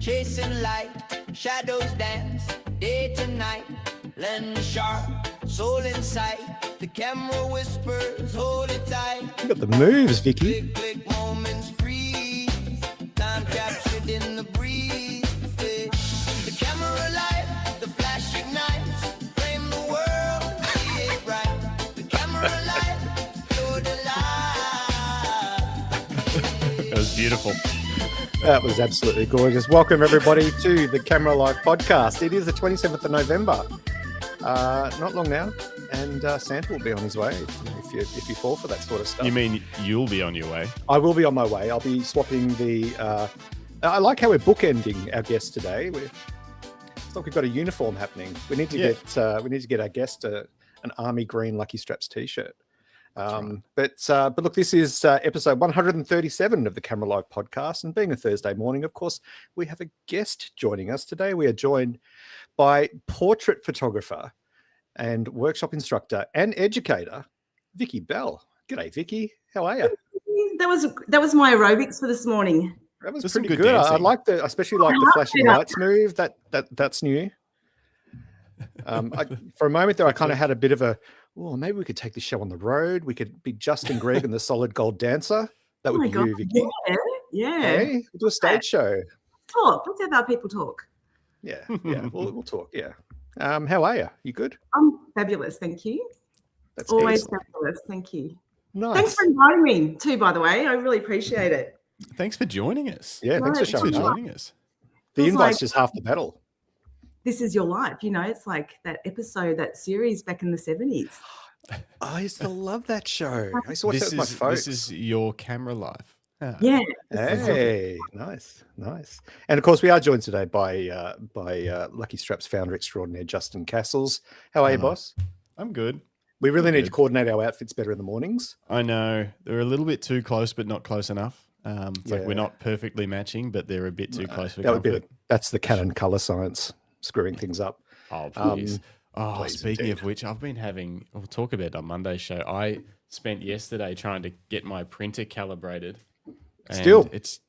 chasing light, shadows dance, day to night, lens sharp, soul in sight, the camera whispers, hold it tight. You got the moves, Vicky. Click, click, moments freeze, time captured in the breeze. The camera light, the flash ignites, frame the world, see it right. The camera light, show the light. It was beautiful. That was absolutely gorgeous. Welcome, everybody, to the Camera Life podcast. It is the 27th of November. Not long now. And Santa will be on his way if you fall for that sort of stuff. You mean you'll be on your way? I will be on my way. I'll be swapping the... I like how we're bookending our guest today. It's like we've got a uniform happening. We need to get our guest an army green Lucky Straps t-shirt. But look, this is episode 137 of the Camera Live podcast, and being a Thursday morning, of course, we have a guest joining us today. We are joined by portrait photographer and workshop instructor and educator, Vicki Bell. G'day, Vicki. How are you? That was my aerobics for this morning. That was That's pretty some good. good I like the, especially like the flashing lights move. That's new. For a moment there, I kind of had a bit of a, well, maybe we could take this show on the road. We could be Justin Gregg and the Solid Gold Dancer. That would be you, Vicki. Yeah. Hey, we'll do a stage show. Talk. Let's have our people talk. Yeah. We'll talk. Yeah. How are you? You good? I'm fabulous, thank you. That's Always excellent. fabulous, thank you. Nice. Thanks for inviting me too, by the way. I really appreciate it. Thanks for joining us. Yeah, thanks for Right. showing up. joining us. The Feels invite's like- just half the battle. This is your life, it's like that episode, that series back in the 70s. I used to love that show. I used to watch that with my folks. This is your camera life. Ah. Yeah. Hey, nice. And of course, we are joined today by Lucky Straps founder extraordinaire Justin Castles. How are you, Hello. boss? I'm good. We really I'm need to good. coordinate our outfits better in the mornings. I know they're a little bit too close, but not close enough. It's like we're Yeah. not perfectly matching, but they're a bit too close for That would be comfort. that's the Canon color science screwing things up. Oh, Um, please. please Speaking indeed. of which, I've been having, we'll talk about it on Monday's show. I spent yesterday trying to get my printer calibrated. And Still? it's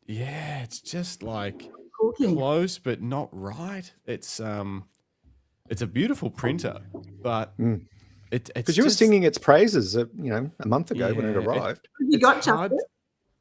just like Talking. close, but not right. It's a beautiful printer, but it's Because you were just- singing its praises, a month ago when it Yeah, arrived. You it's got hard. Justin?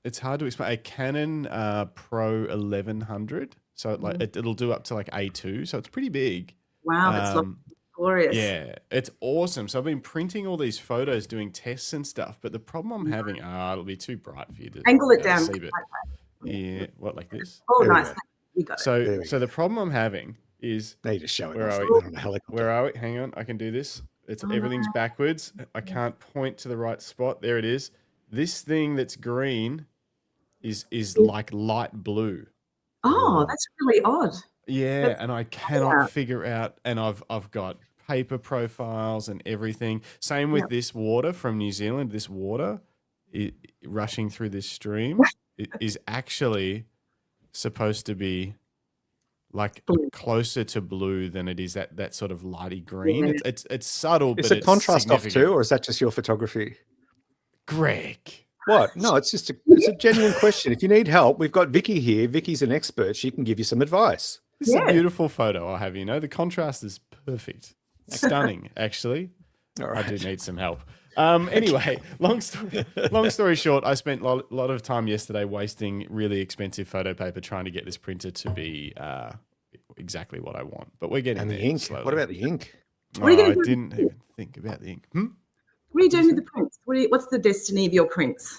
It's hard to explain. A Canon Pro 1100, so it'll do up to like A2, so it's pretty big. Wow, that's glorious. Yeah, it's awesome. So I've been printing all these photos, doing tests and stuff. But the problem I'm having, it'll be too bright for you to Angle it be able to down. see, but yeah, what, like this? Oh, There we nice. go. You got it. So There we the problem I'm having is, Need to show it Where off are even we? on a helicopter. where are we? Hang on, I can do this. It's everything's backwards. I can't point to the right spot. There it is. This thing that's green is like light blue. Oh, that's really odd. Yeah, That's- and I cannot figure out. And I've got paper profiles and everything. Same with this water from New Zealand. This water rushing through this stream is actually supposed to be like Blue. closer to blue than it is that sort of lighty green. Yeah. It's subtle, Is but the contrast off significant. too, or is that just your photography? Greg. What? No, it's just it's a genuine question. If you need help, we've got Vicky here. Vicky's an expert. She can give you some advice. This is Yeah. a beautiful photo I have, the contrast is perfect. Stunning, actually. All I right. do need some help. Anyway, long story short, I spent a lot of time yesterday wasting really expensive photo paper trying to get this printer to be exactly what I want. But we're getting And the there ink. slowly. What about the ink? What are you gonna I do? didn't even think about the ink. What are you doing with the prints? What's the destiny of your prints?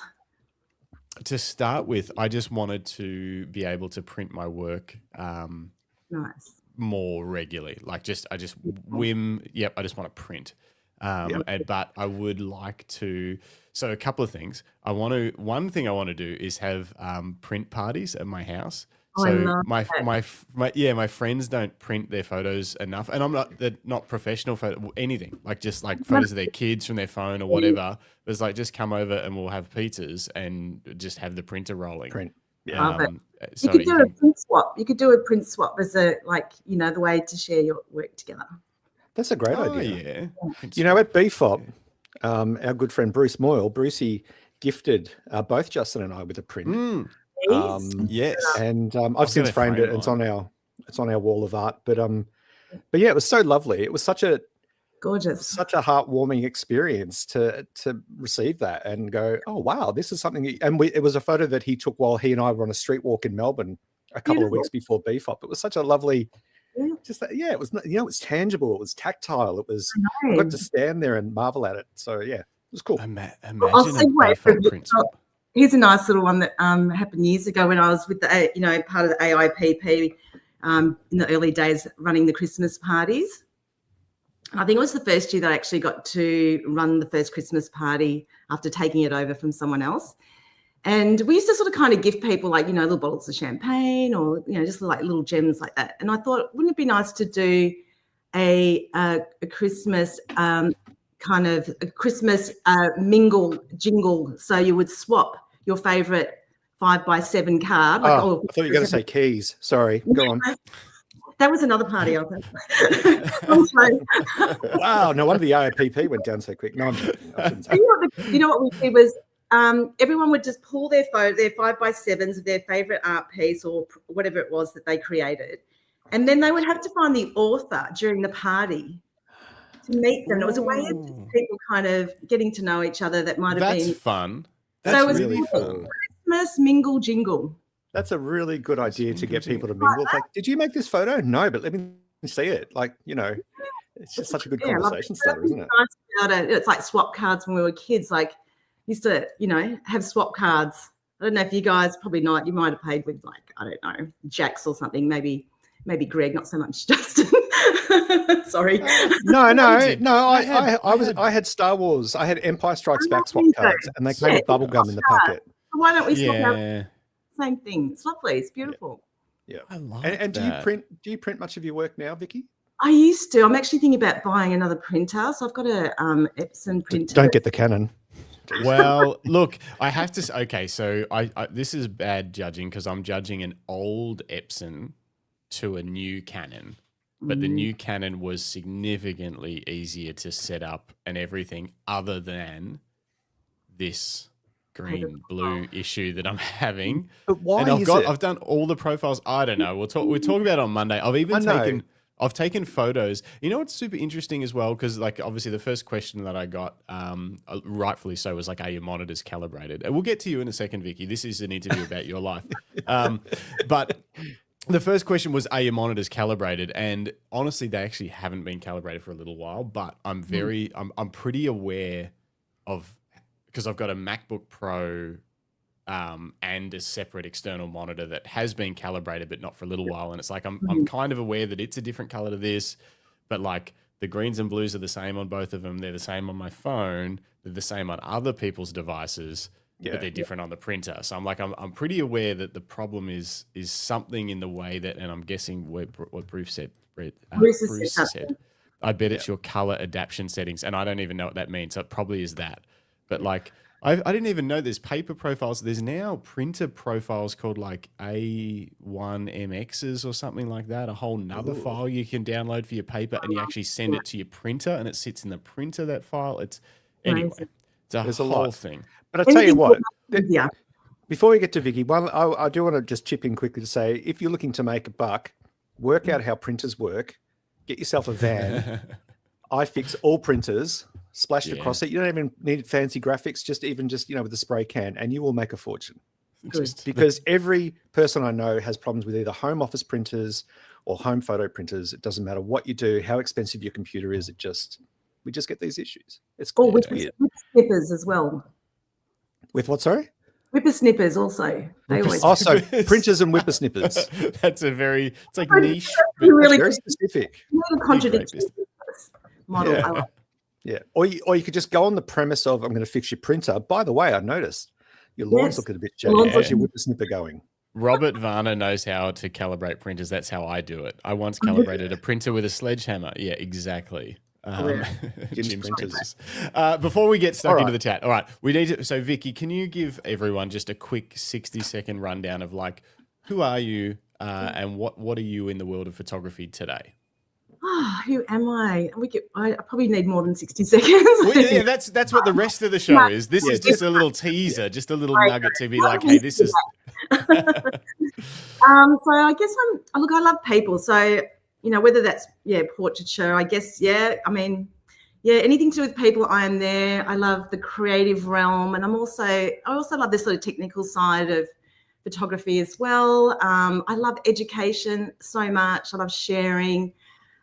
To start with, I just wanted to be able to print my work Nice. more regularly. Like I just I just want to print. But I would like to. So a couple of things. One thing I want to do is have print parties at my house. Oh, I So love my friends don't print their photos enough, and they're not professional photo anything, like just like photos of their kids from their phone or whatever. It's like just come over and we'll have pizzas and just have the printer rolling. Print. Love it. So You could do a can- print swap. You could do a print swap as the way to share your work together. That's a great oh idea. yeah. At BFOP, our good friend Bruce Moyle, Brucey gifted both Justin and I with a print. Yes. And I've got since to framed frame it. It's mine. on our wall of art. But yeah, it was so lovely. It was such a Gorgeous. such a heartwarming experience to receive that and go, oh wow, this is something. And it was a photo that he took while he and I were on a street walk in Melbourne a couple of weeks before BFOP. It was such a lovely, just that, it was, it was tangible, it was tactile, it was, I got to stand there and marvel at it. So yeah, it was cool. Imagine I'll a segue BFOP principle. Here's a nice little one that happened years ago when I was with the, part of the AIPP in the early days running the Christmas parties. I think it was the first year that I actually got to run the first Christmas party after taking it over from someone else. And we used to sort of kind of give people like, little bottles of champagne or, just like little gems like that. And I thought, wouldn't it be nice to do a Christmas kind of a Christmas mingle jingle? So you would swap your favourite 5x7 card. Like, I thought you were going to say keys. Sorry, go on. That was another party, I think. Wow, no wonder the AIPP went down so quick. No, I'm joking. You know what we did was everyone would just pull their 5x7s of their favourite art piece or whatever it was that they created. And then they would have to find the author during the party to meet them. It was a way of people kind of getting to know each other that might have been. That's fun. That's really fun. Christmas mingle jingle. That's a really good idea to get people to mingle. It's like, did you make this photo? No, but let me see it. Like, it's just such a good conversation starter, isn't it? It's like swap cards when we were kids. Like, used to, have swap cards. I don't know if you guys, probably not. You might have played with like, I don't know, Jax or something. Maybe Greg, not so much Justin. Sorry. No. I had Star Wars. I had Empire Strikes Back swap cards, and they came with bubblegum in the packet. Why don't we swap out? Same thing. It's lovely. It's beautiful. Yeah. I love and do that. you print much of your work now, Vicki? I used to. I'm actually thinking about buying another printer. So I've got a Epson printer. Don't get the Canon. Well, look, I have to. Okay, so I this is bad judging because I'm judging an old Epson to a new Canon, but the new Canon was significantly easier to set up and everything, other than this green blue issue that I'm having. But why and is it? I've done all the profiles. I don't know. We'll talk about it on Monday. I've taken photos. You know what's super interesting as well? Because like obviously the first question that I got, rightfully so, was like, are your monitors calibrated? And we'll get to you in a second, Vicki. This is an interview about your life. But the first question was, are your monitors calibrated? And honestly, they actually haven't been calibrated for a little while, but I'm pretty aware of, because I've got a MacBook Pro and a separate external monitor that has been calibrated, but not for a little while. And it's like, I'm kind of aware that it's a different color to this, but like the greens and blues are the same on both of them. They're the same on my phone. They're the same on other people's devices, but they're different on the printer. So I'm like, I'm pretty aware that the problem is something in the way that, and I'm guessing what Bruce said, Bruce said, I bet it's your color adaptation settings. And I don't even know what that means. So it probably is that. But like, I didn't even know there's paper profiles. There's now printer profiles called like A1MXs or something like that. A whole nother file you can download for your paper, and you actually send it to your printer, and it sits in the printer, that file. It's a whole thing. But I tell you what, before we get to Vicki, I do want to just chip in quickly to say, if you're looking to make a buck, work out how printers work. Get yourself a van. I fix all printers. Splashed across it. You don't even need fancy graphics, just with a spray can, and you will make a fortune. Because every person I know has problems with either home office printers or home photo printers. It doesn't matter what you do, how expensive your computer is. We just get these issues. It's with whippersnippers as well. With what? Sorry. Whippersnippers also. They always. Also, printers and whippersnippers. That's it's like niche. Really very specific. Contradictory model. Yeah. Yeah, or you could just go on the premise of, I'm going to fix your printer. By the way, I noticed your lawn's looking a bit shady. How's your whippersnipper going? Robert Varner knows how to calibrate printers. That's how I do it. I once calibrated a printer with a sledgehammer. Yeah, exactly. Jim's printers. Before we get stuck into the chat, all right, we need to. So, Vicki, can you give everyone just a quick 60-second rundown of like, who are you and what are you in the world of photography today? Who am I? I probably need more than 60 seconds. Well, yeah, that's what the rest of the show is. This is just a little teaser, just a little nugget to be like, hey, this is. So I guess I love people. So, whether that's, portraiture, I guess, I mean, anything to do with people, I am there. I love the creative realm. And I also love this sort of technical side of photography as well. I love education so much. I love sharing.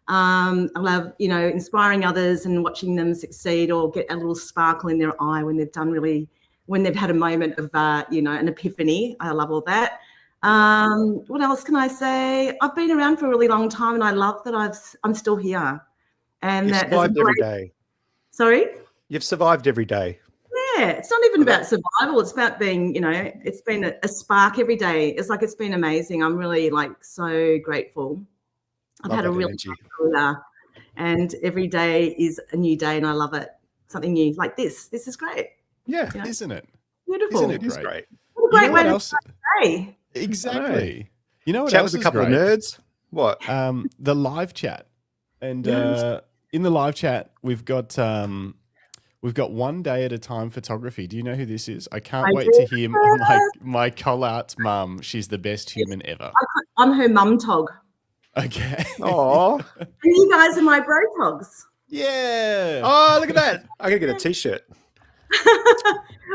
I love, inspiring others and watching them succeed or get a little sparkle in their eye when they've had a moment of, an epiphany. I love all that. What else can I say? I've been around for a really long time, and I love that I'm still here. And You've survived every day. Sorry? You've survived every day. Yeah, it's not even about survival. It's about being, it's been a spark every day. It's been amazing. I'm really so grateful. I've had a really good career, and every day is a new day, and I love it. Something new like this. This is great. Yeah, isn't it? Beautiful. Isn't it great? What a great way to start the day. Exactly. You know what Chat else with a is couple great? of nerds. What? The live chat, and in the live chat we've got 1 day at a time photography. Do you know who this is? I can't wait to hear my Collart's mum. She's the best human ever. I'm her mum tog. Okay. Oh, And you guys are my bro togs. Yeah. oh, look at that! I'm gonna get a T-shirt.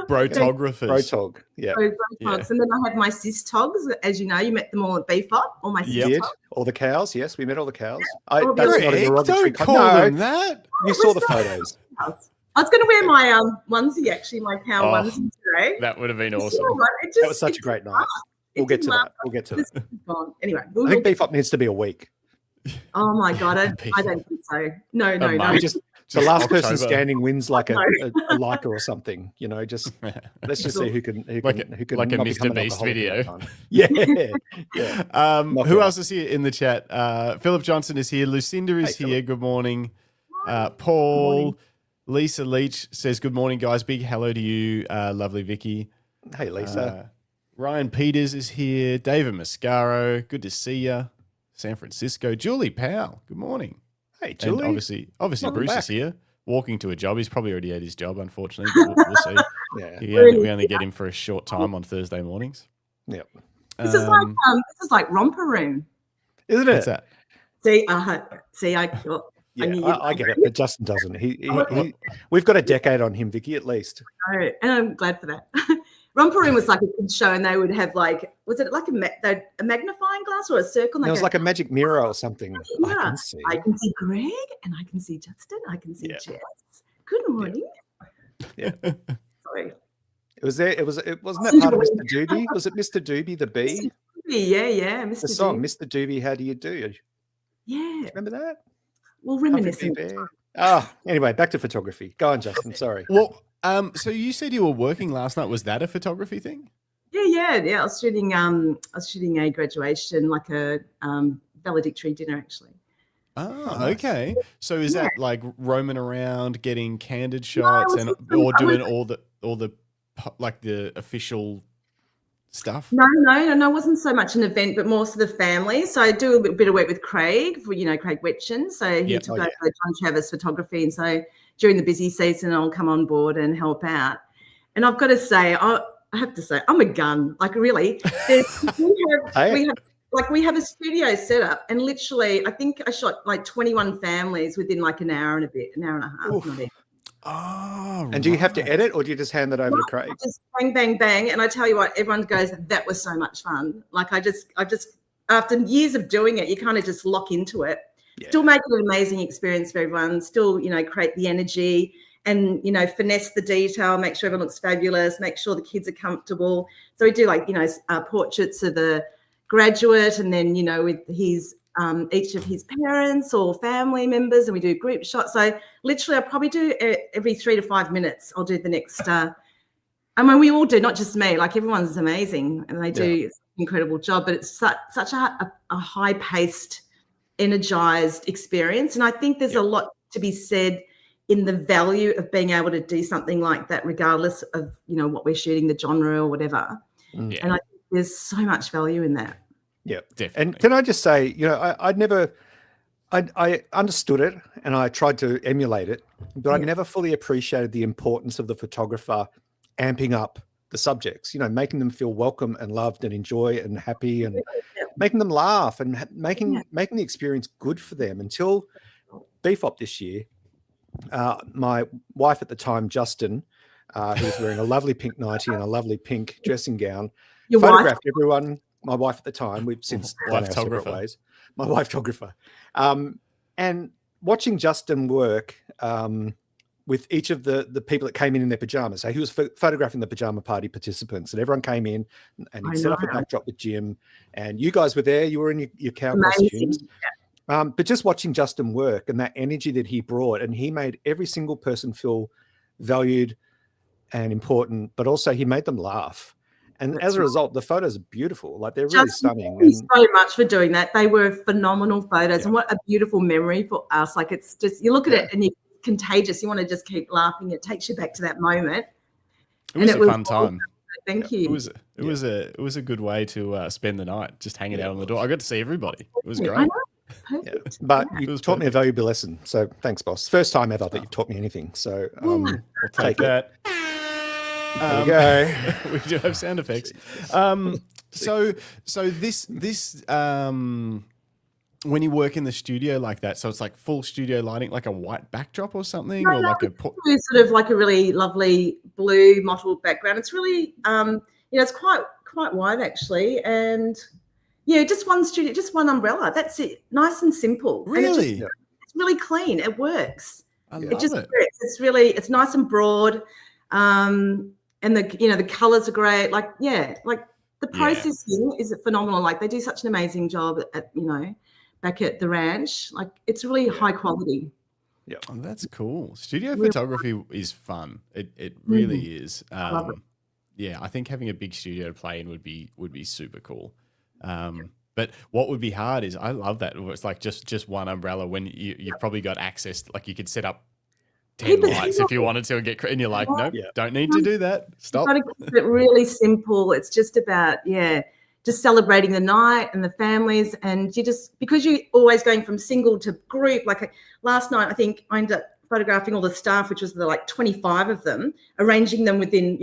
Brotographers. Brotog. Yeah. Bro togs. And then I have my sis togs. As you know, you met them all at BFOP. All my sis Did togs. all the cows? Yes, we met all the cows. all That's the not a Greg, derogatory. don't call them that. You saw the photos. I was going to wear my onesie, actually, my cow onesie today. That would have been You awesome. know what? That was such a great night. We'll get to that. We'll get to that. Anyway, I think beef up needs to be a week. oh my God, I don't think so. No. month. Just the last person October. standing wins like a No. Leica or something. Just let's just see who can Like a not Mr. become an Beast alcoholic video. at that time. Yeah. Who else is here in the chat? Philip Johnson is here. Lucinda is Hey, here. Philip. Good morning. Paul. Lisa Leach says, good morning, guys. Big hello to you, lovely Vicky. Hey, Lisa. Ryan Peters is here. David Mascaro. Good to see you. San Francisco. Julie Powell. Good morning. Hey, And Julie. obviously Welcome Bruce back. is here, walking to a job. He's probably already at his job, unfortunately. But we'll see. Yeah. We only get him for a short time on Thursday mornings. Yep. This is like romper room. Isn't it? What's that? See, Yeah, I get it, but Justin doesn't. We've got a decade on him, Vicky, at least. and I'm glad for that. Romper Room was like a kids show, and they would have was it like a magnifying glass or a circle? It was like a magic mirror or something. Yeah, I can see. Greg, and I can see Justin. I can see Yeah. Jess. Good morning. Yeah. Sorry. It was there. It wasn't that part of Mr. Doobie? Was it Mr. Doobie the bee? Yeah, Mr. The song, D. Mr. Doobie, how do you do? Yeah, Remember that? well, Humphrey reminiscing. Bear. Anyway, back to photography. Go on, Justin. Sorry. Well, so you said you were working last night. Was that a photography thing? Yeah. I was shooting. A graduation, like a valedictory dinner, actually. Oh, nice. okay. So is that like roaming around, getting candid it shots, was and just or I doing all the like the official stuff? No, it wasn't so much an event, but more for the family. So I do a bit of work with Craig, Craig Wetchen. So he took over John Travis photography. And so during the busy season, I'll come on board and help out. And I've got to say, I have to say, I'm a gun. Like, really, we have a studio set up, and literally, I think I shot like 21 families within like an hour and a half. Oof. not even. Oh, And do you have to edit, or do you just hand that over to Craig? Just bang, bang, bang. And I tell you what, everyone goes, that was so much fun. Like I just, after years of doing it, you kind of just lock into it. Yeah. Still make it an amazing experience for everyone. Still, create the energy and, finesse the detail, make sure everyone looks fabulous, make sure the kids are comfortable. So we do portraits of the graduate and then, with his, each of his parents or family members, and we do group shots. So literally I probably do every 3 to 5 minutes. I'll do the next, we all do, not just me, like everyone's amazing and they do an incredible job, but it's such a high paced, energized experience. And I think there's a lot to be said in the value of being able to do something like that, regardless of, what we're shooting, the genre or whatever. Yeah. And I think there's so much value in that. Yeah, Definitely. And can I just say, I understood it and I tried to emulate it, but I never fully appreciated the importance of the photographer amping up the subjects, making them feel welcome and loved and enjoy and happy, and making them laugh, and making the experience good for them. Until BFOP this year, my wife at the time, Justin, who was wearing a lovely pink nightie and a lovely pink dressing gown, photographed everyone. My wife at the time, we've since gone our separate ways. My wife-tographer. And watching Justin work with each of the people that came in their pajamas. So he was photographing the pajama party participants, and everyone came in and he set up a backdrop with Jim, and you guys were there. You were in your cow costumes. But just watching Justin work and that energy that he brought, and he made every single person feel valued and important, but also he made them laugh. And as a result, the photos are beautiful. Like, they're really stunning. Thank you so much for doing that. They were phenomenal photos, and what a beautiful memory for us. Like, it's just, you look at it and it's contagious. You want to just keep laughing. It takes you back to that moment. It was a fun time. Thank you. It was a good way to spend the night, just hanging out on the door. I got to see everybody. It was great. I know. Perfect. But you taught me a valuable lesson. So thanks, boss. First time ever that you've taught me anything. So we'll take that. There you go. We do have sound effects. So this when you work in the studio like that, so it's like full studio lighting, like a white backdrop or something, or like sort of like a really lovely blue mottled background. It's really it's quite wide actually, and just one studio, just one umbrella. That's it. Nice and simple. Really, and it's really clean. It works. It just works. It's nice and broad. And the colors are great. Like the processing is phenomenal. Like, they do such an amazing job at back at the ranch. Like, it's really high quality. Yeah, oh, that's cool. Studio photography is fun. It really is. Love it. Yeah, I think having a big studio to play in would be super cool. But what would be hard is, I love that it's like just one umbrella when you've probably got access. Like, you could set up 10 lights if you wanted to, and you're like, nope, don't need to do that. Stop. You've got to keep it really simple. It's just about just celebrating the night and the families, and because you're always going from single to group. Like, last night, I think I ended up photographing all the staff, which was like 25 of them, arranging them within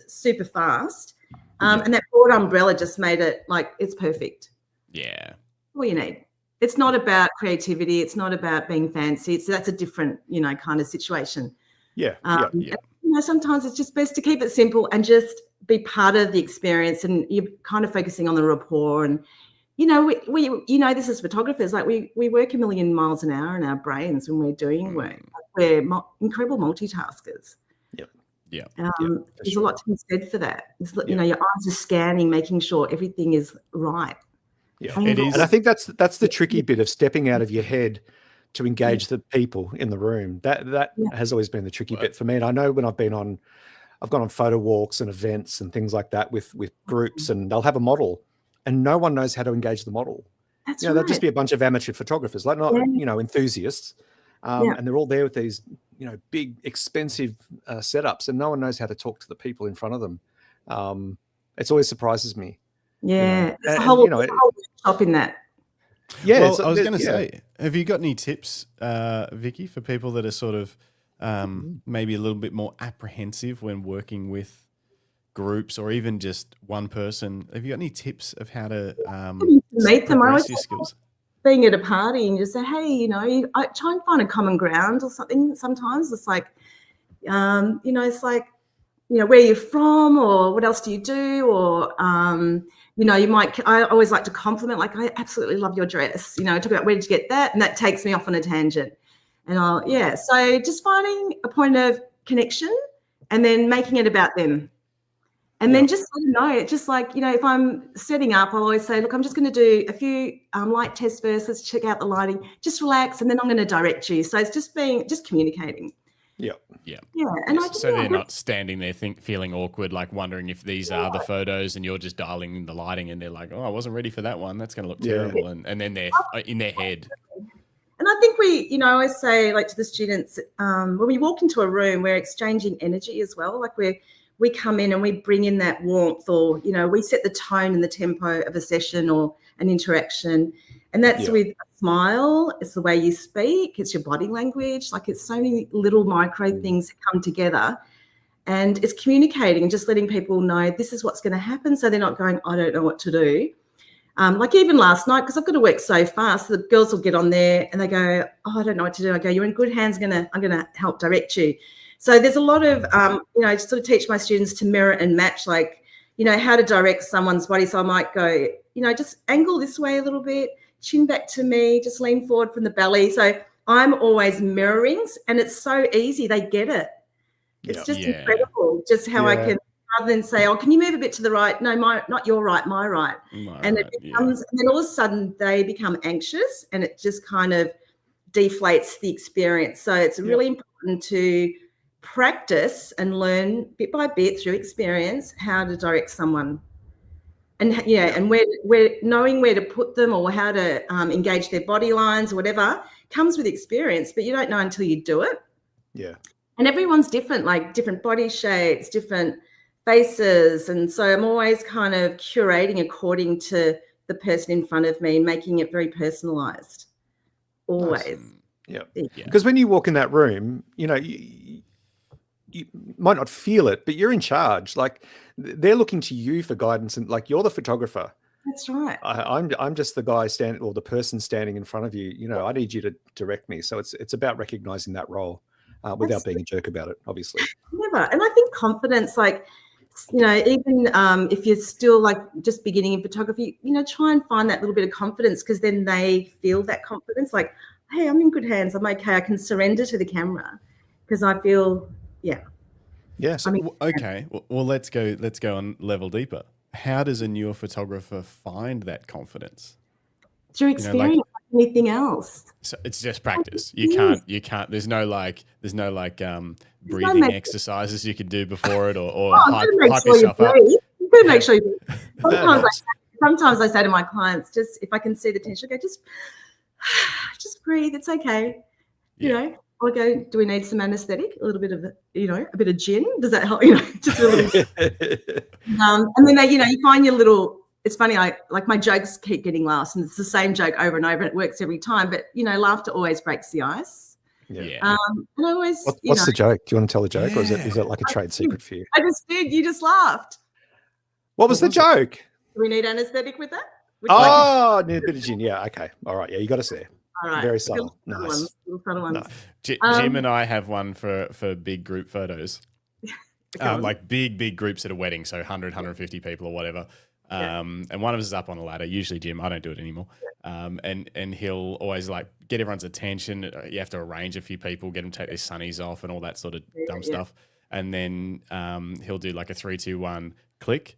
super fast, and that broad umbrella just made it like it's perfect. Yeah, all you need. It's not about creativity. It's not about being fancy. That's a different, kind of situation. Yeah. Sometimes it's just best to keep it simple and just be part of the experience. And you're kind of focusing on the rapport. And, we this as photographers, like we work a million miles an hour in our brains when we're doing work. We're incredible multitaskers. Yeah. There's a lot to be said for that. Your eyes are scanning, making sure everything is right. Yeah, it is. And I think that's the tricky bit of stepping out of your head to engage the people in the room. That has always been the tricky bit for me. And I know when I've gone on photo walks and events and things like that with groups, and they'll have a model and no one knows how to engage the model. That's They'll just be a bunch of amateur photographers, like not enthusiasts. And they're all there with these big expensive setups, and no one knows how to talk to the people in front of them. It always surprises me. Yeah, there's a whole workshop in that. Yeah, well, I was going to say, have you got any tips, Vicki, for people that are sort of maybe a little bit more apprehensive when working with groups or even just one person? Have you got any tips of how to meet them? I always your skills? Being at a party and just say, hey, I try and find a common ground or something. Sometimes it's like, it's like, where you're from, or what else do you do, or I always like to compliment, like, I absolutely love your dress, talk about where did you get that, and that takes me off on a tangent. And so just finding a point of connection and then making it about them. And then just let them know, just like, if I'm setting up, I'll always say, look, I'm just going to do a few light tests first. Let's check out the lighting, just relax, and then I'm going to direct you. So it's just communicating. Yeah. And so they're not standing there feeling awkward, like wondering if these are the photos, and you're just dialing the lighting, and they're like, oh, I wasn't ready for that one. That's going to look terrible. And then they're in their head. And I think I always say, like, to the students, when we walk into a room, we're exchanging energy as well. Like, we come in and we bring in that warmth, or, we set the tone and the tempo of a session or an interaction. And that's with a smile. It's the way you speak. It's your body language. Like, it's so many little micro things that come together. And it's communicating and just letting people know this is what's going to happen. So they're not going, I don't know what to do. Like even last night, because I've got to work so fast, the girls will get on there and they go, oh, I don't know what to do. I go, you're in good hands. I'm going to help direct you. So there's a lot of, I sort of teach my students to mirror and match, like, how to direct someone's body. So I might go, just angle this way a little bit, chin back to me, just lean forward from the belly. So I'm always mirroring, and it's so easy. They get it. It's just incredible just how I can, rather than say, oh, can you move a bit to the right? No, not your right, my right. It becomes, and then all of a sudden they become anxious, and it just kind of deflates the experience. So it's really important to practice and learn bit by bit through experience how to direct someone. And and where knowing where to put them or how to engage their body lines or whatever comes with experience, but you don't know until you do it. Yeah. And everyone's different, like different body shapes, different faces. And so I'm always kind of curating according to the person in front of me, making it very personalized. Always. Nice. Yeah. Because when you walk in that room, you might not feel it, but you're in charge. Like they're looking to you for guidance, and like you're the photographer. That's right. I'm just the guy standing, or the person standing in front of you. I need you to direct me. So it's about recognizing that role without being a jerk about it, obviously. Never. And I think confidence, like, even if you're still like just beginning in photography, try and find that little bit of confidence, because then they feel that confidence. Like, hey, I'm in good hands. I'm okay. I can surrender to the camera because I feel. Yeah. So, okay. Well, let's go on level deeper. How does a newer photographer find that confidence? Through experience, like anything else. So it's just practice. You can't. There's no breathing exercises you can do before it, or hype yourself up. You better make sure you breathe. Sometimes I say to my clients, just if I can see the tension, I go, just breathe. It's okay. I go, do we need some anesthetic? A little bit of, a bit of gin. Does that help? Just a little bit. And then, you find your little, it's funny, my jokes keep getting laughs, and it's the same joke over and over, and it works every time. But, laughter always breaks the ice. Yeah. And I always, what's the joke? Do you want to tell a joke, or is it like a trade secret for you? I just did. You just laughed. What was the joke? Do we need anesthetic with that? Need a bit of gin. Yeah. Okay. All right. Yeah. You got us there. All right. Very subtle. Nice. No. Jim and I have one for big group photos, like big groups at a wedding, so 100, 150 people or whatever. And one of us is up on a ladder, usually Jim. I don't do it anymore. And he'll always like get everyone's attention. You have to arrange a few people, get them to take their sunnies off and all that sort of dumb stuff. And then he'll do like a 3, 2, 1 click.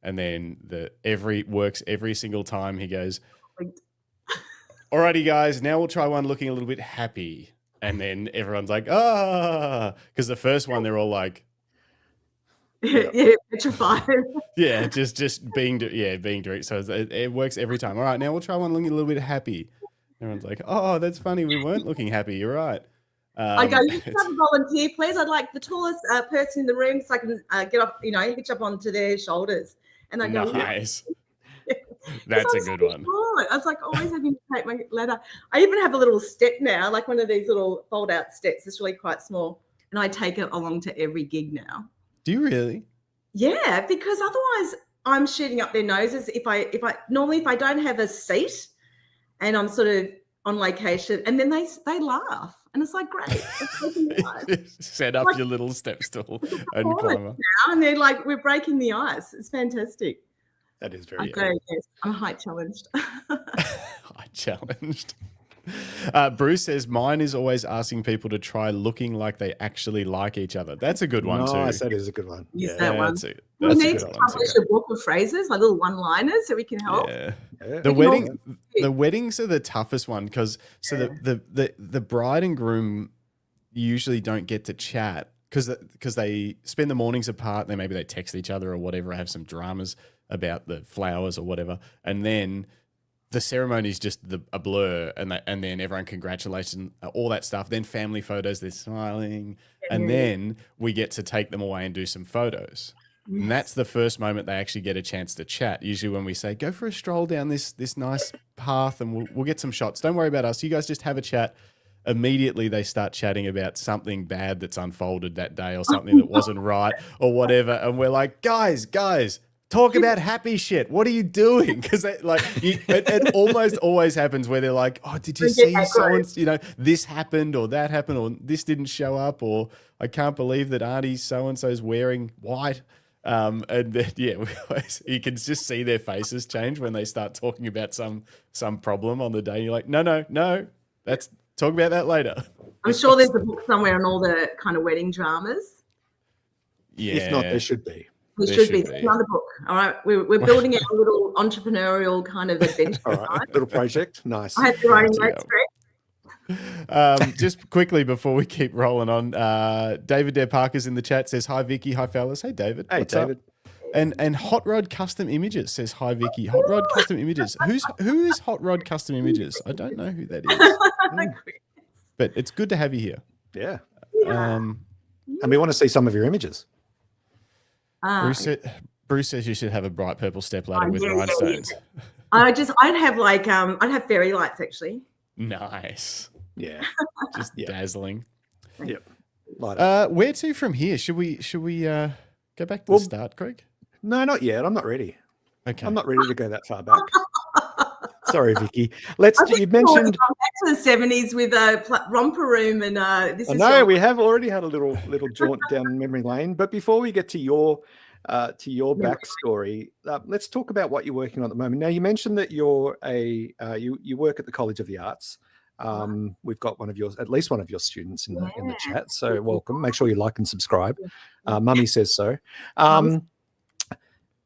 And then works every single time. He goes, alrighty, guys, now we'll try one looking a little bit happy. And then everyone's like, because the first one, they're all like, petrified. Yeah, just being direct. So it works every time. All right, now we'll try one looking a little bit happy. Everyone's like, oh, that's funny. We weren't looking happy. You're right. I go, you can have a volunteer, please. I'd like the tallest person in the room so I can get up, hitch up onto their shoulders. And I go, nice. That's a good one. I was like always having to take my ladder. I even have a little step now, like one of these little fold-out steps. It's really quite small, and I take it along to every gig now. Do you really? Yeah, because otherwise I'm shooting up their noses. If I don't have a seat, and I'm sort of on location, and then they laugh, and it's like great. Set up your little step stool and climb up. And they're like, we're breaking the ice. It's fantastic. That is very cool. Yes, I'm height challenged. Height challenged. Bruce says, mine is always asking people to try looking like they actually like each other. That's a good one too. Nice, that is a good one. Use that one. We need to publish a book of phrases, like little one-liners, so we can help. Yeah. The weddings are the toughest one because the bride and groom usually don't get to chat because they spend the mornings apart. Then maybe they text each other or whatever, have some dramas about the flowers or whatever, and then the ceremony is just a blur, and then everyone congratulates and all that stuff. Then family photos, they're smiling, and then we get to take them away and do some photos. Yes. And that's the first moment they actually get a chance to chat. Usually when we say, go for a stroll down this nice path and we'll get some shots. Don't worry about us. You guys just have a chat. immediately they start chatting about something bad that's unfolded that day or something that wasn't right or whatever. And we're like, guys, talk about happy shit. What are you doing? Because it almost always happens where they're like, oh, did you see so-and-so, this happened or that happened or this didn't show up or I can't believe that Auntie so-and-so's wearing white. And then, you can just see their faces change when they start talking about some problem on the day. You're like, no, that's talk about that later. I'm sure there's a book somewhere on all the kind of wedding dramas. Yeah. If not, there should be. There should be. Another book. All right. We're building our little entrepreneurial kind of adventure. All right. Little project. Nice. I have to write notes, Greg. Just quickly before we keep rolling on, David Dare Parker's in the chat, says, hi, Vicky. Hi, fellas. Hey, David. Hey, What's David. up? And Hot Rod Custom Images says, hi, Vicky. Hot Rod Custom Images. Who is Hot Rod Custom Images? I don't know who that is. But it's good to have you here. Yeah. Yeah. And we want to see some of your images. Bruce says you should have a bright purple stepladder with rhinestones. I'd have fairy lights actually. Nice. Yeah. Just dazzling. Yep. Where to from here? Should we go back to the start, Craig? No, not yet. I'm not ready. Okay. I'm not ready to go that far back. Sorry, Vicky. You mentioned back to the 70s with a romper room and this. I know we have already had a little jaunt down memory lane. But before we get to your backstory, let's talk about what you're working on at the moment. Now, you mentioned that you're you work at the College of the Arts. We've got at least one of your students in the chat. So welcome. Make sure you like and subscribe. Mummy says so.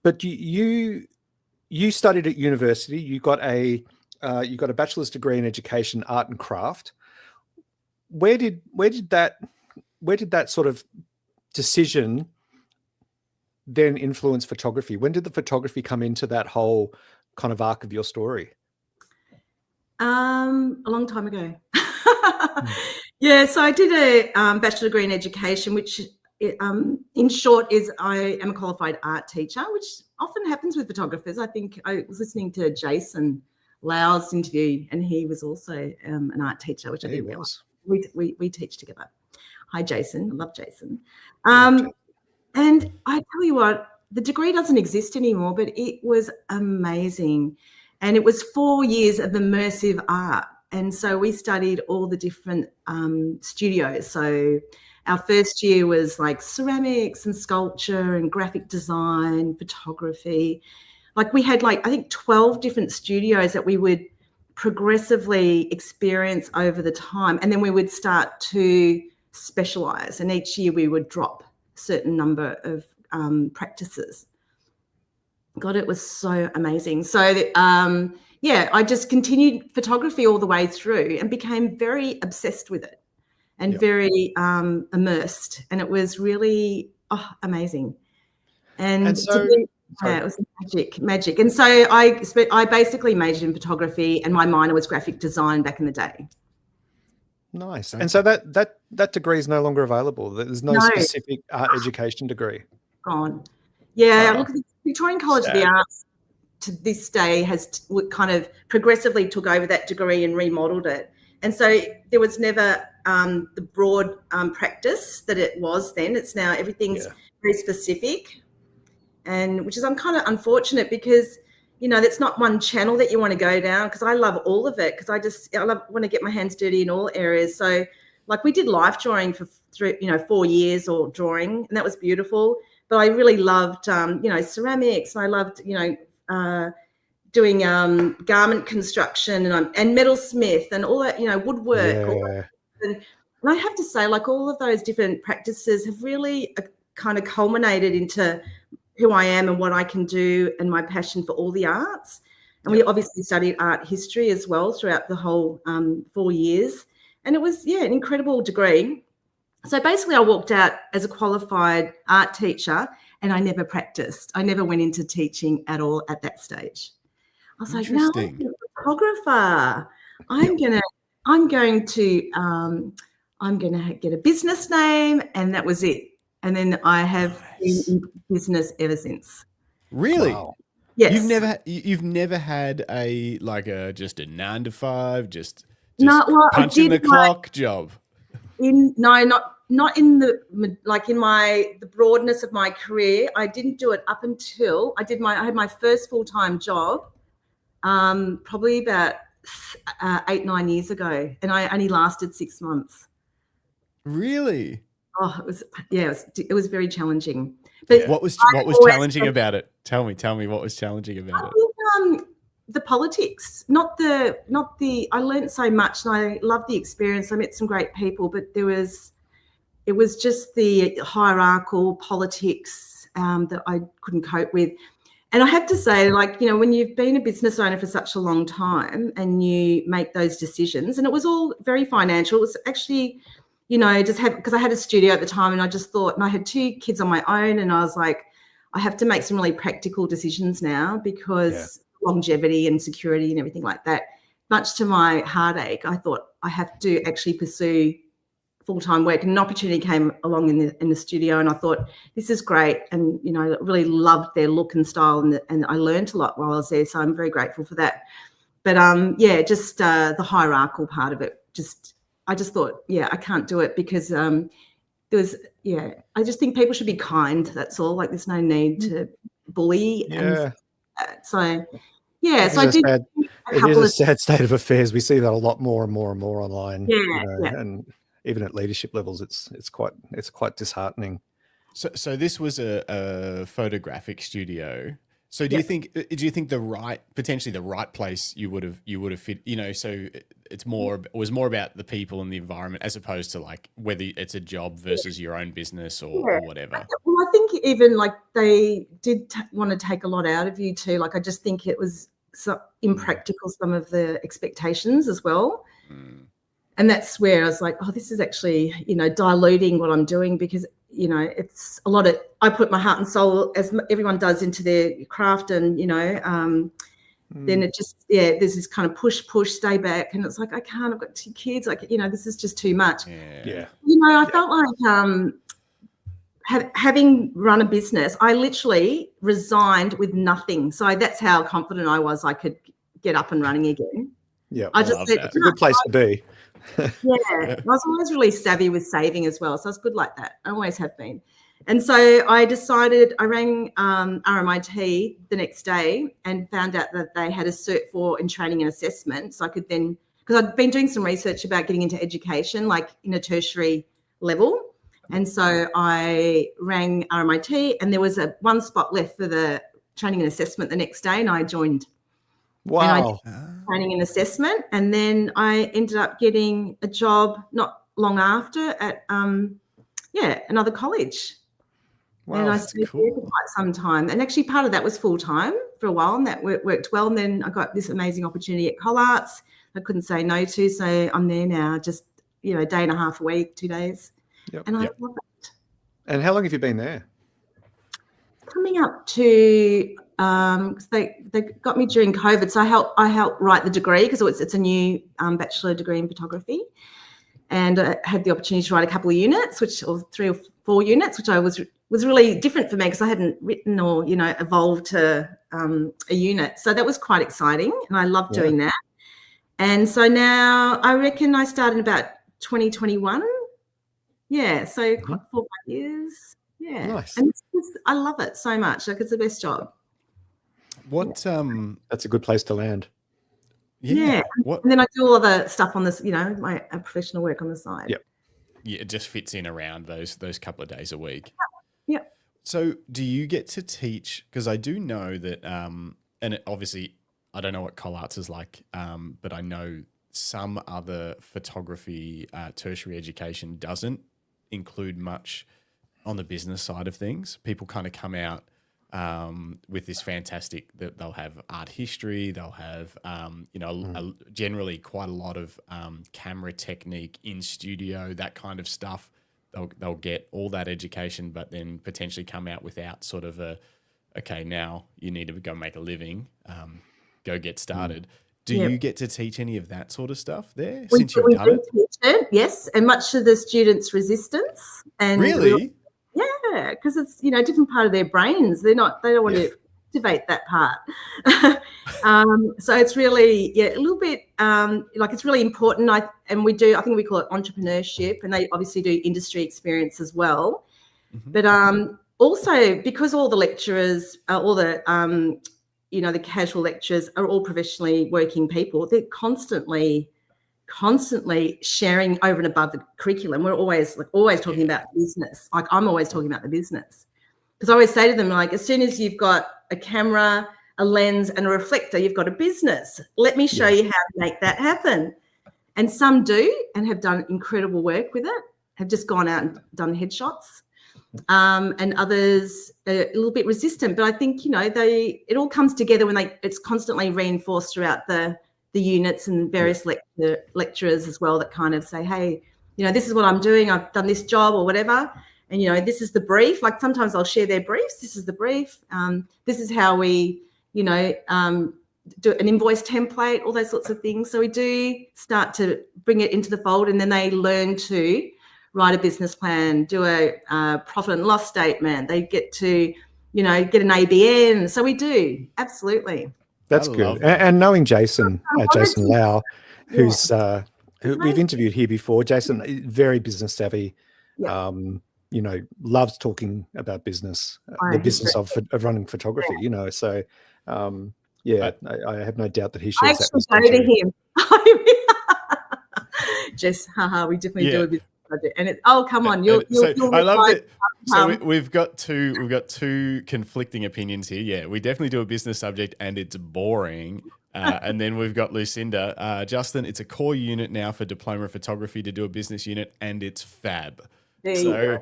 But you studied at university. You got a bachelor's degree in education, art and craft. Where did that sort of decision then influence photography? When did the photography come into that whole kind of arc of your story? A long time ago. Yeah, so I did a bachelor degree in education, which in short is I am a qualified art teacher, which often happens with photographers. I think I was listening to Jason Lau's interview, and he was also an art teacher, which I didn't realize. We teach together. Hi, Jason. I love Jason. And I tell you what, the degree doesn't exist anymore, but it was amazing. And it was 4 years of immersive art. And so we studied all the different studios. So our first year was like ceramics and sculpture and graphic design, photography. Like we had I think 12 different studios that we would progressively experience over the time. And then we would start to specialize. And each year we would drop a certain number of practices. God, it was so amazing. So, I just continued photography all the way through and became very obsessed with it and very immersed. And it was really amazing. And so, it was magic. And so I basically majored in photography and my minor was graphic design back in the day. Nice. And so that degree is no longer available. There's no specific art education degree. Gone. Yeah, look, the Victorian College of the Arts to this day has kind of progressively took over that degree and remodeled it. And so there was never the broad practice that it was then. It's now everything's very specific, and which is kind of unfortunate because, that's not one channel that you want to go down, because I love all of it, because I want to get my hands dirty in all areas. So like we did life drawing for 4 years or drawing, and that was beautiful. But I really loved, ceramics. And I loved, doing garment construction and metalsmith and all that, woodwork. And I have to say, like all of those different practices have really kind of culminated into who I am and what I can do and my passion for all the arts. And we obviously studied art history as well throughout the whole 4 years. And it was, an incredible degree. So basically I walked out as a qualified art teacher and I never practiced. I never went into teaching at all at that stage. I was like, no, I'm a photographer. I'm going to get a business name, and that was it. And then I have been in business ever since. Really? Wow. Yes. You've never had just a 9 to 5, just No, well, I punching the did clock job. not in the broadness of my career. I didn't do it up until I had my first full-time job, probably about 8-9 years ago, and I only lasted 6 months. Really? Oh, it was very challenging. But What was challenging about it? Tell me what was challenging about it. I think, the politics, not the. I learned so much, and I loved the experience. I met some great people, but it was just the hierarchical politics that I couldn't cope with. And I have to say, like, you know, when you've been a business owner for such a long time and you make those decisions, and it was all very financial. It was actually, you know, because I had a studio at the time, and I just thought, and I had 2 kids on my own, and I was like, I have to make some really practical decisions now because longevity and security and everything like that. Much to my heartache, I thought I have to actually pursue full-time work, and an opportunity came along in the studio, and I thought, this is great. And, you know, I really loved their look and style, and I learned a lot while I was there, so I'm very grateful for that. But just the hierarchical part of it, I just thought, I can't do it because I just think people should be kind. That's all. Like, there's no need to bully. Yeah. So I did. It is a sad state of affairs. We see that a lot more and more and more online. Yeah. And even at leadership levels, it's quite disheartening. So this was a photographic studio. So do you think potentially the right place you would have fit, you know, so it was more about the people and the environment as opposed to like whether it's a job versus your own business or whatever? Well, I think even like they did want to take a lot out of you too. Like, I just think it was so impractical, some of the expectations as well. And that's where I was like, oh, this is actually, you know, diluting what I'm doing, because, you know, it's a lot of, I put my heart and soul, as everyone does, into their craft, and, you know, then it just, there's this kind of push, stay back. And it's like, I can't, I've got 2 kids. Like, you know, this is just too much. Yeah. You know, I felt like having run a business, I literally resigned with nothing. So that's how confident I was I could get up and running again. Yeah. I just said, it's a good place to be. I was always really savvy with saving as well, so I was good like that. I always have been. And so I decided, I rang RMIT the next day and found out that they had a Cert 4 in training and assessment, so I could then, because I'd been doing some research about getting into education, like in a tertiary level, and so I rang RMIT, and there was one spot left for the training and assessment the next day, and I joined. Wow. And I did training and assessment, and then I ended up getting a job not long after at another college. Wow, and I that's stayed cool. there for quite some time. And actually part of that was full-time for a while, and that worked well. And then I got this amazing opportunity at Collarts I couldn't say no to. So I'm there now, just, you know, a day and a half a week, 2 days. Yep. And I love it. And how long have you been there? Coming up to they got me during COVID, so I helped write the degree, because it's a new bachelor degree in photography, and I had the opportunity to write a couple of units, or 3 or 4 units, which I was really different for me because I hadn't written or, you know, evolved to a unit. So that was quite exciting, and I loved doing that. And so now I reckon I started in about 2021. Yeah, so 4 or 5 years. Yeah, Nice. and I love it so much. Like, it's the best job. What That's a good place to land. Yeah. What? And then I do all other stuff on this, you know, my professional work on the side. Yep. Yeah, it just fits in around those couple of days a week. Yep. So do you get to teach? Because I do know that, and obviously I don't know what Collarts is like, but I know some other photography tertiary education doesn't include much on the business side of things. People kind of come out with this fantastic, that they'll have art history, they'll have, generally quite a lot of camera technique in studio, that kind of stuff. They'll get all that education, but then potentially come out without sort of okay, now you need to go make a living, go get started. Do you get to teach any of that sort of stuff there since you've done it? Teach it? Yes, and much to the students' resistance. And really? Yeah, because it's, you know, a different part of their brains. They don't want to activate that part. So it's really, a little bit like it's really important. I think we call it entrepreneurship, and they obviously do industry experience as well. Mm-hmm. But also because all the lecturers, all the the casual lecturers are all professionally working people, they're constantly sharing over and above the curriculum. We're always talking about business. Like I'm always talking about the business, because I always say to them, like, as soon as you've got a camera, a lens and a reflector, you've got a business. Let me show you how to make that happen. And some do and have done incredible work with it, have just gone out and done headshots. And others are a little bit resistant. But I think, it all comes together when it's constantly reinforced throughout the units and various lecturers as well, that kind of say, hey, this is what I'm doing. I've done this job or whatever. And, this is the brief. Like sometimes I'll share their briefs. This is the brief. This is how we, do an invoice template, all those sorts of things. So we do start to bring it into the fold, and then they learn to write a business plan, do a profit and loss statement. They get to, get an ABN. So we do, absolutely. That's good. And knowing Jason Lau, who's who we've interviewed here before. Jason, very business savvy. Yeah. Loves talking about business, the business of running photography. So I have no doubt that he shares that. I actually go to him. Just, we definitely do a business project. And come on, you'll I love it. So we've got two conflicting opinions here. Yeah, we definitely do a business subject, and it's boring. And then we've got Lucinda. Justin, it's a core unit now for diploma photography to do a business unit, and it's fab. So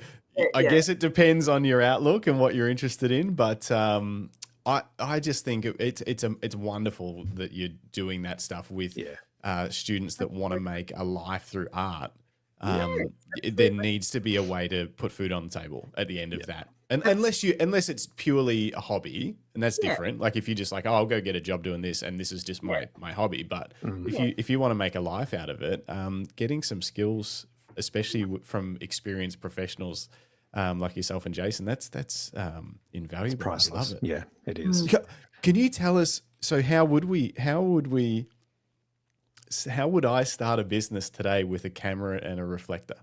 I guess it depends on your outlook and what you're interested in, but I just think it's wonderful that you're doing that stuff with students that want to make a life through art. There needs to be a way to put food on the table at the end of that, and unless it's purely a hobby, and that's different. Like if you're just like, I'll go get a job doing this, and this is just my hobby. But if you want to make a life out of it, getting some skills, especially from experienced professionals like yourself and Jason, that's invaluable. It's priceless. I love it. Yeah, it is. Can you tell us? So how would I start a business today with a camera and a reflector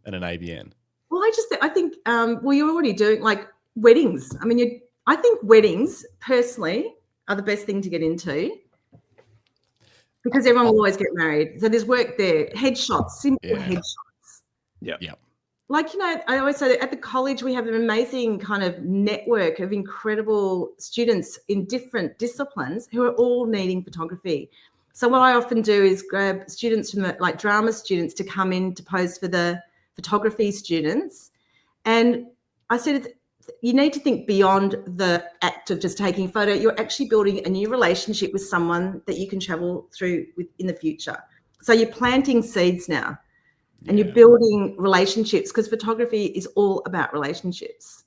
and an ABN? Well, I think you're already doing like weddings. I mean, I think weddings personally are the best thing to get into, because everyone will always get married. So there's work there. Headshots, simple headshots. Yeah. Like, I always say that at the college we have an amazing kind of network of incredible students in different disciplines who are all needing photography. So what I often do is grab students from like drama students to come in to pose for the photography students. And I said, you need to think beyond the act of just taking a photo. You're actually building a new relationship with someone that you can travel through with in the future. So you're planting seeds now. And you're building relationships, because photography is all about relationships.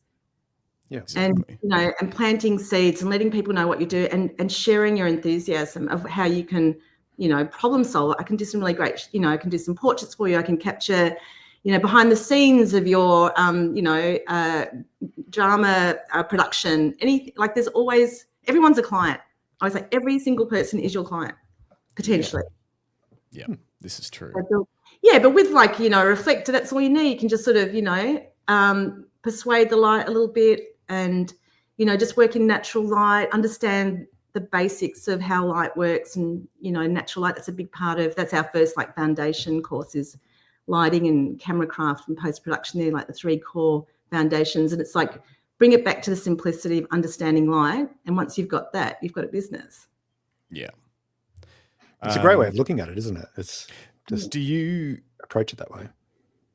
Yeah, exactly. And planting seeds and letting people know what you do, and sharing your enthusiasm of how you can, problem solve. I can do some really great, I can do some portraits for you. I can capture, behind the scenes of your, drama production. Anything like everyone's a client. I would say every single person is your client, potentially. Yeah, this is true. But with a reflector, that's all you need. You can just sort of, persuade the light a little bit, and, just work in natural light, understand the basics of how light works, and, natural light. That's a big part of, that's our first foundation course, is lighting and camera craft and post-production. They're like the 3 core foundations. And it's like, bring it back to the simplicity of understanding light. And once you've got that, you've got a business. Yeah. It's a great way of looking at it, isn't it? It's just, do you approach it that way?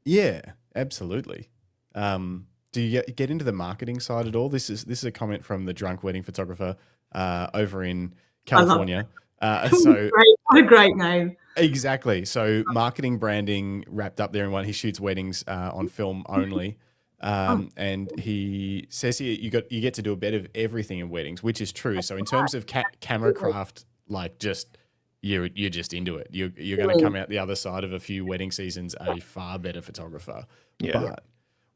Yeah, absolutely. Do you get into the marketing side at all? This is a comment from the drunk wedding photographer over in California. So what a great name. Exactly. So marketing, branding wrapped up there in one. He shoots weddings on film only. And he says here you get to do a bit of everything in weddings, which is true. So in terms of camera craft, you're just into it. You're going to come out the other side of a few wedding seasons a far better photographer. Yeah. But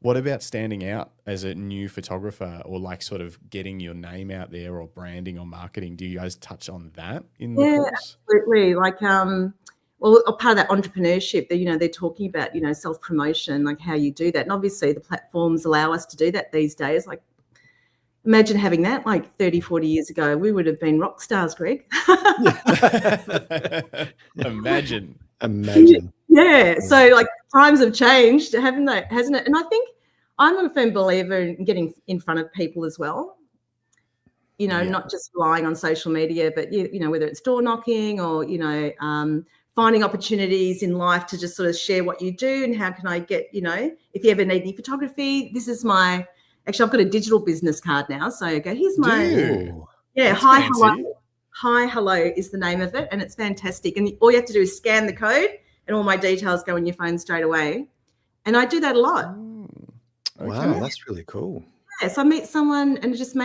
What about standing out as a new photographer, or like sort of getting your name out there, or branding or marketing? Do you guys touch on that in the course? Absolutely. Like, well, a part of that entrepreneurship, they're talking about, self-promotion, like how you do that. And obviously the platforms allow us to do that these days. Like, imagine having that like 30, 40 years ago. We would have been rock stars, Greg. Imagine. Yeah. So like times have changed, haven't they? Hasn't it? And I think I'm a firm believer in getting in front of people as well. Not just relying on social media, but whether it's door knocking or finding opportunities in life to just sort of share what you do and how can I get, if you ever need any photography, this is my. Actually, I've got a digital business card now. So I go, here's my. Yeah. Hi, hello. Hi, hello is the name of it, and it's fantastic. And all you have to do is scan the code, and all my details go on your phone straight away. And I do that a lot. Okay. Wow, that's really cool. Yeah, so I meet someone and just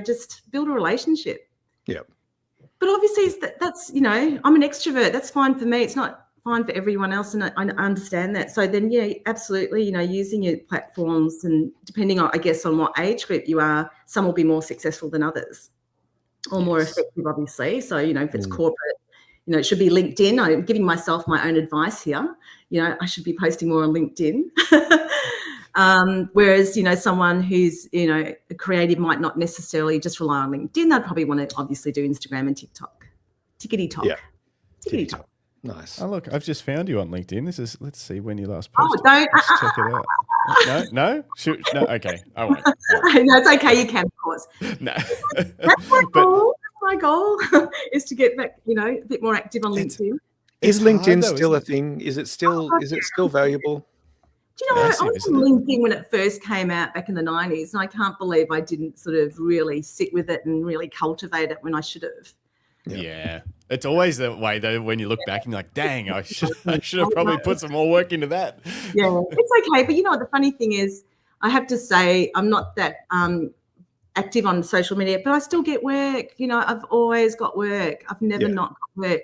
just build a relationship. Yeah. But obviously, that's I'm an extrovert. That's fine for me. It's not fine for everyone else, and I understand that. So then, yeah, absolutely. using your platforms, and depending on, I guess, on what age group you are, some will be more successful than others. Or more effective, obviously. So, if it's corporate, it should be LinkedIn. I'm giving myself my own advice here. I should be posting more on LinkedIn. Whereas, someone who's, a creative might not necessarily just rely on LinkedIn. They'd probably want to obviously do Instagram and TikTok. Tickety-tock. Yeah. Tickety-tock. Nice. Oh, look, I've just found you on LinkedIn. Let's see when you last Oh, posted. don't. Let's check it out. No? No? Okay. I won't. No, it's okay. You can, of course. No. That's my goal. That's my goal is to get back, a bit more active on LinkedIn. Is LinkedIn hard, though, still a isn't it? thing? Is it still valuable? Do you know, Massive, I was on LinkedIn when it first came out back in the 90s, and I can't believe I didn't sort of really sit with it and really cultivate it when I should have. Yeah. It's always the way, though, when you look back and you're like, dang, I should have probably put some more work into that. Yeah, it's okay. But what the funny thing is, I have to say I'm not that active on social media, but I still get work. I've always got work. I've never not got work.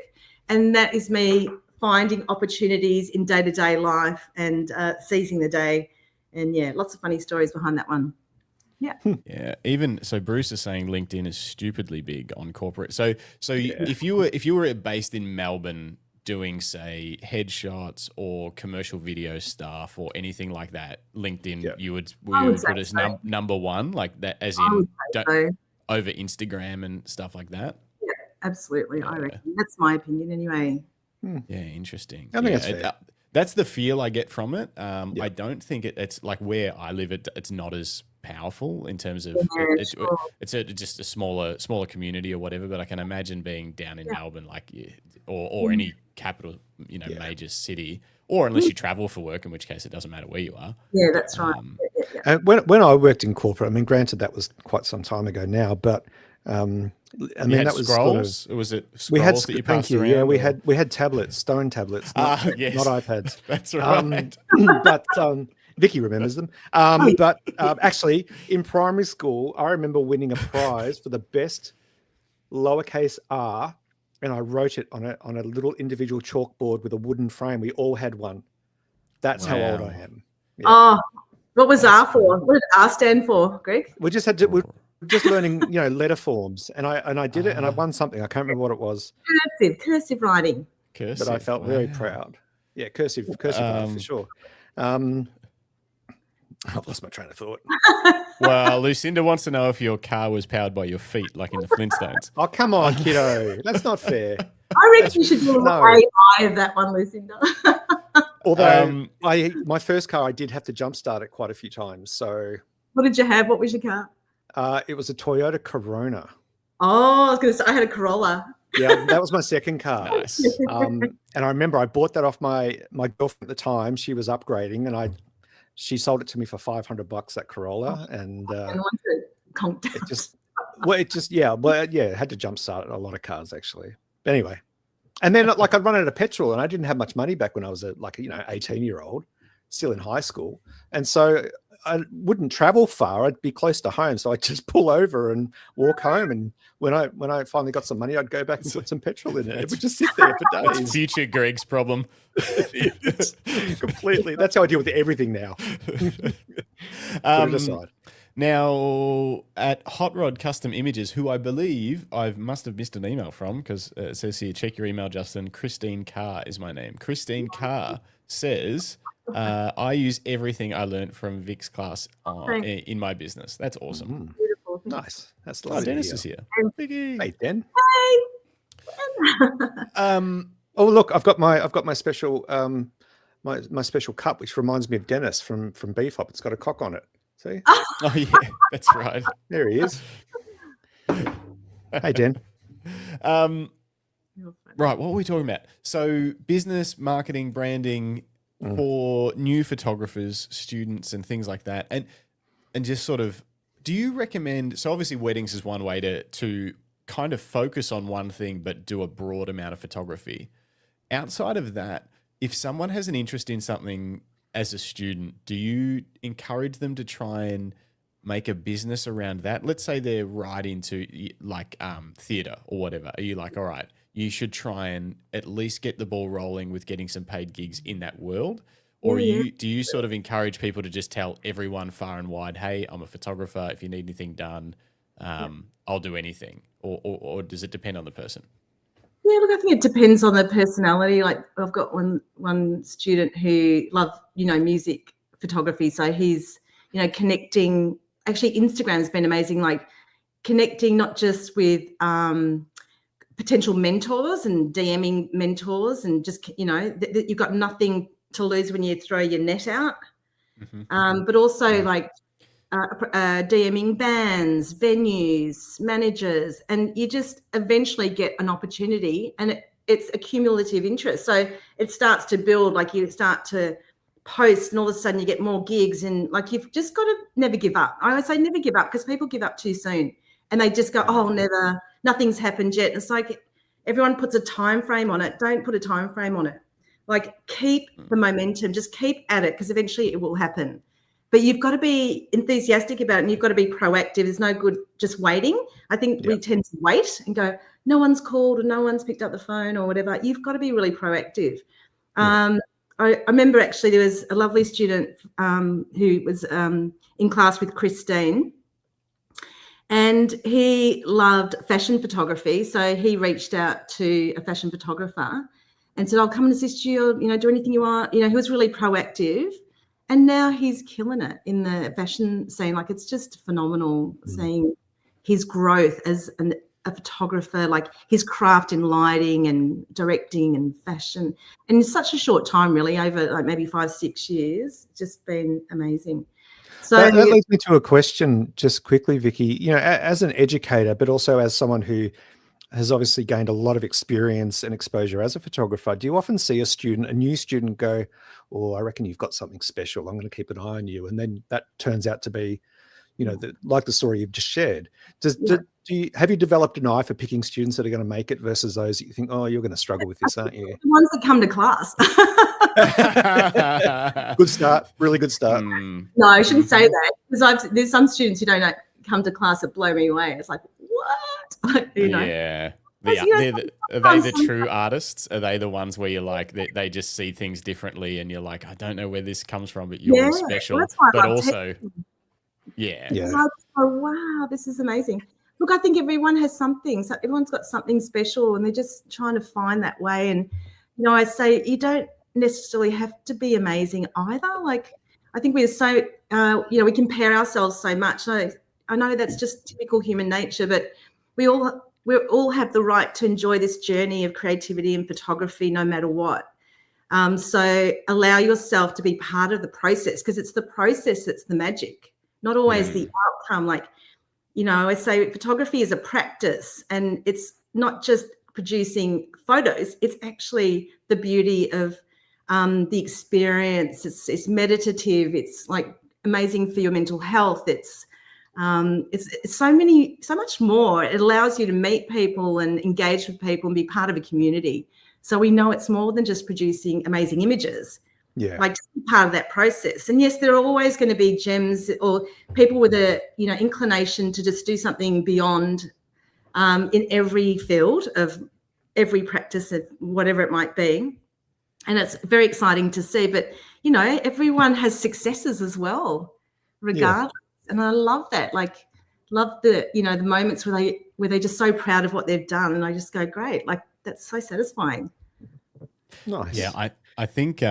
And that is me finding opportunities in day-to-day life and seizing the day. And, yeah, lots of funny stories behind that one. Yeah. Yeah. Even so, Bruce is saying LinkedIn is stupidly big on corporate. So if you were based in Melbourne doing, say, headshots or commercial video stuff or anything like that, LinkedIn you would put as number one, like that, as in over Instagram and stuff like that. Yeah, absolutely. I reckon that's my opinion anyway. Yeah, interesting. I think that's fair. That's the feel I get from it. I don't think it's like where I live. It's not as powerful in terms of it's just a smaller community or whatever. But I can imagine being down in Melbourne, like or any capital, major city, or unless you travel for work, in which case it doesn't matter where you are. Yeah, that's right. When I worked in corporate, I mean, granted that was quite some time ago now, but I mean that was scrolls. sort of, was it scrolls we had that you thank passed you. around? Yeah, we had tablets, stone tablets, not iPads. That's right. But Vicki remembers them. But actually, in primary school, I remember winning a prize for the best lowercase r, and I wrote it on a little individual chalkboard with a wooden frame. We all had one. That's how old I am. Yeah. Oh, what was R for? What did R stand for, Greg? We just had to. We're just learning, letter forms, and I did it, and I won something. I can't remember what it was. Cursive writing. Cursive, but I felt very proud. Yeah, cursive for sure. I've lost my train of thought. Well, Lucinda wants to know if your car was powered by your feet, like in the Flintstones. Oh, come on, kiddo. That's not fair. I reckon you should do an AI of that one, Lucinda. Although my first car, I did have to jumpstart it quite a few times. So what did you have? What was your car? It was a Toyota Corona. Oh, I was going to say I had a Corolla. Yeah, that was my second car. Nice. And I remember I bought that off my girlfriend at the time. She was upgrading, and she sold it to me for $500, that Corolla, and it had to jumpstart a lot of cars actually. But anyway, and then like I'd run out of petrol, and I didn't have much money back when I was 18-year-old, still in high school, and so I wouldn't travel far. I'd be close to home, so I'd just pull over and walk home. And when I finally got some money, I'd go back and put some petrol in it. It would just sit there for That's days. future Greg's problem. Completely. That's how I deal with everything now. Put it aside. Now, at Hot Rod Custom Images, who I believe I must have missed an email from, because it says here, check your email, Justin. Christine Carr is my name. Christine Carr says, I use everything I learned from Vic's class in my business. That's awesome. Beautiful. Nice. That's Oh, lovely. Dennis is here. Vicky. Hey, Den. Hey. Oh, look, I've got my special my special cup, which reminds me of Dennis from Beefop. It's got a cock on it. See? Oh, yeah, that's right. There he is. Hey, Den. Right, what were we talking about? So business, marketing, branding for new photographers, students and things like that. And just sort of, do you recommend, so obviously weddings is one way to kind of focus on one thing but do a broad amount of photography. Outside of that, if someone has an interest in something as a student, do you encourage them to try and make a business around that? Let's say they're right into like theatre or whatever. Are you like, all right, you should try and at least get the ball rolling with getting some paid gigs in that world? Or do you sort of encourage people to just tell everyone far and wide, hey, I'm a photographer. If you need anything done, I'll do anything. Or does it depend on the person? Yeah, look, I think it depends on the personality. Like I've got one student who loves, music photography. So he's, connecting. Actually, Instagram's been amazing. Like connecting not just with potential mentors and DMing mentors, and just you've got nothing to lose when you throw your net out. But also like DMing bands, venues, managers, and you just eventually get an opportunity, and it's a cumulative interest. So it starts to build, like you start to post and all of a sudden you get more gigs, and like you've just got to never give up. I would say never give up, because people give up too soon and they just go, oh, never, nothing's happened yet. It's like everyone puts a time frame on it. Don't put a time frame on it. Like keep the momentum, just keep at it, because eventually it will happen. But you've got to be enthusiastic about it, and you've got to be proactive. There's no good just waiting. I think we tend to wait and go, no one's called or no one's picked up the phone or whatever. You've got to be really proactive. I remember actually there was a lovely student who was in class with Christine, and he loved fashion photography. So he reached out to a fashion photographer and said, I'll come and assist you, do anything you want. He was really proactive. And now he's killing it in the fashion scene. Like it's just phenomenal seeing his growth as a photographer, like his craft in lighting and directing and fashion. And in such a short time, really, over like maybe 5-6 years, just been amazing. So that leads me to a question just quickly, Vicky, as an educator, but also as someone who has obviously gained a lot of experience and exposure as a photographer, do you often see a new student go, oh, I reckon you've got something special, I'm going to keep an eye on you, and then that turns out to be, like the story you've just shared. Have you developed an eye for picking students that are going to make it versus those that you think, oh, you're going to struggle with this, aren't you? The ones that come to class. Good start, really good start. No, I shouldn't say that, because there's some students who don't come to class that blow me away. It's like, what? Yeah. Are they the true artists? Are they the ones where you're like, they just see things differently and you're like, I don't know where this comes from, but you're special. Well, that's why I but love also, oh, wow, this is amazing. Look, I think everyone has something. So everyone's got something special, and they're just trying to find that way. And, I say you don't necessarily have to be amazing either. Like, I think we're so, we compare ourselves so much. So I know that's just typical human nature, but we all have the right to enjoy this journey of creativity and photography no matter what. So allow yourself to be part of the process, because it's the process that's the magic, not always the outcome. Like, I say photography is a practice, and it's not just producing photos. It's actually the beauty of the experience. It's meditative. It's like amazing for your mental health. It's so much more. It allows you to meet people and engage with people and be part of a community. So we know it's more than just producing amazing images. Yeah. Like, just be part of that process. And yes, there are always going to be gems or people with a, you know, inclination to just do something beyond in every field of every practice of whatever it might be. And it's very exciting to see. But, you know, everyone has successes as well, regardless. Yeah. And I love that. Like, love the, you know, the moments where they're just so proud of what they've done. And I just go, great. Like, that's so satisfying. Nice. Yeah, I think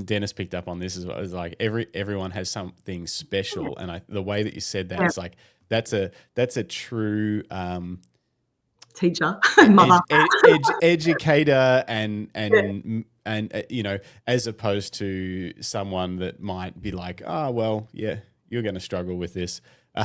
Dennis picked up on this as well. It's like everyone has something special, and the way that you said that is like that's a true teacher, mother, educator, and you know, as opposed to someone that might be like, oh well, yeah, you're going to struggle with this.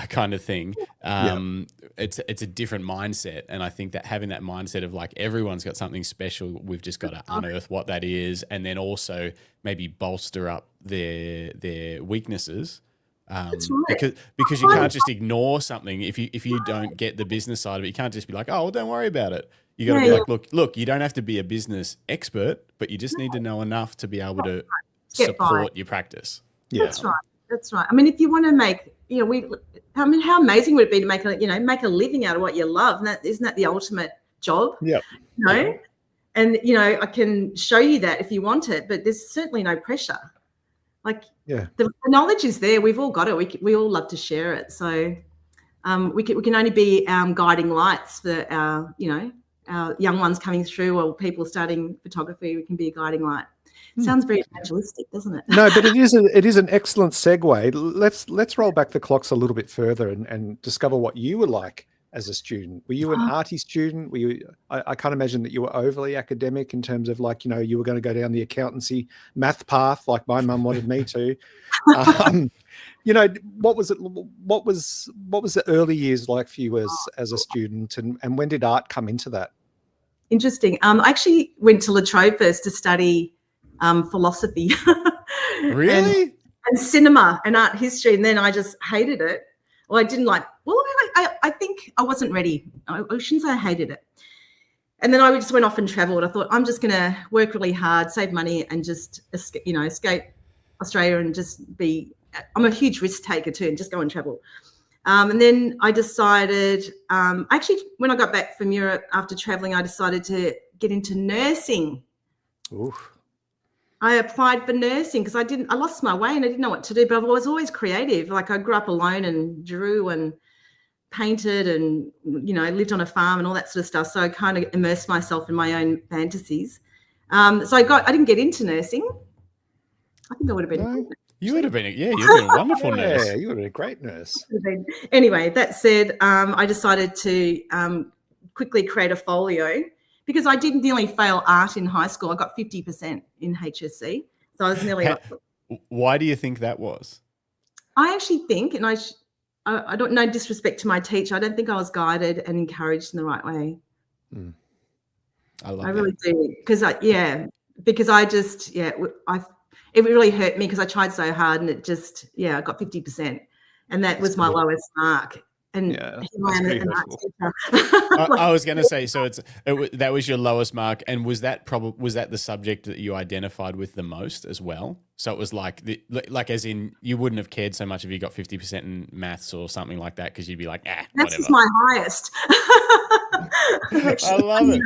Kind of thing. It's a different mindset, and I think that having that mindset of like everyone's got something special, we've just got to unearth what that is, and then also maybe bolster up their weaknesses. That's right. Because you can't just ignore something if you don't get the business side of it. You can't just be like, oh well, don't worry about it. You got to be like, look, you don't have to be a business expert, but you just need to know enough to be able to support your practice. Yeah. That's right. That's right. I mean, if you want to make, you know, I mean, how amazing would it be to make a living out of what you love? And isn't that the ultimate job? Yeah. You know? And, you know, I can show you that if you want it, but there's certainly no pressure. Like, the knowledge is there. We've all got it. We all love to share it. So we can only be guiding lights for our, you know, our young ones coming through, or people starting photography. We can be a guiding light. It sounds very evangelistic, doesn't it? No, but it is an excellent segue. Let's roll back the clocks a little bit further and discover what you were like as a student. Were you an arty student? Were you? I can't imagine that you were overly academic in terms of, like, you know, you were going to go down the accountancy math path like my mum wanted me to. You know, what was the early years like for you as a student, and when did art come into that? Interesting. I actually went to La Trobe first to study philosophy. Really? and cinema and art history, and then I just hated it. Well, I didn't like. Well, I think I wasn't ready. I shouldn't say I hated it. And then I just went off and travelled. I thought, I'm just going to work really hard, save money, and just escape Australia and just be. I'm a huge risk taker too, and just go and travel. And then I decided. Actually, when I got back from Europe after travelling, I decided to get into nursing. Oof. I applied for nursing because I lost my way and I didn't know what to do, but I was always creative. Like, I grew up alone and drew and painted and, you know, lived on a farm and all that sort of stuff. So I kind of immersed myself in my own fantasies. So I didn't get into nursing. I think I would have been. No. You would have been, you'd have been a wonderful nurse. Yeah, you would have been a great nurse. Anyway, that said, I decided to quickly create a folio, because I didn't nearly fail art in high school. I got 50% in HSC. So I was nearly up. Why do you think that was? I actually think, and I don't, no disrespect to my teacher, I don't think I was guided and encouraged in the right way. I really do. Because it really hurt me because I tried so hard, and it just, I got 50%. And that was my lowest mark. And I was going to say, so that was your lowest mark, and was that the subject that you identified with the most as well? So it was like as in, you wouldn't have cared so much if you got 50% in maths or something like that, because you'd be like, that's whatever. Just my highest. I love it.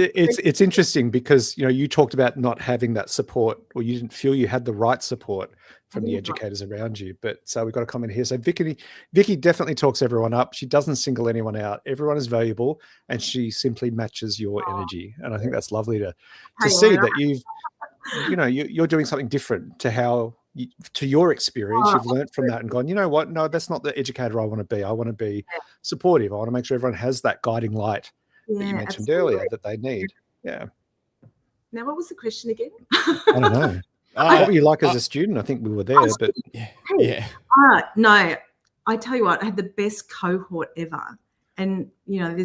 It's interesting because, you know, you talked about not having that support, or you didn't feel you had the right support from the educators around you. But so we've got a comment here. So Vicki definitely talks everyone up. She doesn't single anyone out. Everyone is valuable, and she simply matches your energy. And I think that's lovely to see that you're doing something different to to your experience. You've learned from that and gone, you know what? No, that's not the educator I want to be. I want to be supportive. I want to make sure everyone has that guiding light that you mentioned earlier that they need. Yeah. Now, what was the question again? I don't know. What were you like as a student? I think we were there, but no, I tell you what, I had the best cohort ever. And, you know,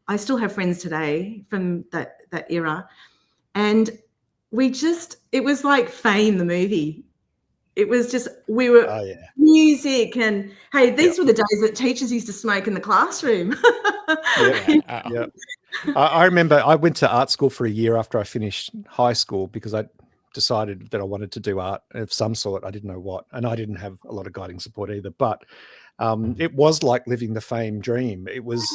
I still have friends today from that era. And it was like Fame, the movie. It was just, we were music, and hey, these were the days that teachers used to smoke in the classroom. I remember I went to art school for a year after I finished high school because I decided that I wanted to do art of some sort. I didn't know what, and I didn't have a lot of guiding support either. But it was like living the fame dream. It was,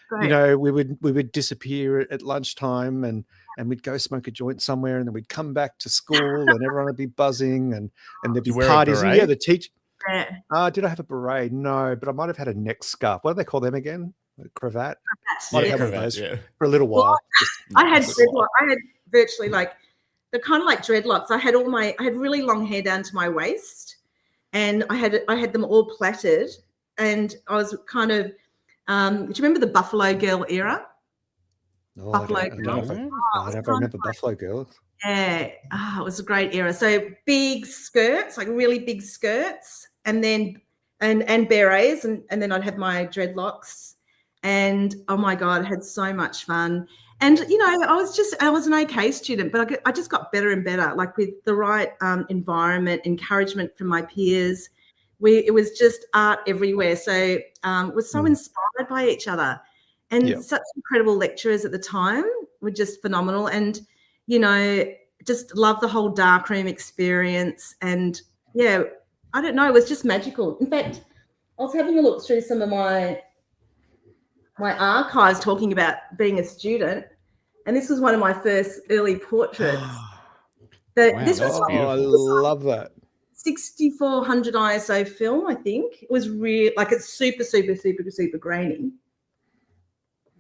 Great. you know, we would disappear at lunchtime and we'd go smoke a joint somewhere, and then we'd come back to school, and everyone would be buzzing, and there'd be You wear a parties. And yeah, beret? the teacher. Yeah. Did I have a beret? No, but I might have had a neck scarf. What do they call them again? A cravat? That's Might Yeah, have had cravat, those yeah. for a little Well, while. I had dreadlocks. I had virtually like they're kind of like dreadlocks. I had really long hair down to my waist, and I had them all plaited, and I was kind of. Do you remember the Buffalo Girl era? No, Buffalo I don't know if Girl? I don't remember Buffalo Girls. Yeah, it was a great era. So big skirts, like really big skirts, and then and berets, and then I'd have my dreadlocks, and oh my God, I had so much fun. And you know, I was an okay student, but I just got better and better, like with the right environment, encouragement from my peers. It was just art everywhere. So we're so inspired by each other, and such incredible lecturers at the time were just phenomenal. And you know, just love the whole darkroom experience. And yeah, I don't know, it was just magical. In fact, I was having a look through some of my archives talking about being a student, and this was one of my first early portraits. Wow, This that's was like Oh, I beautiful. love that. 6400 ISO film, I think. It was real, like it's super, super, super, super grainy.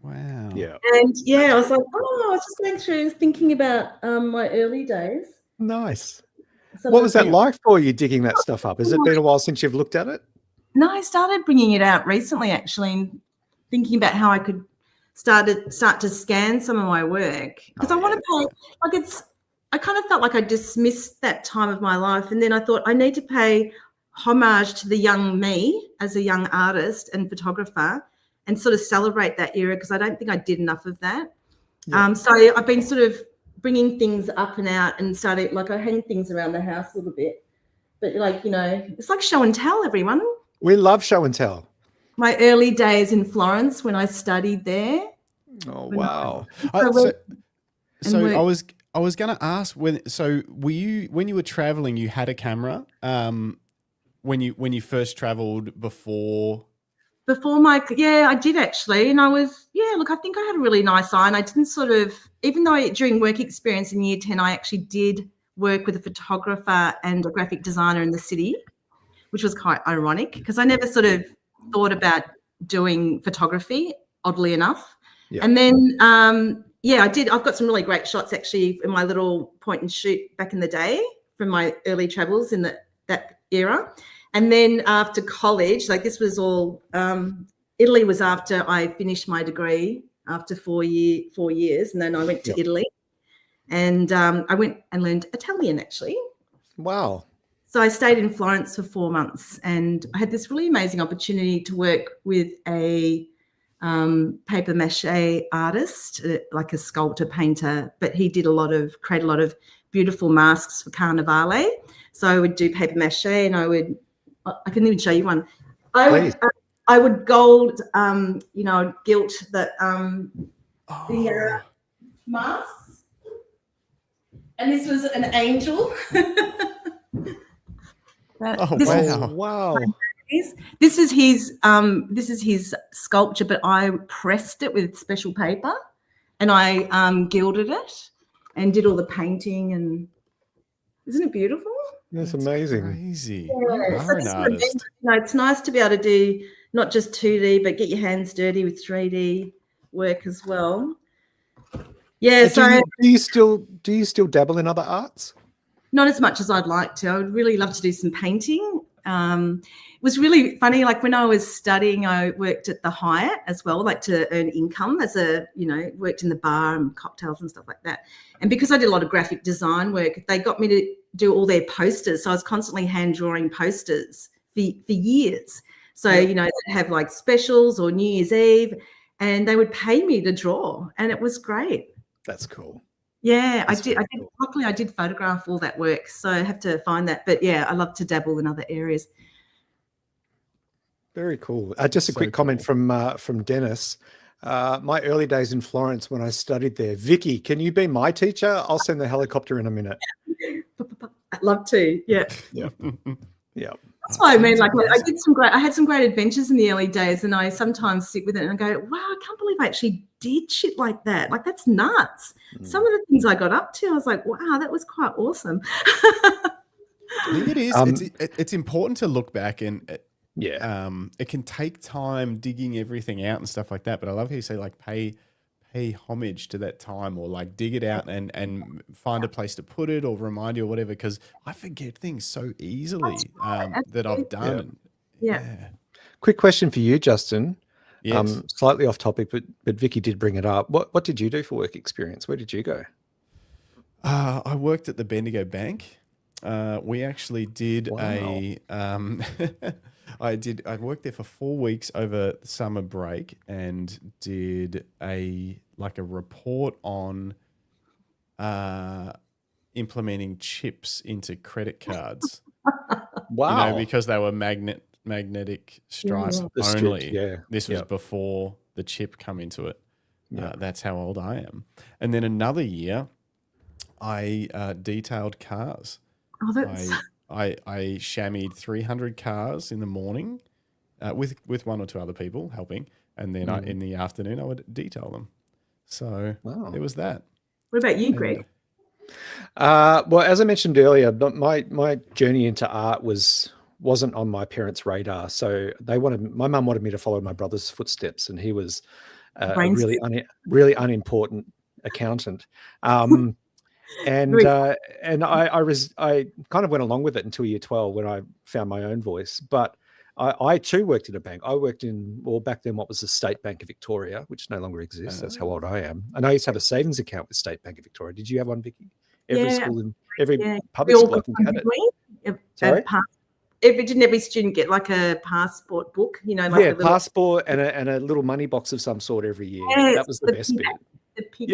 Wow. Yeah. And yeah, I was like, oh, I was just going through thinking about my early days. Nice. So What was that Yeah. like for you digging that stuff up? Has it been a while since you've looked at it? No, I started bringing it out recently, actually, and thinking about how I could start to scan some of my work, because I want to pay. Like I kind of felt like I dismissed that time of my life, and then I thought I need to pay homage to the young me as a young artist and photographer, and sort of celebrate that era, because I don't think I did enough of that. Yeah. So I've been sort of bringing things up and out, and started, like, I hang things around the house a little bit, but like, you know, it's like show and tell, everyone. We love show and tell. My early days in Florence when I studied there. Oh, wow. So I was going to ask, when you were traveling, you had a camera when you first traveled before I did actually. And look, I think I had a really nice eye, and I didn't sort of, even though during work experience in year 10, I actually did work with a photographer and a graphic designer in the city, which was quite ironic, because I never sort of thought about doing photography, oddly enough. Yeah. And then, I did. I've got some really great shots actually in my little point and shoot back in the day from my early travels in that era. And then after college, like this was all, Italy was after I finished my degree after 4 years. And then I went to Italy, and I went and learned Italian actually. Wow. So I stayed in Florence for 4 months, and I had this really amazing opportunity to work with a paper mache artist, like a sculptor, painter, but he did create a lot of beautiful masks for Carnivale. So I would do paper mache, and I can even show you one. I would gold, gilt the masks. And this was an angel. Wow. This is his sculpture, but I pressed it with special paper, and I gilded it and did all the painting. And isn't it beautiful? That's amazing. Crazy. Yeah. You So are an this sort of artist. it's nice to be able to do not just 2D, but get your hands dirty with 3D work as well. Yeah. Do you still dabble in other arts? Not as much as I'd like to. I would really love to do some painting. It was really funny. Like when I was studying, I worked at the Hyatt as well, like to earn income worked in the bar and cocktails and stuff like that. And because I did a lot of graphic design work, they got me to do all their posters. So I was constantly hand drawing posters for years. So, they'd have like specials or New Year's Eve, and they would pay me to draw, and it was great. That's cool. Yeah, That's I did. very cool. Luckily, I did photograph all that work, so I have to find that. But yeah, I love to dabble in other areas. Very cool. Just a So quick comment from Dennis. My early days in Florence when I studied there. Vicky, can you be my teacher? I'll send the helicopter in a minute. I'd love to. Yeah. Yeah. Yeah. That's why I mean, like, I had some great adventures in the early days, and I sometimes sit with it and I go, wow, I can't believe I actually did shit like that. Like, that's nuts. Some of the things I got up to, I was like, wow, that was quite awesome. I think it is. It's important to look back and it can take time digging everything out and stuff like that. But I love how you say like pay homage to that time, or like dig it out and find a place to put it or remind you or whatever. Because I forget things so easily that I've done. Yeah. Quick question for you, Justin. Yes. Slightly off topic, but Vicky did bring it up. What did you do for work experience? Where did you go? I worked at the Bendigo Bank. We actually did I worked there for 4 weeks over the summer break and did a report on implementing chips into credit cards. Wow. You know, because they were magnetic stripe only. This was before the chip come into it. That's how old I am. And then another year, I detailed cars. Oh, that's... I shammied 300 cars in the morning with one or two other people helping. And then in the afternoon, I would detail them. So it was that. What about you, Greg? Well, as I mentioned earlier, my journey into art wasn't on my parents' radar. So my mum wanted me to follow my brother's footsteps, and he was a really unimportant accountant. And I kind of went along with it until year 12 when I found my own voice. But I too worked in a bank. I worked in, well, back then, what was the State Bank of Victoria, which no longer exists. That's how old I am. And I used to have a savings account with State Bank of Victoria. Did you have one, Vicky? Every public school I think had it. Sorry? Didn't every student get like a passport book? You know, like passport and a little money box of some sort every year. Yes, that was the best bit.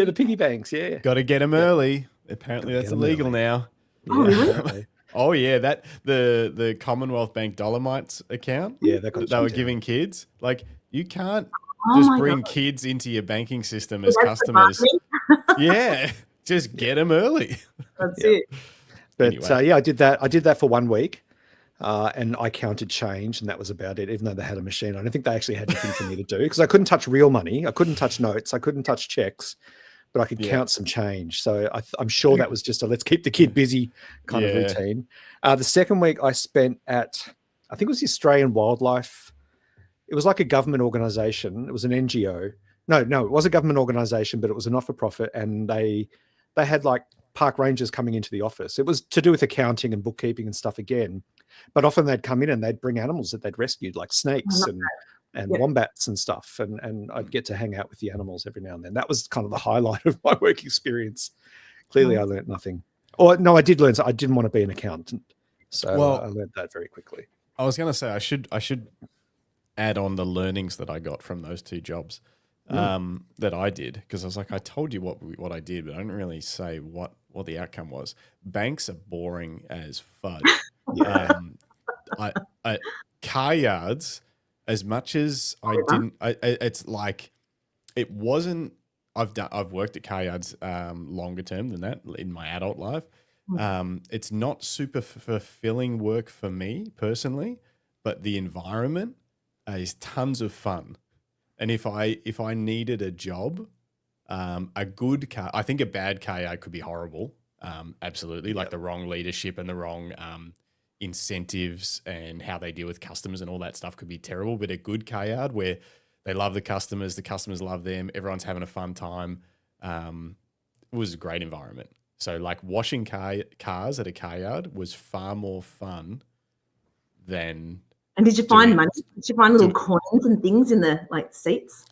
The piggy banks. Yeah, got to get them early. Apparently, that's illegal now. Oh, really? Oh yeah, that the Commonwealth Bank Dolomites account. Yeah, they were giving kids. Like, you can't just bring kids into your banking system as customers. Just get them early. That's it. But anyway. I did that. I did that for 1 week. And I counted change, and that was about it, even though they had a machine. I don't think they actually had anything for me to do, because I couldn't touch real money. I couldn't touch notes. I couldn't touch checks, but I could count some change. So I'm sure that was just a let's keep the kid busy kind of routine. The second week I spent at, I think it was the Australian Wildlife. It was like a government organization. It was an NGO. No, it was a government organization, but it was a not-for-profit, and they had like park rangers coming into the office. It was to do with accounting and bookkeeping and stuff again. But often they'd come in and they'd bring animals that they'd rescued, like snakes and wombats and stuff. And I'd get to hang out with the animals every now and then. That was kind of the highlight of my work experience. Clearly, I learned nothing. Or no, I did learn. So I didn't want to be an accountant. So I learned that very quickly. I was going to say, I should add on the learnings that I got from those two jobs that I did. Because I was like, I told you what I did, but I didn't really say what the outcome was. Banks are boring as fudge. Car yards, as much as I didn't, it's like, it wasn't. I've worked at car yards longer term than that in my adult life. It's not super fulfilling work for me personally, but the environment is tons of fun. And if I needed a job, a good car, I think a bad car yard could be horrible. Absolutely, like the wrong leadership and the wrong incentives and how they deal with customers and all that stuff could be terrible. But a good car yard where they love the customers love them, everyone's having a fun time, was a great environment. So like washing cars at a car yard was far more fun than. And did you find money? Did you find little coins and things in the seats?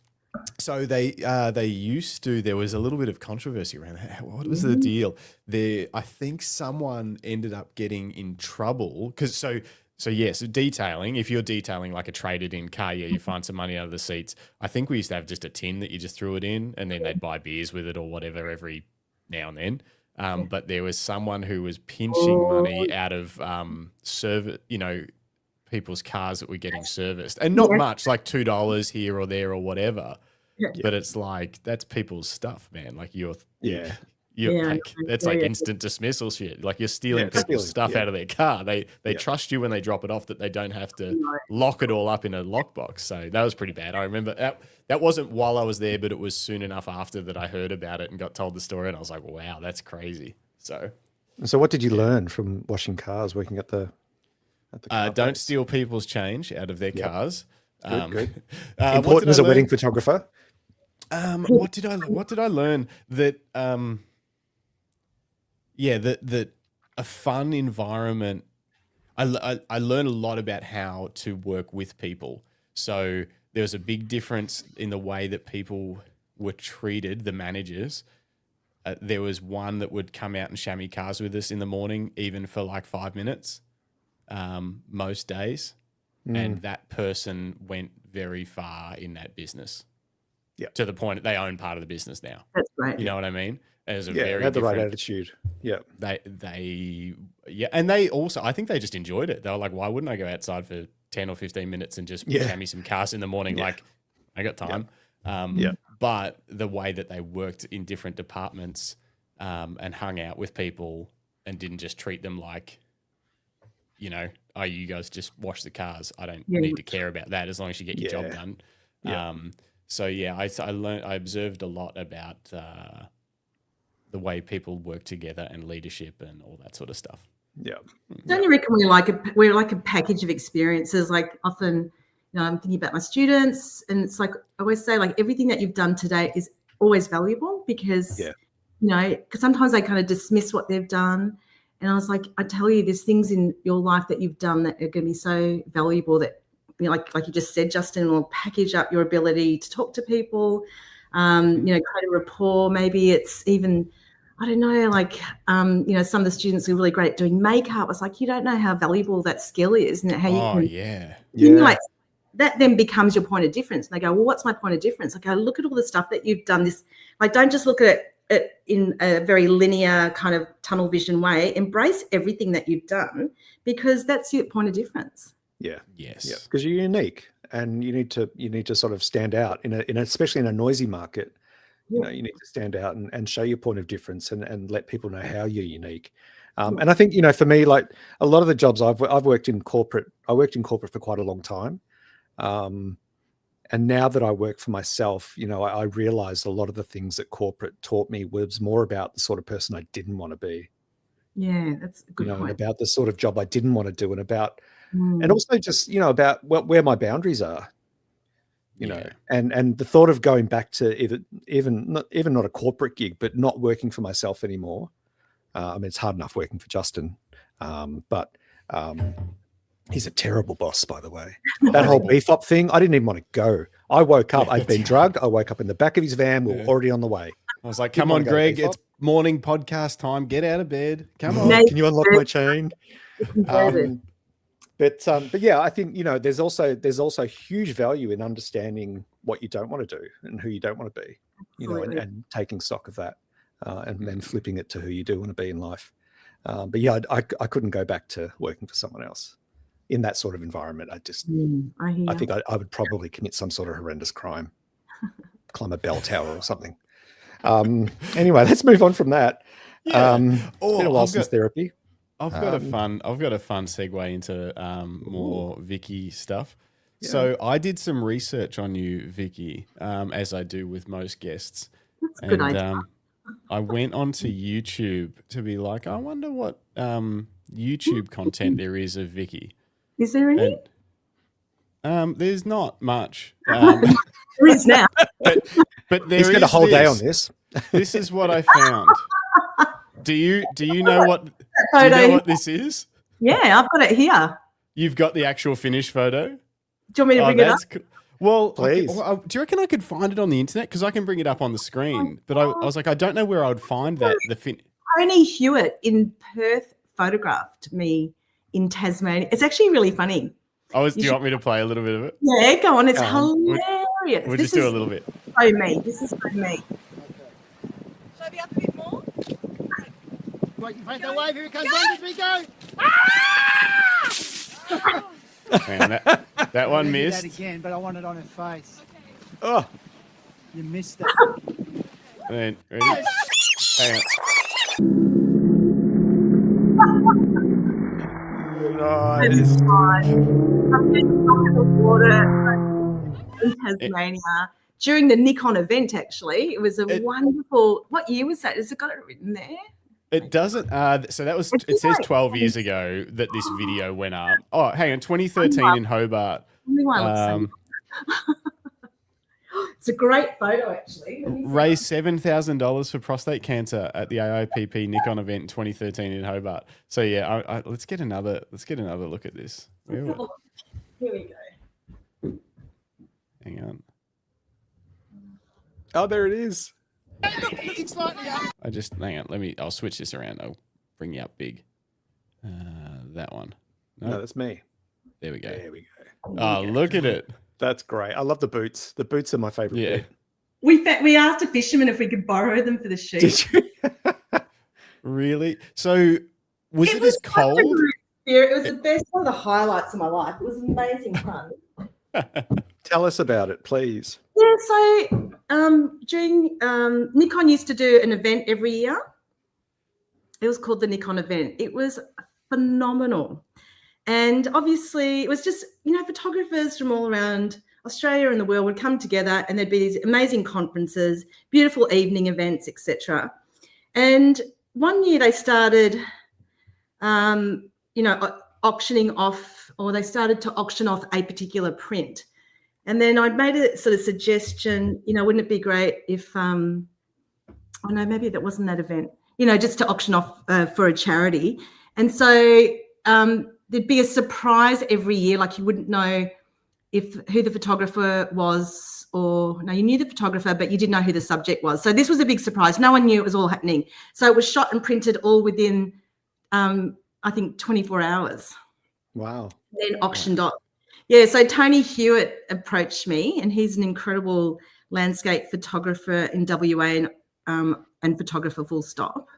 So they used to. There was a little bit of controversy around that. What was the deal? I think someone ended up getting in trouble because so yes, detailing. If you're detailing like a traded in car, you find some money out of the seats. I think we used to have just a tin that you just threw it in, and then they'd buy beers with it or whatever every now and then. But there was someone who was pinching money out of people's cars that were getting serviced, and not much, like $2 here or there or whatever. but it's like that's people's stuff, man. Like you're Yeah. that's like instant dismissal shit. Like you're stealing people's stuff out of their car. They trust you when they drop it off that they don't have to lock it all up in a lockbox. So that was pretty bad. I remember that wasn't while I was there, but it was soon enough after that I heard about it and got told the story, and I was like, wow, that's crazy. So what did you learn from washing cars, working at the car don't place? steal people's change out of their cars. Good. Important as a wedding photographer. What did I learn? That that a fun environment. I learned a lot about how to work with people. So there was a big difference in the way that people were treated, the managers. There was one that would come out and chamois cars with us in the morning, even for like 5 minutes, most days. And that person went very far in that business. Yeah. To the point that they own part of the business now. That's right. You know what I mean? As a they had the right attitude. Yeah. And they also, I think they just enjoyed it. They were like, why wouldn't I go outside for 10 or 15 minutes and just chamois some cars in the morning? Like, I got time. But the way that they worked in different departments and hung out with people and didn't just treat them like, oh, you guys just wash the cars. I don't need to care about that as long as you get your job done. Yeah. I observed a lot about the way people work together and leadership and all that sort of stuff. Yeah. Don't you reckon we're like a package of experiences? Like often, I'm thinking about my students, and it's like I always say, like everything that you've done today is always valuable because, because sometimes they kind of dismiss what they've done. And I was like, I tell you, there's things in your life that you've done that are going to be so valuable that, like you just said, Justin, will package up your ability to talk to people, create a rapport. Maybe it's even, I don't know, like, some of the students are really great at doing makeup. It's like, you don't know how valuable that skill is and how you can stimulate. That then becomes your point of difference. And they go, well, what's my point of difference? Like, I look at all the stuff that you've done. This, like, don't just look at it in a very linear kind of tunnel vision way. Embrace everything that you've done because that's your point of difference. Yeah. Yes. Yeah. Because you're unique, and you need to sort of stand out especially in a noisy market. You need to stand out and show your point of difference and let people know how you're unique. And I think, for me, like a lot of the jobs I've worked in corporate, I worked in corporate for quite a long time. And now that I work for myself, I realized a lot of the things that corporate taught me was more about the sort of person I didn't want to be. Yeah, that's a good point. And about the sort of job I didn't want to do, and about, and also just, about where my boundaries are, and the thought of going back to even not a corporate gig, but not working for myself anymore. I mean, it's hard enough working for Justin, but he's a terrible boss, by the way. That whole beef up thing, I didn't even want to go. I woke up, I'd been drugged. I woke up in the back of his van. We were already on the way. I was like, come on, Greg, it's morning podcast time. Get out of bed. Come on. Can you unlock my chain? But yeah, I think, there's also huge value in understanding what you don't want to do and who you don't want to be, and taking stock of that and then flipping it to who you do want to be in life. But yeah, I couldn't go back to working for someone else in that sort of environment. I think I would probably commit some sort of horrendous crime, climb a bell tower or something. Anyway, let's move on from that. It's been a while since therapy. I've got a fun segue into more Vicki stuff. Yeah. So I did some research on you, Vicki, as I do with most guests. That's a good idea. I went onto YouTube to be like, I wonder what YouTube content there is of Vicki. Is there any? And, there's not much. There is now. But there He's got a whole day on this. This is what I found. Do you know what this is? Yeah, I've got it here. You've got the actual finished photo? Do you want me to bring it up? Cool. Well, please. Do you reckon I could find it on the internet? Because I can bring it up on the screen. But I was like, I don't know where I would find that. Tony Hewitt in Perth photographed me in Tasmania. It's actually really funny. Do you want me to play a little bit of it? Yeah, go on. It's hilarious. We'll just do a little bit. So me. This is so me. Shall I be up a bit more? Wait, you face that wave, here it comes, when did we go? Man, that one missed. That again, but I want it on her face. Oh, You missed it. And ready? Hang on. Nice. I'm getting stuck in the water in Tasmania during the Nikon event. Actually, it was a wonderful. What year was that? Has it got it written there? It doesn't. So that was. It says 12 years ago that this video went up. Oh, hang on, 2013 in Hobart. It's a great photo, actually. Raised $7,000 for prostate cancer at the AIPP Nikon event in 2013 in Hobart. So yeah, let's get another. Let's get another look at this. Here we go. Hang on. Oh, there it is. Looking slightly up. Hang on. I'll switch this around. I'll bring you up big. That one. No, that's me. There we go. There we go. Oh, look at it. That's great. I love the boots. The boots are my favorite. Yeah. Bit. We asked a fisherman if we could borrow them for the shoot. Did you? Really? So was it as cold? It was the best one of the highlights of my life. It was amazing fun. Tell us about it, please. Yeah, so during Nikon used to do an event every year. It was called the Nikon event. It was phenomenal. And obviously it was just, photographers from all around Australia and the world would come together, and there'd be these amazing conferences, beautiful evening events, etc. And one year they started, auctioning off, or they started to auction off a particular print. And then I'd made a sort of suggestion, wouldn't it be great if, maybe that wasn't that event, just to auction off for a charity. And so there'd be a surprise every year, like you wouldn't know who the photographer was, you knew the photographer, but you didn't know who the subject was. So this was a big surprise. No one knew it was all happening. So it was shot and printed all within, I think, 24 hours. Wow. Then auctioned off. Yeah, so Tony Hewitt approached me, and he's an incredible landscape photographer in WA and photographer full stop.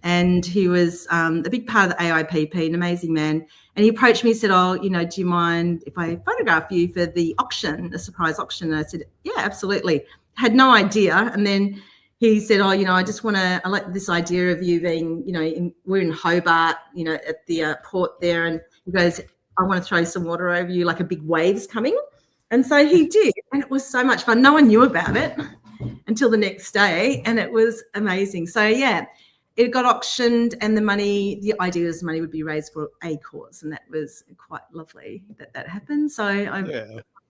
And he was a big part of the AIPP, an amazing man. And he approached me and said, do you mind if I photograph you for the auction, a surprise auction? And I said, yeah, absolutely. Had no idea. And then he said, I like this idea of you being, we're in Hobart, at the port there. And he goes, I want to throw some water over you, like a big wave's coming. And so he did. And it was so much fun. No one knew about it until the next day. And it was amazing. So, yeah. It got auctioned, and the idea was the money would be raised for a cause, and that was quite lovely that happened. So I'm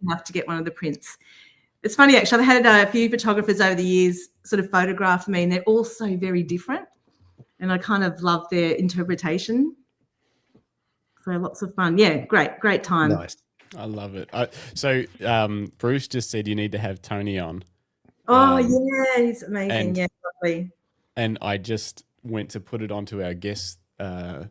enough to get one of the prints. It's funny, actually, I've had a few photographers over the years sort of photograph me, and they're all so very different, and I kind of love their interpretation. So lots of fun. Yeah, great time. Nice. I love it. So Bruce just said you need to have Tony on. Oh, yeah, he's amazing. Yeah, lovely. And I just went to put it onto our guest, try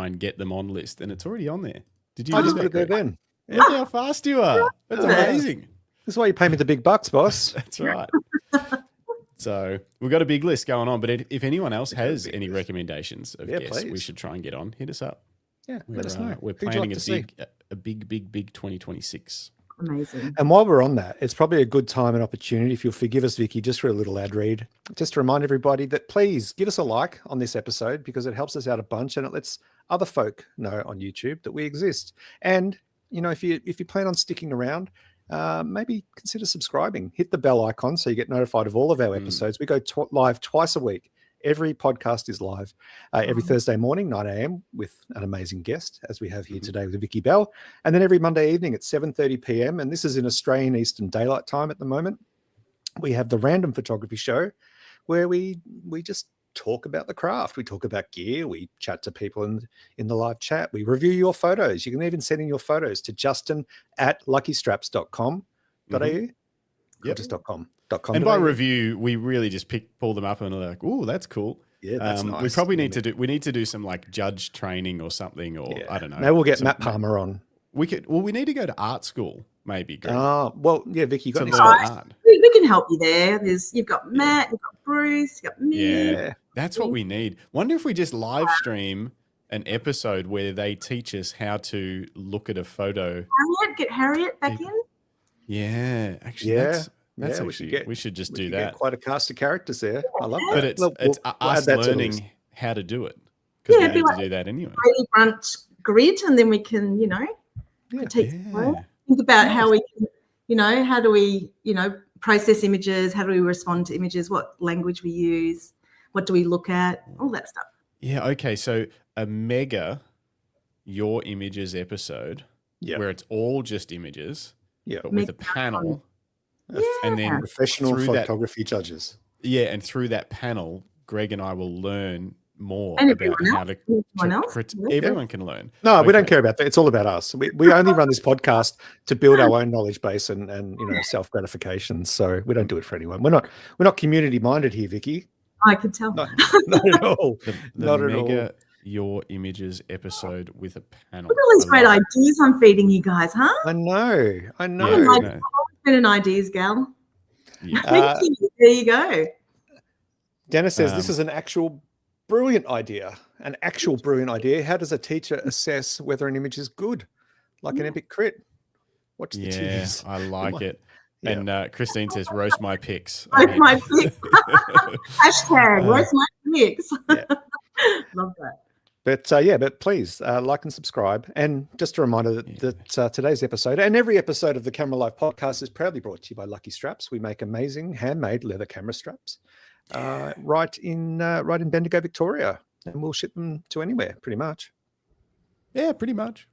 and get them on list, and it's already on there. Did you? I just put it there then. Yeah, look how fast you are. That's amazing. That's why you pay me the big bucks, boss. That's right. So we've got a big list going on, but if anyone else has any recommendations of guests we should try and get on, hit us up. Yeah, let us know. We're planning a big 2026. Amazing. And while we're on that, it's probably a good time and opportunity, if you'll forgive us, Vicki, just for a little ad read, just to remind everybody that please give us a like on this episode, because it helps us out a bunch and it lets other folk know on YouTube that we exist. And, if you plan on sticking around, maybe consider subscribing. Hit the bell icon so you get notified of all of our episodes. We go live twice a week. Every podcast is live every Thursday morning, 9 a.m. with an amazing guest, as we have here today with Vicki Bell. And then every Monday evening at 7:30 p.m. And this is in Australian Eastern Daylight Time at the moment. We have the Random Photography Show, where we just talk about the craft. We talk about gear. We chat to people in the live chat. We review your photos. You can even send in your photos to justin@luckystraps.com.au. Yep. Just .com. And by review, we really just pull them up and are like, "Oh, that's cool." Yeah, that's nice. We probably need to do some like judge training or something, or I don't know. Maybe we'll get Matt Palmer on. We need to go to art school, maybe. Well, yeah, Vicki, you got art. We can help you there. You've got Matt, you've got Bruce, you've got me. Yeah, that's what we need. Wonder if we just live stream an episode where they teach us how to look at a photo. Get Harriet back in. Yeah, actually, Yeah, that's yeah, we should actually get- we should just We do could that. get quite a cast of characters there. I love that. But it's Well, it's we'll us add that to the learning list. how to do it because Yeah, we it'd be need to like do that anyway. Grainy brunch grid, and then we can, Yeah. critique some Yeah. work. Think about how we can, how do we, process images? How do we respond to images? What language we use? What do we look at? All that stuff. Yeah. Okay. So a mega your images episode Yeah. where it's all just images, Yeah. but with a Mega panel, Yeah. and then Professional through that, photography judges. yeah, and through that panel, Greg and I will learn more And about everyone how to. Everyone else? Yeah. Everyone can learn. No, we don't Okay. care about that. It's all about us. We only run this podcast to build our own knowledge base and self gratification. So we don't do it for anyone. We're not community minded here, Vicky. I could tell. Not at all. The Not at mega all. your images episode with a panel. Look at all these I great love it. ideas I'm feeding you guys, huh? I know. I know. Yeah, like- no, Been an ideas, gal. yeah. Uh, Thank you. There you go. Dennis says this Um, is an actual brilliant idea. An actual brilliant idea. How does a teacher assess whether an image is good? Like an epic crit. Watch the Yeah, tears. I like it. Yeah. And Christine says, roast my pics. Roast my pics. Hashtag Uh, where's my pics? Yeah. Love that. But please like and subscribe. And just a reminder that today's episode and every episode of the Camera Life podcast is proudly brought to you by Lucky Straps. We make amazing handmade leather camera straps right in Bendigo, Victoria, and we'll ship them to anywhere, pretty much. Yeah, pretty much.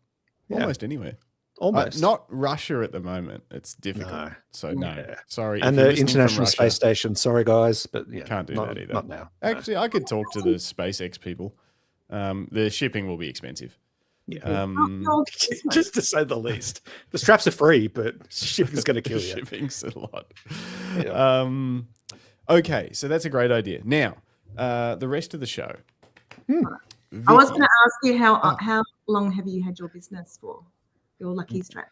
Yeah. Almost anywhere. Almost. Not Russia at the moment. It's difficult. No. So no. Yeah. Sorry. And if you're the listening from International Russia- Space Station. Sorry, guys, but yeah, Can't do not, that either. Not now. Actually, I could talk to the SpaceX people. The shipping will be expensive. Yeah. Oh, Just to say the least. The straps are free, but shipping's going to kill you. Shipping's a lot. Yeah. Okay, so that's a great idea. Now, the rest of the show. I was going to ask you Ah. how long have you had your business for? Your Mm. Lucky Strap.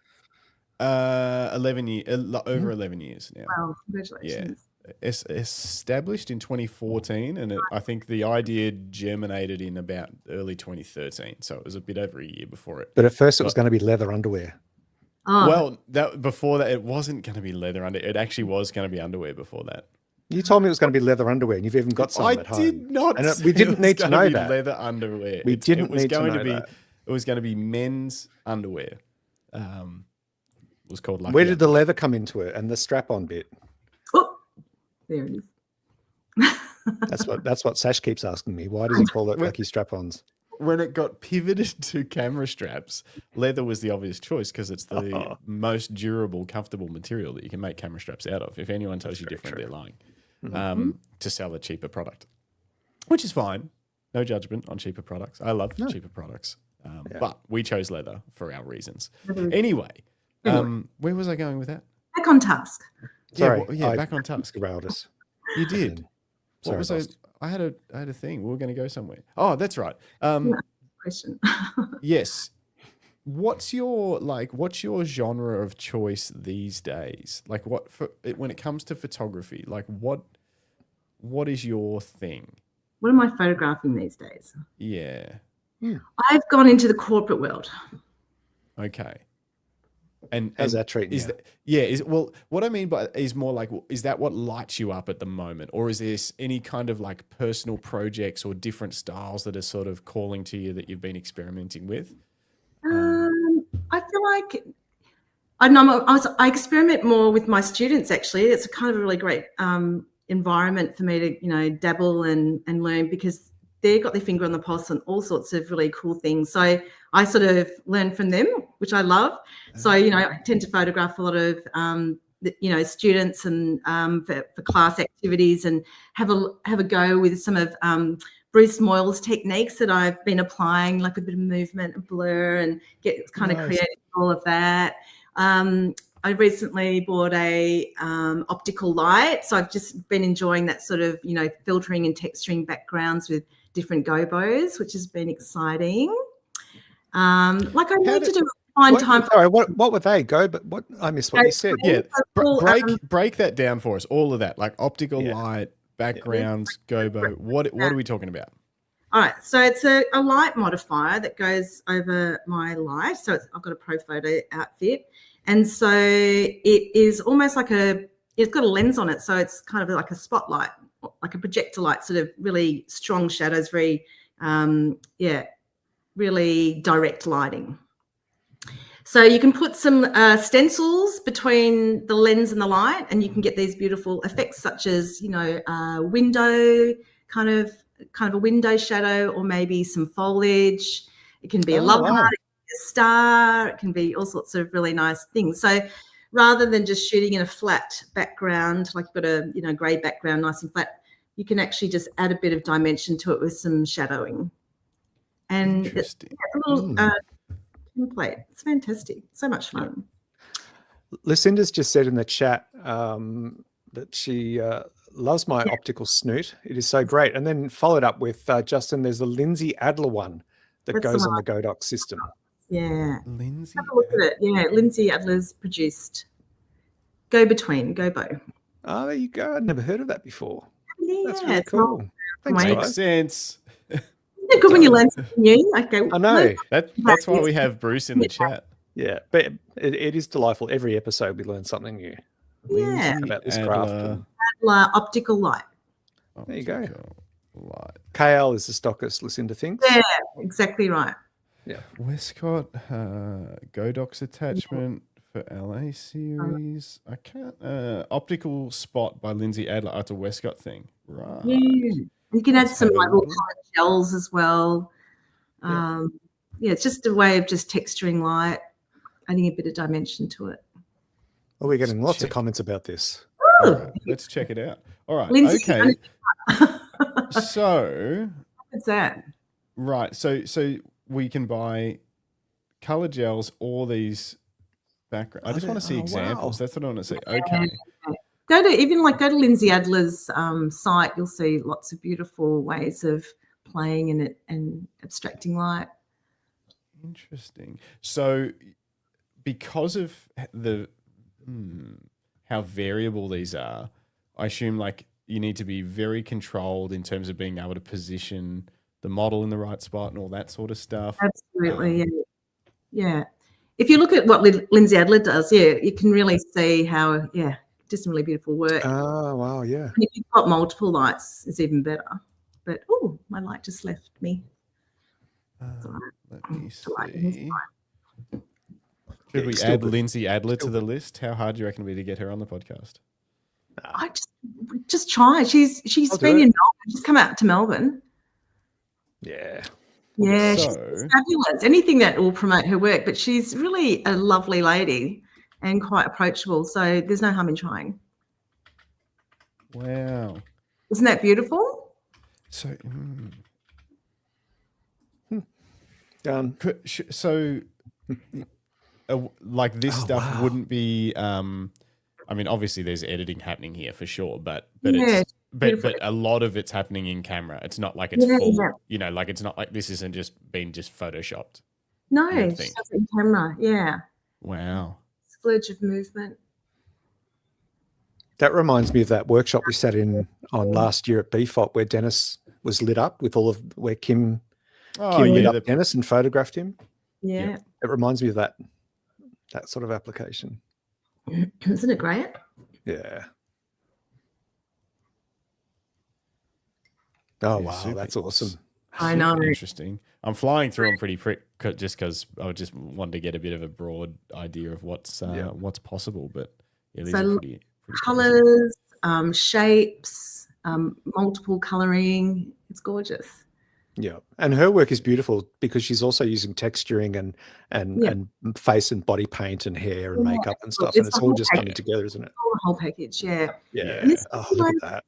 11 years, over 11 years now. Wow, congratulations. Established in 2014, and I think the idea germinated in about early 2013. So it was a bit over a year before it. But at first, it was going to be leather underwear. Oh, Well, before that, it wasn't going to be leather under. It actually was going to be underwear before that. You told me it was going to be leather underwear, and you've even got some I at home. did not. And say we didn't it was need to gonna know be that. leather underwear. We didn't it was need to going know be. that. It was going to be men's underwear. It was called Lucky. Where did the leather come into it and the strap-on bit? oh, there it is. That's what Sash keeps asking me. Why does he call it Lucky Strap-ons? When it got pivoted to camera straps, leather was the obvious choice because it's the most durable, comfortable material that you can make camera straps out of. If anyone tells you different, they're lying. To sell a cheaper product, which is fine. No judgment on cheaper products. I love cheaper products. But we chose leather for our reasons. Anyway, where was I going with that? Back on task. Sorry, back on task. Derailed us. You did. Sorry, What was I? boss. I had a thing. We were going to go somewhere. Oh, that's right. Question. Yes. What's your genre of choice these days? Like when it comes to photography, like what is your thing? What am I photographing these days? Yeah. I've gone into the corporate world. Okay. And How's that treating is you? that, yeah, is well what I mean by is more like, is that what lights you up at the moment, or is there any kind of like personal projects or different styles that are sort of calling to you that you've been experimenting with? I feel like I experiment more with my students. Actually, it's a kind of a really great environment for me to dabble and learn, because they've got their finger on the pulse on all sorts of really cool things. So I sort of learn from them, which I love. So I tend to photograph a lot of students and for class activities, and have a go with some of Bruce Moyle's techniques that I've been applying, like a bit of movement and blur, and get kind of creative all of that. I recently bought a optical light, so I've just been enjoying that sort of filtering and texturing backgrounds with different gobos, which has been exciting. Like I need to find time. Sorry, what were they? But what I missed what you said. Yeah, break that down for us. All of that, like optical light, backgrounds, gobo. What are we talking about? All right, so it's a light modifier that goes over my light. So I've got a Pro Photo outfit, And so it is almost like it's got a lens on it. So it's kind of like a spotlight, like a projector light, sort of really strong shadows, very, really direct lighting. So you can put some stencils between the lens and the light, and you can get these beautiful effects such as, window, kind of a window shadow, or maybe some foliage. It can be a love heart, it can be a star, it can be all sorts of really nice things. So rather than just shooting in a flat background, like you've got a grey background, nice and flat, you can actually just add a bit of dimension to it with some shadowing. And it's a little template. It's fantastic. So much fun. Lucinda's just said in the chat that she loves my optical snoot. It is so great. And then followed up with Justin, there's the Lindsay Adler one that goes on the Godox system. Yeah. Lindsay. Have a look at it. Yeah, Lindsay Adler's produced Go Bow. Oh, there you go. I'd never heard of that before. Yeah, that's really cool. Thanks, Makes guys. sense. Isn't it good when you learn something new? Okay, I know. That's why we have Bruce in the chat. Yeah, but it is delightful. Every episode we learn something new. Yeah. About this Adler. craft. Adler Optical light. There you go. Light. KL is the stockist, Lucinda thinks. Yeah, exactly right. Yeah. Westcott, Godox attachment for LA series. I can't. Optical Spot by Lindsay Adler. Oh, it's a Westcott thing. Right. Yeah. You can add Let's some have a like little look. coloured gels as well. It's just a way of just texturing light, adding a bit of dimension to it. Oh, we're getting lots of Check. comments about this. All right, let's check it out. All right. Lindsay, Okay. So, What's that? right. So we can buy color gels or these background. I just want to see examples. Wow. That's what I want to see. Okay. Go to Lindsay Adler's site. You'll see lots of beautiful ways of playing in it and abstracting light. Interesting. So, because of the how variable these are, I assume like you need to be very controlled in terms of being able to position the model in the right spot and all that sort of stuff. Absolutely, yeah. If you look at what Lindsay Adler does, you can really see how, just some really beautiful work. Oh, wow, yeah. And if you've got multiple lights, it's even better. But my light just left me. Let me Light in his see. light. Should we still add good. Lindsay Adler to the list? How hard do you reckon it'd be to get her on the podcast? I just try. She's I'll do been it. in Melbourne. She's come out to Melbourne. Yeah. Yeah, she's So- fabulous. Anything that will promote her work, but she's really a lovely lady and quite approachable. So there's no harm in trying. Wow. Isn't that beautiful? So, Done. so like this stuff wow. wouldn't be. I mean, obviously, there's editing happening here for sure, but Yeah, it's but a lot of it's happening in camera. It's not like it's full. Yeah. Like it's not like this isn't just been photoshopped. No, You'd she think. does it in camera. Yeah, Wow. splurge of movement. That reminds me of that workshop we sat in on last year at BFOP where Dennis was lit up with all of where Kim lit up Dennis and photographed him. Yeah, It reminds me of that sort of application. isn't it great? Yeah. Oh, Yeah, wow. super. That's awesome. I know. Super interesting. I'm flying through them pretty just because I just wanted to get a bit of a broad idea of what's possible. But yeah, these So are pretty Colors, shapes, multiple coloring. It's gorgeous. Yeah. And her work is beautiful because she's also using texturing and face and body paint and hair and makeup and stuff. And It's it's the all whole just coming together, isn't it? The whole package, yeah. Yeah. And it's Oh, look at that.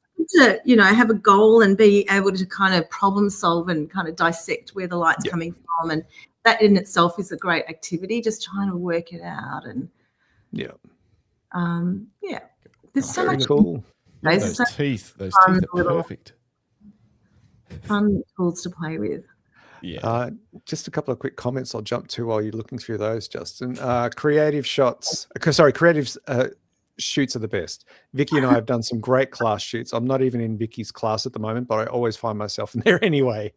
to have a goal and be able to kind of problem solve and kind of dissect where the light's coming from, and that in itself is a great activity, just trying to work it out. And there's so Very much cool. Those so teeth are little- perfect. fun tools to play with. Yeah. Just a couple of quick comments I'll jump to while you're looking through those, Justin. Creative shoots are the best. Vicky and I have done some great class shoots. I'm not even in Vicky's class at the moment, but I always find myself in there anyway.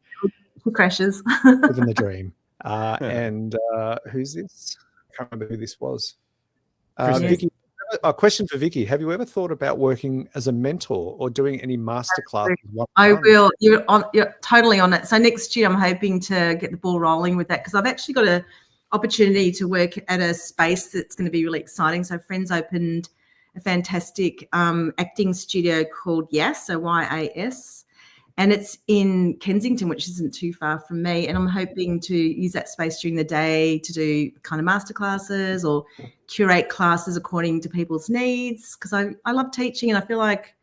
Crashes. Living the dream. And who's this? I can't remember who this was. Chrissy. Vicky, a question for Vicky. Have you ever thought about working as a mentor or doing any masterclasses? I will. You're totally on it. So next year, I'm hoping to get the ball rolling with that because I've actually got a opportunity to work at a space that's going to be really exciting. So friends opened a fantastic acting studio called YAS, so YAS, and it's in Kensington, which isn't too far from me. And I'm hoping to use that space during the day to do kind of masterclasses or curate classes according to people's needs because I love teaching and I feel like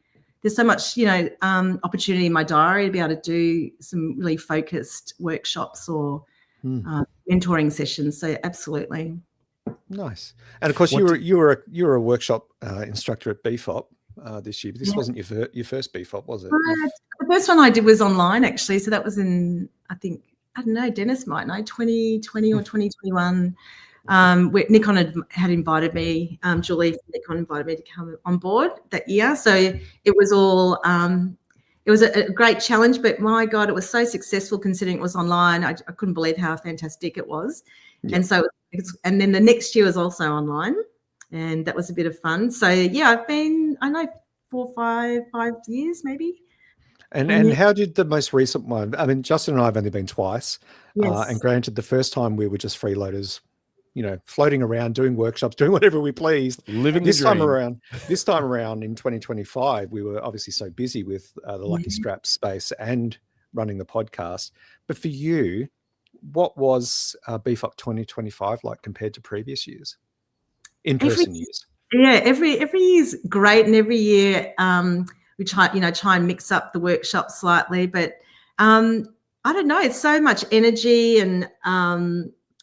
there's so much, opportunity in my diary to be able to do some really focused workshops or mentoring sessions. So absolutely. Nice. And of course, you were a workshop instructor at BFOP this year. But this wasn't your first BFOP, was it? The first one I did was online, actually. So that was in, I don't know, Dennis might know, 2020 or 2021. Where Nikon had invited me, Julie from Nikon invited me to come on board that year. So it was all, it was a great challenge, but my God, it was so successful considering it was online. I couldn't believe how fantastic it was. Yeah. And so, and then the next year was also online and that was a bit of fun. So yeah, I've been, I know 5 years maybe. And how did the most recent one, I mean, Justin and I have only been twice. Yes. And granted, the first time we were just freeloaders, floating around, doing workshops, doing whatever we pleased. Living this the dream. This time around in 2025, we were obviously so busy with the Lucky Straps space and running the podcast. But for you, what was BFOP 2025 like compared to previous years, in-person years? Yeah, every year's great, and every year we try and mix up the workshop slightly. But I don't know, it's so much energy and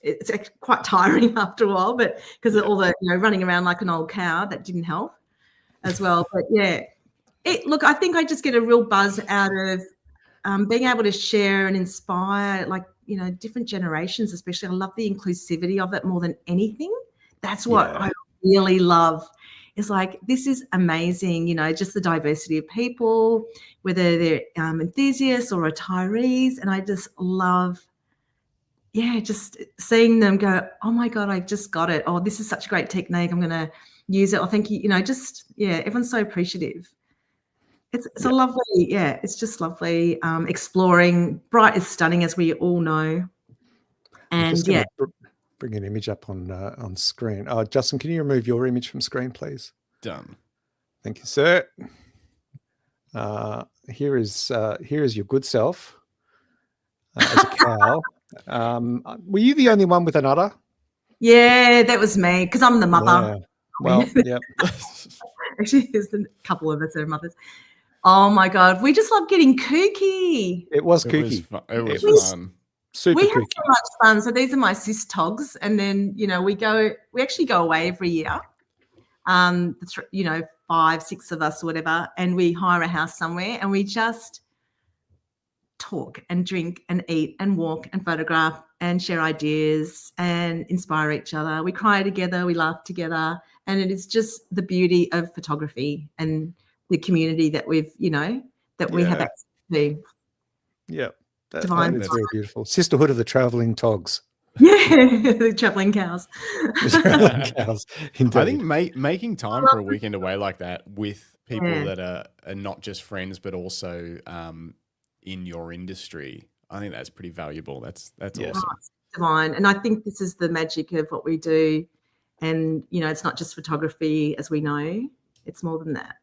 it's actually quite tiring after a while, but because of all the running around like an old cow, that didn't help as well. But yeah, look, I think I just get a real buzz out of being able to share and inspire, like different generations. Especially, I love the inclusivity of it more than anything. That's what I really love. It's like, this is amazing. Just the diversity of people, whether they're enthusiasts or retirees, and I just love. Yeah, just seeing them go, oh my God, I just got it. Oh, this is such a great technique. I'm going to use it. I think, everyone's so appreciative. It's a lovely, it's just lovely. Exploring. Bright is stunning, as we all know. And bring an image up on screen. Justin, can you remove your image from screen, please? Done. Thank you, sir. Here is your good self as a cow. Were you the only one with an udder? Yeah, that was me because I'm the mother. Yeah. Well, yeah. Actually, there's a couple of us that are mothers. Oh my God, we just love getting kooky. It was kooky. It was fun. Super we kooky. have so much fun. So these are my sis togs, and then we actually go away every year. 5, 6 of us or whatever, and we hire a house somewhere, and we just talk and drink and eat and walk and photograph and share ideas and inspire each other. We cry together, we laugh together, and it is just the beauty of photography and the community that we have access to. Yeah, that is very beautiful. Sisterhood of the traveling togs. Yeah, the traveling cows. The traveling cows. I think making time for a weekend away like that with people that are not just friends but also in your industry, I think that's pretty valuable. That's awesome. Oh, it's divine. And I think this is the magic of what we do. And, it's not just photography, as we know. It's more than that.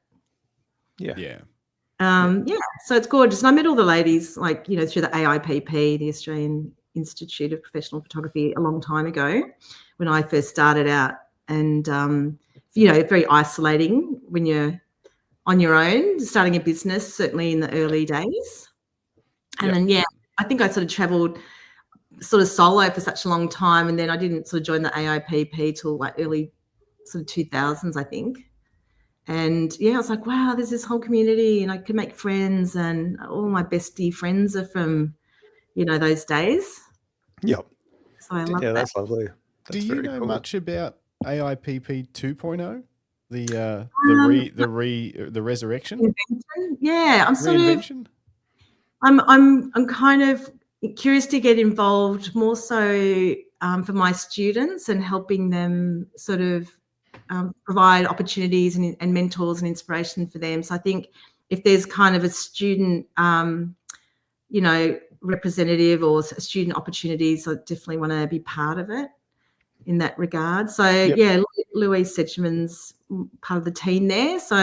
Yeah. So it's gorgeous. And I met all the ladies, through the AIPP, the Australian Institute of Professional Photography, a long time ago when I first started out. And, very isolating when you're on your own, starting a business, certainly in the early days. And then, I think I sort of traveled sort of solo for such a long time. And then I didn't sort of join the AIPP till like early sort of 2000s, I think. And I was like, wow, there's this whole community and I can make friends, and all my bestie friends are from, those days. Yep. So I love that. That's lovely. Do you know much about AIPP 2.0? The resurrection? Yeah, I'm sort of. I'm kind of curious to get involved more so for my students and helping them sort of provide opportunities and mentors and inspiration for them. So I think if there's kind of a student, representative or student opportunities, I definitely want to be part of it in that regard. So Louise Sedgman's part of the team there. So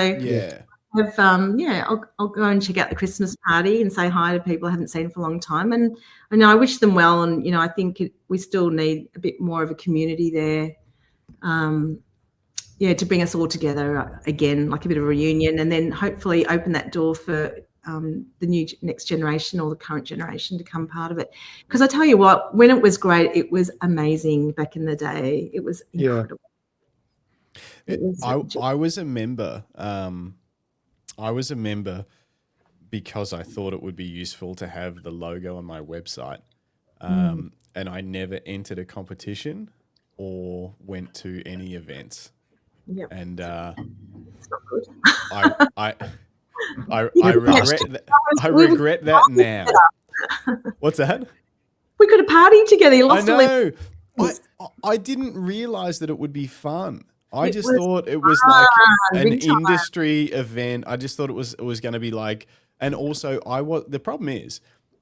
I'll go and check out the Christmas party and say hi to people I haven't seen for a long time. And I wish them well. And, I think we still need a bit more of a community there. To bring us all together again, like a bit of a reunion, and then hopefully open that door for the next generation or the current generation to come part of it. Because I tell you what, when it was great, it was amazing back in the day. It was incredible. I was a member. I was a member because I thought it would be useful to have the logo on my website. And I never entered a competition or went to any events. Yep. And It's not good. I regret that now. What's that? We could have partied together. You lost I know. I didn't realize that it would be fun. I just thought it was like an industry event. I just thought it was going to be like, and also the problem is,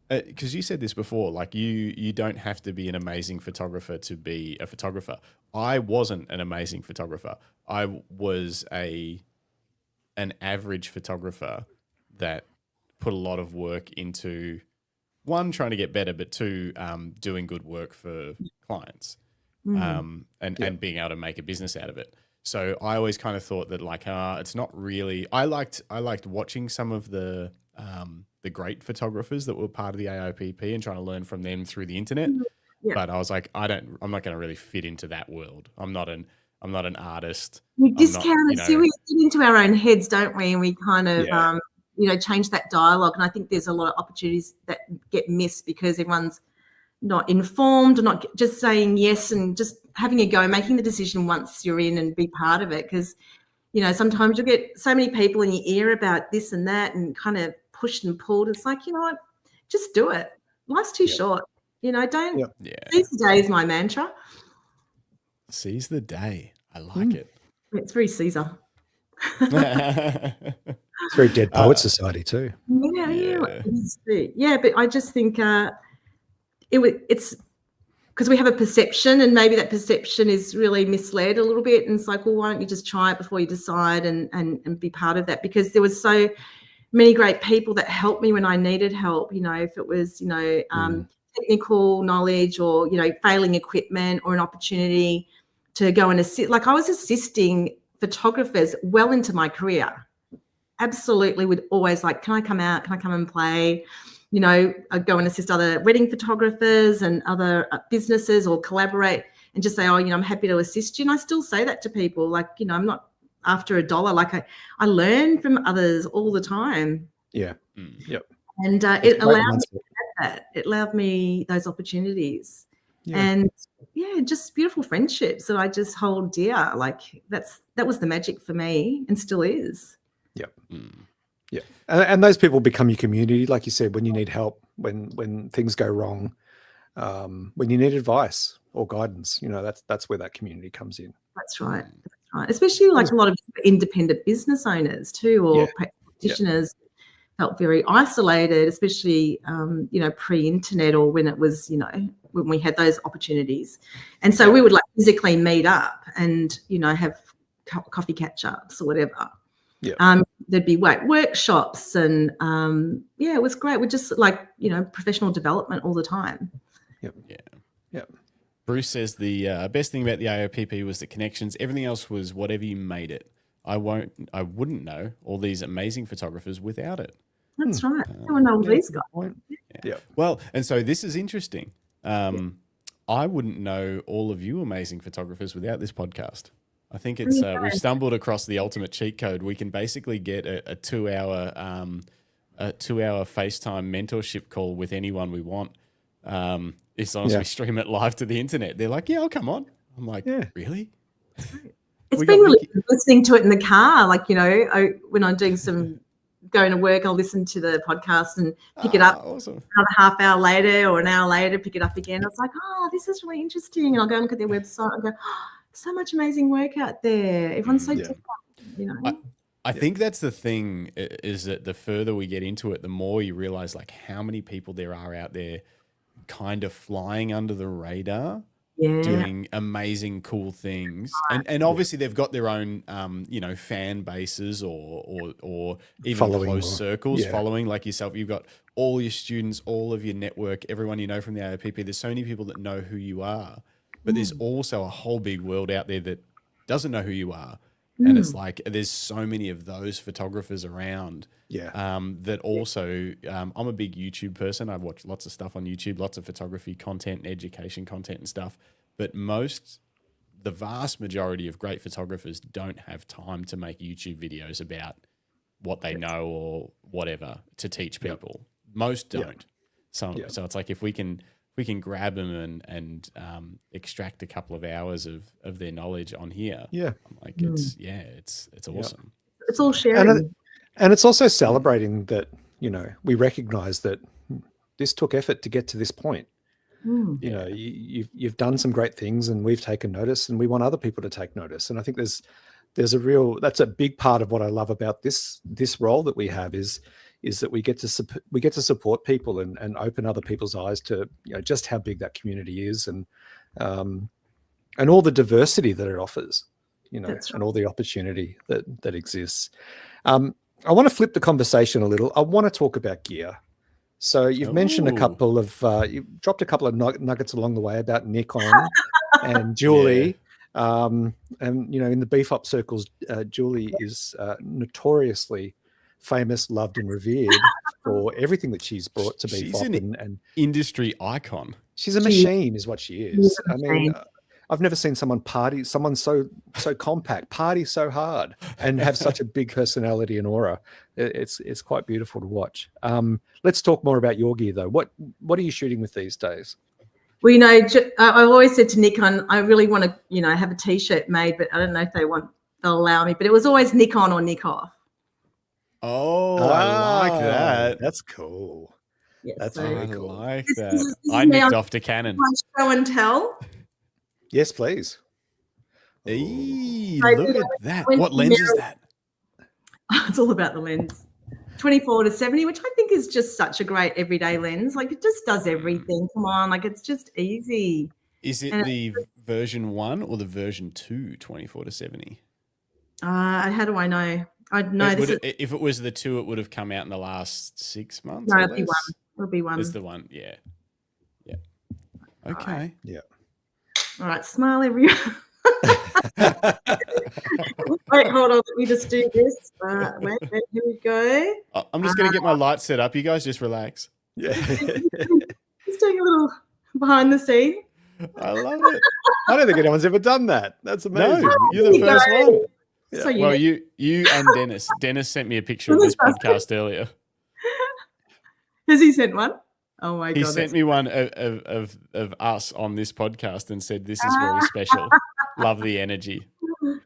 because you said this before, like you don't have to be an amazing photographer to be a photographer. I wasn't an amazing photographer. I was an average photographer that put a lot of work into, one, trying to get better, but two, doing good work for clients, and being able to make a business out of it. So I always kind of thought that like, it's not really, I liked watching some of the great photographers that were part of the AIPP and trying to learn from them through the internet. Yeah. But I was like, I'm not going to really fit into that world. I'm not an artist. We discount it. See, we get into our own heads, don't we? And we kind of, change that dialogue. And I think there's a lot of opportunities that get missed because everyone's not informed or not just saying yes and just having a go, making the decision once you're in and be part of it. Because, sometimes you'll get so many people in your ear about this and that and kind of pushed and pulled. It's like, you know what, just do it. Life's too short. Don't. Seize the day is my mantra. Seize the day. I like it. It's very Caesar. It's very Dead Poet Society too. Yeah, but I just think it's because we have a perception, and maybe that perception is really misled a little bit. And it's like, well, why don't you just try it before you decide and be part of that? Because there was so many great people that helped me when I needed help. If it was technical knowledge or failing equipment or an opportunity to go and assist. Like I was assisting photographers well into my career. Absolutely would always like, can I come out? Can I come and play? I'd go and assist other wedding photographers and other businesses or collaborate and just say, I'm happy to assist you. And I still say that to people, like, I'm not after a dollar. Like I learn from others all the time. Yeah. Yep. And it allowed me to have that. It allowed me those opportunities. Yeah. And just beautiful friendships that I just hold dear. Like that was the magic for me and still is. Yep. Yeah. And those people become your community, like you said, when you need help, when things go wrong, when you need advice or guidance, that's where that community comes in. That's right. Especially like a lot of independent business owners too, or practitioners felt very isolated, especially, pre-internet or when it was, when we had those opportunities. And so we would like physically meet up and, have coffee catch-ups or whatever. Yeah. There'd be workshops and, it was great. We're just like, professional development all the time. Yep. Yeah. Yep. Bruce says the best thing about the AOPP was the connections. Everything else was whatever you made it. I wouldn't know all these amazing photographers without it. That's right. No one knows these guys. Yeah. Well, and so this is interesting. I wouldn't know all of you amazing photographers without this podcast. I think it's we've stumbled across the ultimate cheat code. We can basically get a 2-hour FaceTime mentorship call with anyone we want. As long as we stream it live to the internet. They're like, I'll come on. I'm like, really? It's been really good listening to it in the car. Like, when I'm doing going to work, I'll listen to the podcast and pick it up. Awesome. Another half hour later or an hour later, pick it up again. I was like, this is really interesting. And I'll go and look at their website and go, so much amazing work out there. Everyone's so different, you know. I think that's the thing, is that the further we get into it, the more you realize like how many people there are out there kind of flying under the radar, doing amazing, cool things. And obviously they've got their own, you know, fan bases or even Following close circles, yeah. following like yourself. You've got all your students, all of your network, everyone you know from the AOPP. There's so many people that know who you are, but there's also a whole big world out there that doesn't know who you are. And it's like there's so many of those photographers around. That also, I'm a big YouTube person. I watch lots of stuff on YouTube, lots of photography content and education content and stuff. But the vast majority of great photographers don't have time to make YouTube videos about what they know or whatever to teach people. Most don't. So it's like if we can grab them and extract a couple of hours of their knowledge on here. I'm like it's awesome. It's all sharing. And it's also celebrating that, you know, we recognize that this took effort to get to this point. You know, you've done some great things and we've taken notice and we want other people to take notice. And I think that's a big part of what I love about this role that we have is that we get to support people and open other people's eyes to, you know, just how big that community is and all the diversity that it offers, you know, and all the opportunity that exists. I want to flip the conversation a little. I want to talk about gear. So you've mentioned you dropped a couple of nuggets along the way about Nikon and Julie. And, you know, in the beef up circles, Julie is notoriously famous, loved and revered for everything that she's brought to beef up. And industry icon. She's a machine is what she is. I mean, I've never seen someone so compact, party so hard and have such a big personality and aura. It's quite beautiful to watch. Let's talk more about your gear though. What are you shooting with these days? Well, you know, I've always said to Nikon, I really want to, you know, have a T-shirt made, but I don't know if they'll allow me. But it was always Nikon or Nick off. Oh, I like that. That's cool. Yes, That's so really cool. I like that. I nicked off to Canon. Show and tell. Yes, please. Hey, look at that. What lens is that? It's all about the lens. 24-70, which I think is just such a great everyday lens. Like it just does everything. Come on, like it's just easy. Is it the version 1 or the version 2 24-70? How do I know? I'd know if it was the 2, it would have come out in the last 6 months. No, it'll be 1. It'll be 1. It's the 1, yeah. Okay. Right. Yeah. All right, smile everyone. Wait, hold on. Let me just do this. Wait, here we go. I'm just going to get my light set up. You guys just relax. Yeah. Just doing a little behind the scene. I love it. I don't think anyone's ever done that. That's amazing. No, you're the first one. Yeah. So Well, you and Dennis. Dennis sent me a picture of this podcast earlier. Has he sent one? Oh my God. He sent me one of us on this podcast and said, "This is very special. Love the energy."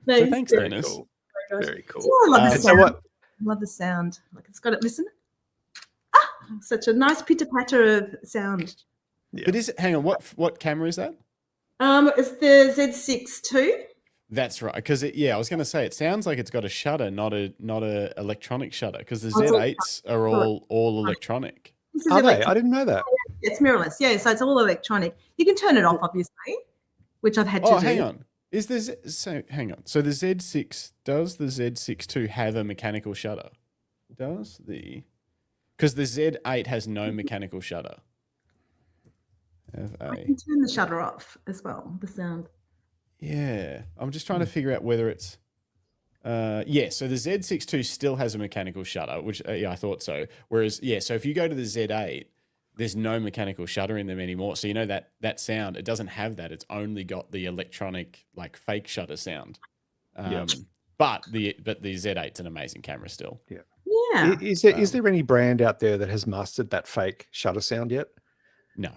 No, So thanks, Dennis. Cool. Oh Very cool. I love the So sound. what? Love the sound. Like it's got it. Listen. Such a nice pitter patter of sound. Yeah. But hang on, what camera is that? It's the Z6II. That's right, because I was going to say it sounds like it's got a shutter, not a electronic shutter, because the Oh, it's all- Z8s are all electronic. This is Are they? electronic. I didn't know that. It's mirrorless. Yeah, so it's all electronic. You can turn it off, obviously, which I've had to do. Hang on. Hang on. So the Z6II have a mechanical shutter? Because the Z8 has no mechanical shutter. I can turn the shutter off as well, the sound. Yeah, I'm just trying to figure out whether it's so the Z6II still has a mechanical shutter, which I thought so. Whereas so if you go to the Z8, there's no mechanical shutter in them anymore. So you know that sound, it doesn't have that. It's only got the electronic like fake shutter sound. But the Z8's an amazing camera still. Yeah. Yeah. Is there any brand out there that has mastered that fake shutter sound yet? No.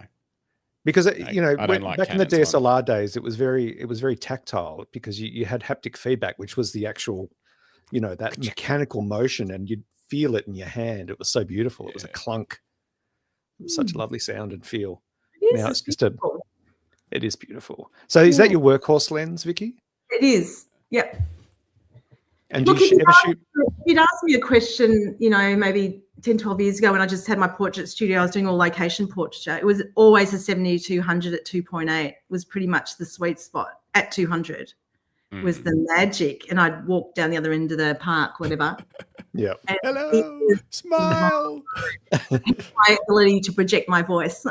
Because I don't like back in the Canon's one. DSLR days, it was very tactile because you had haptic feedback, which was the actual, that mechanical motion, and you'd feel it in your hand. It was so beautiful. It was a clunk. It was such a lovely sound and feel. Yes, Now it's it's just a beautiful. It is beautiful. So is that your workhorse lens, Vicky? It is. Yep. And Look, do if you ever shoot? you'd asked me a question, maybe 10, 12 years ago when I just had my portrait studio, I was doing all location portraiture. It was always a 70-200 at 2.8 was pretty much the sweet spot. At 200 was the magic. And I'd walk down the other end of the park, whatever. Yeah. And Hello, smile. my ability to project my voice.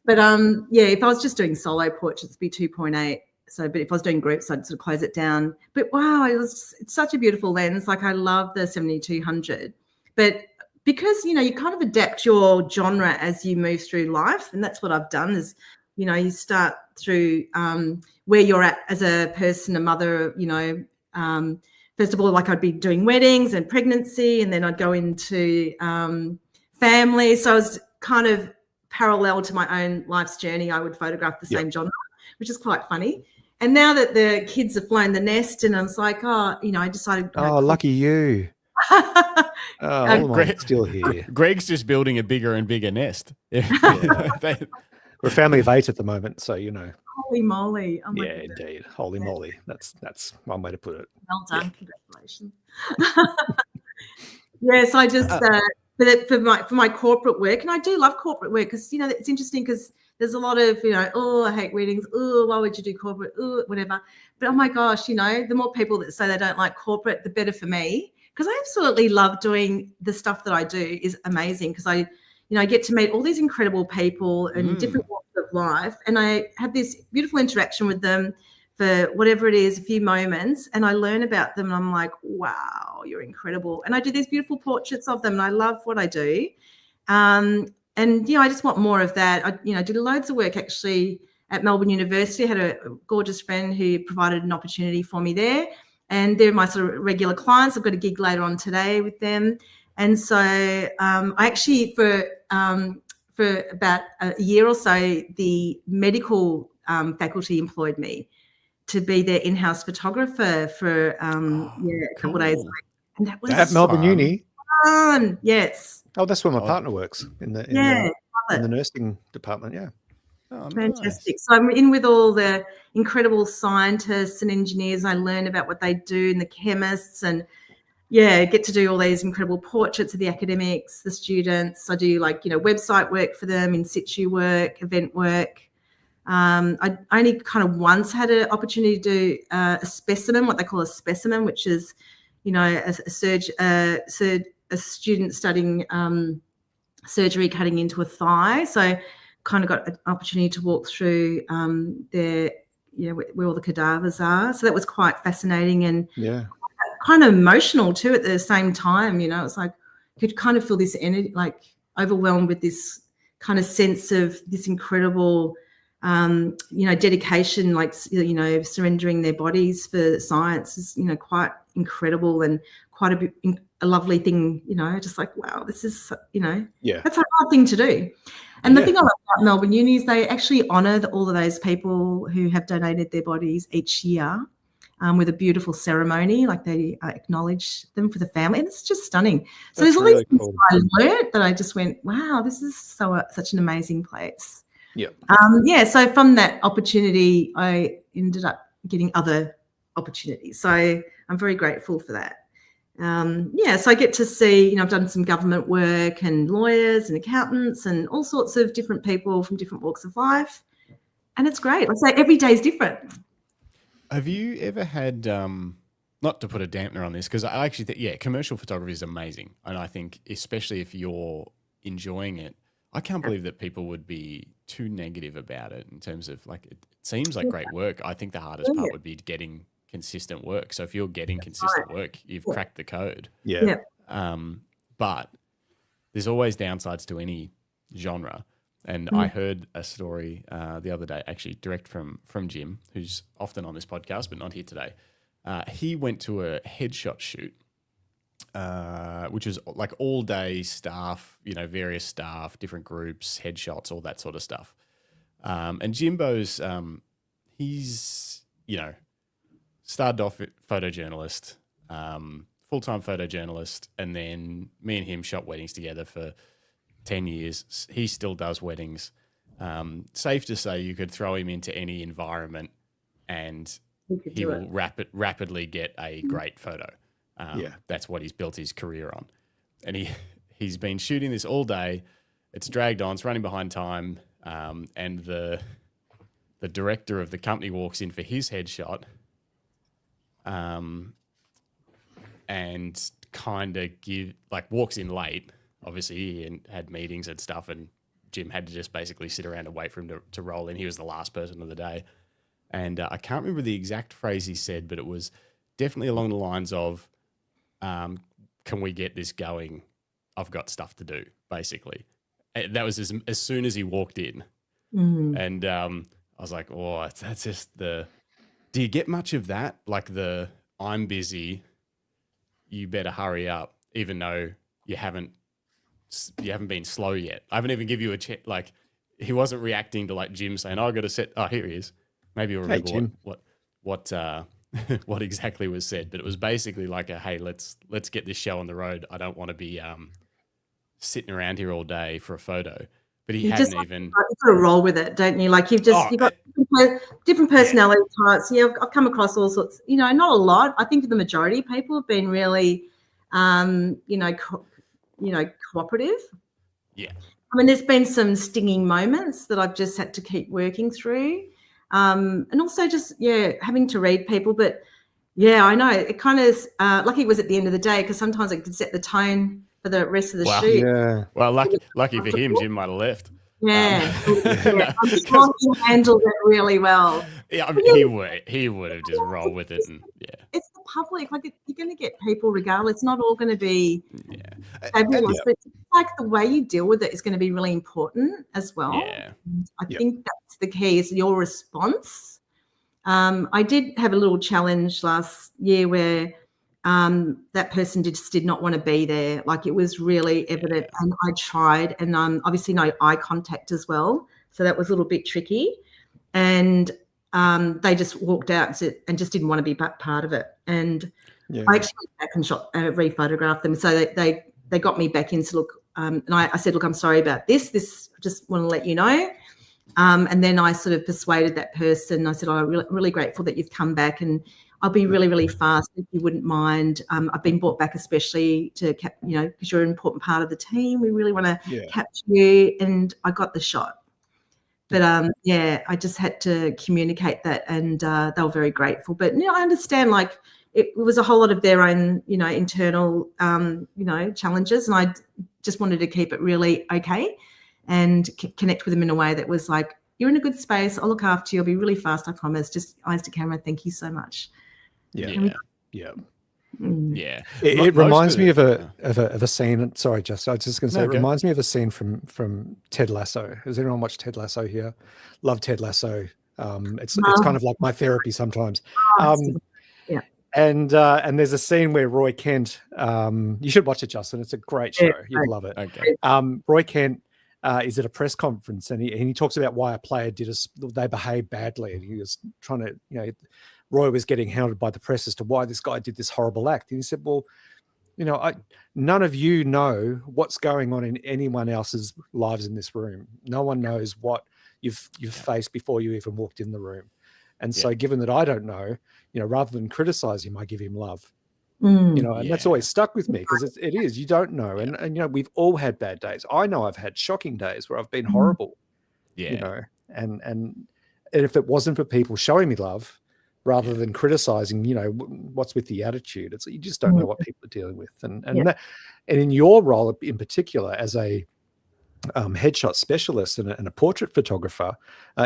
But if I was just doing solo portraits, it'd be 2.8. So, but if I was doing groups, I'd sort of close it down. But wow, it's such a beautiful lens. Like I love the 70-200. But because, you kind of adapt your genre as you move through life. And that's what I've done is, you start through where you're at as a person, a mother, first of all, like I'd be doing weddings and pregnancy, and then I'd go into family. So I was kind of parallel to my own life's journey. I would photograph the same genre, which is quite funny. And now that the kids have flown the nest, and I was like, I decided. Oh, lucky you. Greg's still here. Greg's just building a bigger and bigger nest. We're a family of 8 at the moment, so Holy moly! Oh my goodness. Indeed. Holy moly. That's one way to put it. Well done. Congratulations. Yes, I just for my corporate work, and I do love corporate work because it's interesting because there's a lot of I hate weddings. Oh, why would you do corporate? Oh, whatever. But oh my gosh, the more people that say they don't like corporate, the better for me because I absolutely love doing the stuff that I do is amazing because I get to meet all these incredible people in different walks of life, and I have this beautiful interaction with them for whatever it is, a few moments, and I learn about them, and I'm like, wow, you're incredible. And I do these beautiful portraits of them, and I love what I do. And I just want more of that. I did loads of work actually at Melbourne University. I had a gorgeous friend who provided an opportunity for me there, and they're my sort of regular clients. I've got a gig later on today with them. And so I actually, for about a year or so, the medical faculty employed me to be their in-house photographer for a couple of days. And that was at Melbourne Uni. Fun. Yes. Oh, that's where my partner works in the nursing department. Yeah. Oh, fantastic. Nice. So I'm in with all the incredible scientists and engineers. I learn about what they do, and the chemists, and get to do all these incredible portraits of the academics, the students. I do website work for them, in situ work, event work. I only kind of once had an opportunity to do a specimen, what they call a specimen, which is, a student studying surgery cutting into a thigh. So kind of got an opportunity to walk through where all the cadavers are. So that was quite fascinating and kind of emotional too at the same time. It's like you could kind of feel this energy, like overwhelmed with this kind of sense of this incredible dedication, like, surrendering their bodies for science is, quite incredible and quite a lovely thing, just like, wow, this is, that's a hard thing to do. And the thing I love about Melbourne Uni is they actually honour all of those people who have donated their bodies each year with a beautiful ceremony, like they acknowledge them for the family. And it's just stunning. So there's all these things I learned that I just went, wow, this is such an amazing place. So from that opportunity, I ended up getting other opportunities. So I'm very grateful for that. So I get to see, I've done some government work and lawyers and accountants and all sorts of different people from different walks of life. And it's great. Like I say, every day is different. Have you ever had, not to put a dampener on this, because I actually think, commercial photography is amazing. And I think, especially if you're enjoying it, I can't believe that people would be too negative about it in terms of, like, it seems like great work. I think the hardest part would be getting consistent work. So if you're getting consistent work, you've cracked the code. But there's always downsides to any genre. And I heard a story the other day, actually direct from Jim, who's often on this podcast, but not here today. He went to a headshot shoot, which is like all day staff, various staff, different groups, headshots, all that sort of stuff. And Jimbo's, he's, started off photojournalist, full-time photojournalist, and then me and him shot weddings together for 10 years. He still does weddings. safe to say you could throw him into any environment and he will rapidly get a great photo. That's what he's built his career on. And he's been shooting this all day. It's dragged on. It's running behind time. And the director of the company walks in for his headshot, and kind of walks in late. Obviously, he had meetings and stuff, and Jim had to just basically sit around and wait for him to roll in. He was the last person of the day. And I can't remember the exact phrase he said, but it was definitely along the lines of, can we get this going? I've got stuff to do, basically. And that was as soon as he walked in. And I was like, oh, that's just do you get much of that? Like I'm busy, you better hurry up, even though you haven't been slow yet. I haven't even give you a check. Like, he wasn't reacting to like Jim saying, "Oh, I got to set." Oh, here he is. Maybe you'll remember what exactly was said, but it was basically like hey, let's get this show on the road. I don't want to be sitting around here all day for a photo. But he hadn't even. You've got to roll with it, don't you? Like you've got different personality types. Yeah, I've come across all sorts. Not a lot. I think the majority of people have been really, cooperative. Yeah. I mean, there's been some stinging moments that I've just had to keep working through, and also just having to read people. But I know it kind of lucky it was at the end of the day, because sometimes it could set the tone for the rest of the shoot. Yeah. Well, lucky for him, Jim might have left. Yeah. I'm sure he handled it really well. Yeah, I mean, he would have just rolled with it, and it's the public. Like, you're going to get people regardless. It's not all going to be fabulous, but it's like the way you deal with it is going to be really important as well. Yeah. I think that's the key, is your response. I did have a little challenge last year where that person just did not want to be there. Like, it was really evident, and I tried, and obviously no eye contact as well, so that was a little bit tricky. And they just walked out and just didn't want to be part of it. And I actually went back and re-photographed them. So they got me back in to look, and I said, look, I'm sorry about this. I just want to let you know. And then I sort of persuaded that person. I said, I'm really grateful that you've come back, and I'll be really, really fast if you wouldn't mind. I've been brought back especially to, because you're an important part of the team. We really want to capture you. And I got the shot. But, I just had to communicate that, and they were very grateful. But, I understand, like, it was a whole lot of their own, internal, challenges. And I just wanted to keep it really okay and connect with them in a way that was like, you're in a good space. I'll look after you. I'll be really fast, I promise. Just eyes to camera. Thank you so much. Yeah. It reminds me of a scene. Sorry, Jess. I was just going to say, it reminds me of a scene from Ted Lasso. Has anyone watched Ted Lasso here? Love Ted Lasso. It's kind of like my therapy sometimes. And there's a scene where Roy Kent. You should watch it, Justin. It's a great show. You'd love it. Okay. Roy Kent is at a press conference, and he talks about why a player they behaved badly, and he was trying to, Roy was getting hounded by the press as to why this guy did this horrible act. And he said, well, none of you know what's going on in anyone else's lives in this room. No one knows what you've faced before you even walked in the room. And so given that I don't know, rather than criticize him, I give him love. And that's always stuck with me, because it is, you don't know. And we've all had bad days. I know I've had shocking days where I've been horrible, and if it wasn't for people showing me love, rather than criticizing, what's with the attitude, it's, you just don't know what people are dealing with. And in your role in particular as a headshot specialist and a portrait photographer,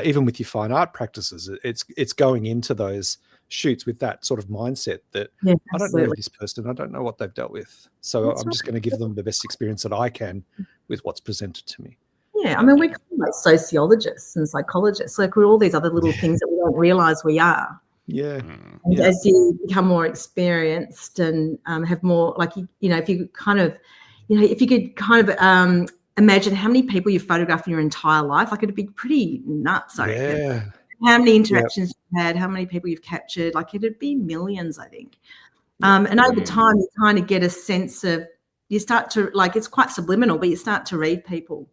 even with your fine art practices, it's going into those shoots with that sort of mindset that I don't know this person, I don't know what they've dealt with, so I'm just going to give them the best experience that I can with what's presented to me. Yeah, I mean, we're kind of like sociologists and psychologists, like we're all these other little things that we don't realize we are. Yeah. And as you become more experienced and have more, like, if you kind of, if you could kind of imagine how many people you've photographed in your entire life, like, it'd be pretty nuts. Yeah. How many interactions you've had, how many people you've captured, like, it'd be millions, I think. And over time, you kind of get a sense of, you start to, like, it's quite subliminal, but you start to read people.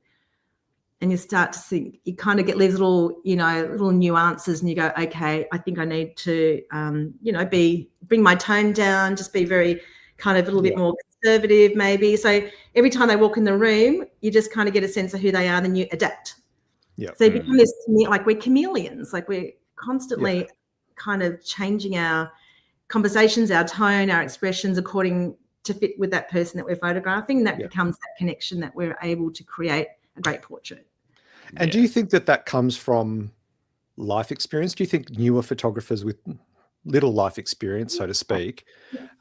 and you start to think, you kind of get these little, little nuances, and you go, okay, I think I need to, bring my tone down, just be very kind of a little bit more conservative maybe. So every time they walk in the room, you just kind of get a sense of who they are, then you adapt. Yeah. So you become this, like we're chameleons, like we're constantly kind of changing our conversations, our tone, our expressions according to fit with that person that we're photographing. And that becomes that connection that we're able to create a great portrait. And do you think that comes from life experience? Do you think newer photographers with little life experience, so to speak,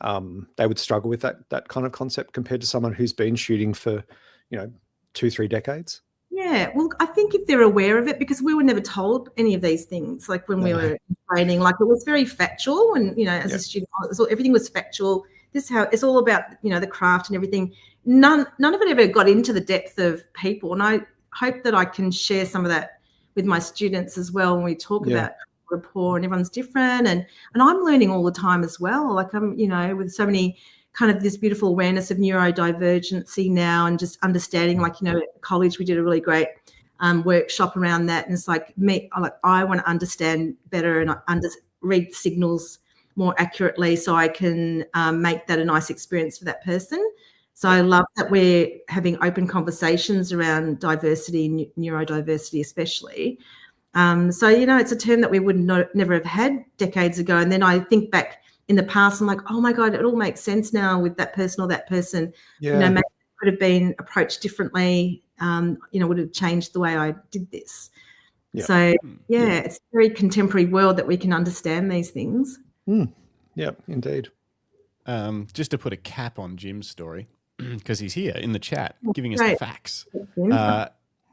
they would struggle with that kind of concept compared to someone who's been shooting for, 2-3 decades? Yeah, well, I think if they're aware of it, because we were never told any of these things, like when we were training, like it was very factual, and as a student, everything was factual. This is how it's all about, the craft and everything. None of it ever got into the depth of people, and I hope that I can share some of that with my students as well when we talk about rapport, and everyone's different, and I'm learning all the time as well. Like I'm, with so many kind of this beautiful awareness of neurodivergency now, and just understanding, like, at college we did a really great workshop around that, and it's like I want to understand better and read signals more accurately, so I can make that a nice experience for that person. So I love that we're having open conversations around diversity, neurodiversity especially. So it's a term that we would never have had decades ago, and then I think back in the past, I'm like, oh my God, it all makes sense now with that person or that person. Maybe it could have been approached differently, would have changed the way I did this. So it's a very contemporary world that we can understand these things. Yeah, indeed. Just to put a cap on Jim's story, because he's here in the chat giving us the facts.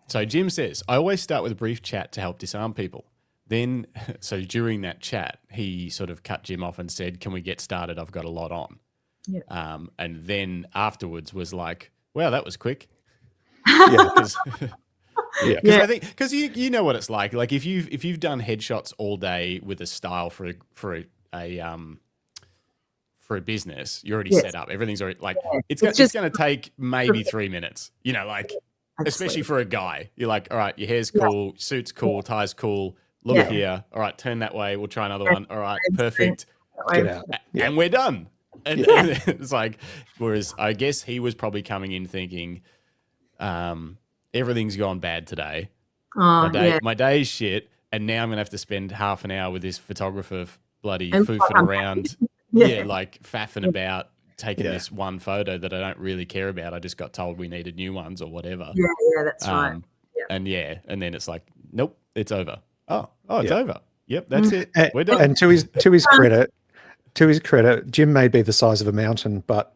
So Jim says, I always start with a brief chat to help disarm people. Then, so during that chat, he sort of cut Jim off and said, can we get started? I've got a lot on. And then afterwards was like, wow, that was quick. Because I think, because you know what it's like. Like if you've done headshots all day with a style for a business, you're already set up. Everything's already like it's going to take maybe 3 minutes. Especially for a guy. You're like, all right, your hair's cool, suit's cool, tie's cool. Look here. All right, turn that way. We'll try another one. All right, perfect. Get out. And we're done. And it's like, whereas I guess he was probably coming in thinking, everything's gone bad today. My day's shit, and now I'm gonna have to spend half an hour with this photographer bloody foofing around, like faffing about, taking this one photo that I don't really care about. I just got told we needed new ones or whatever. Yeah, that's right. And then it's like, nope, it's over. Oh, it's over. Yep, that's it. We're done. And to his credit, Jim may be the size of a mountain, but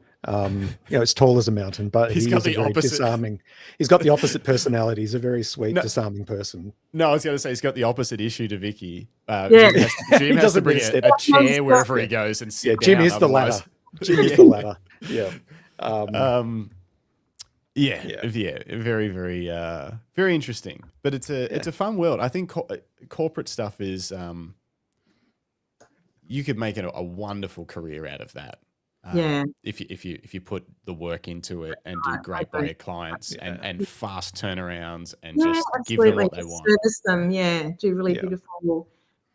as tall as a mountain, but he's got the very disarming. He's got the opposite personality. He's a very sweet, disarming person. No, I was going to say he's got the opposite issue to Vicki. Jim has to bring a chair wherever he goes and sit down. Jim is the ladder. Jim is the ladder. Very, very, very interesting. But it's a fun world. I think corporate stuff is. You could make a wonderful career out of that. If you put the work into it and do great by your clients and fast turnarounds and just give them what they want. Service them, do really beautiful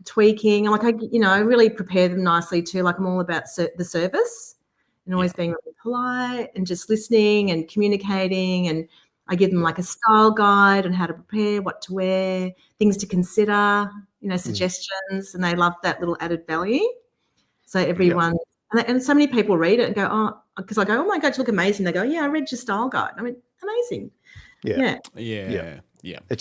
tweaking. And I really prepare them nicely too. Like I'm all about the service and always being really polite and just listening and communicating. And I give them like a style guide on how to prepare, what to wear, things to consider, suggestions, and they love that little added value. So everyone, and so many people read it and go, because I go, oh my God, you look amazing. They go, yeah, I read your style guide. I mean, amazing. Yeah. It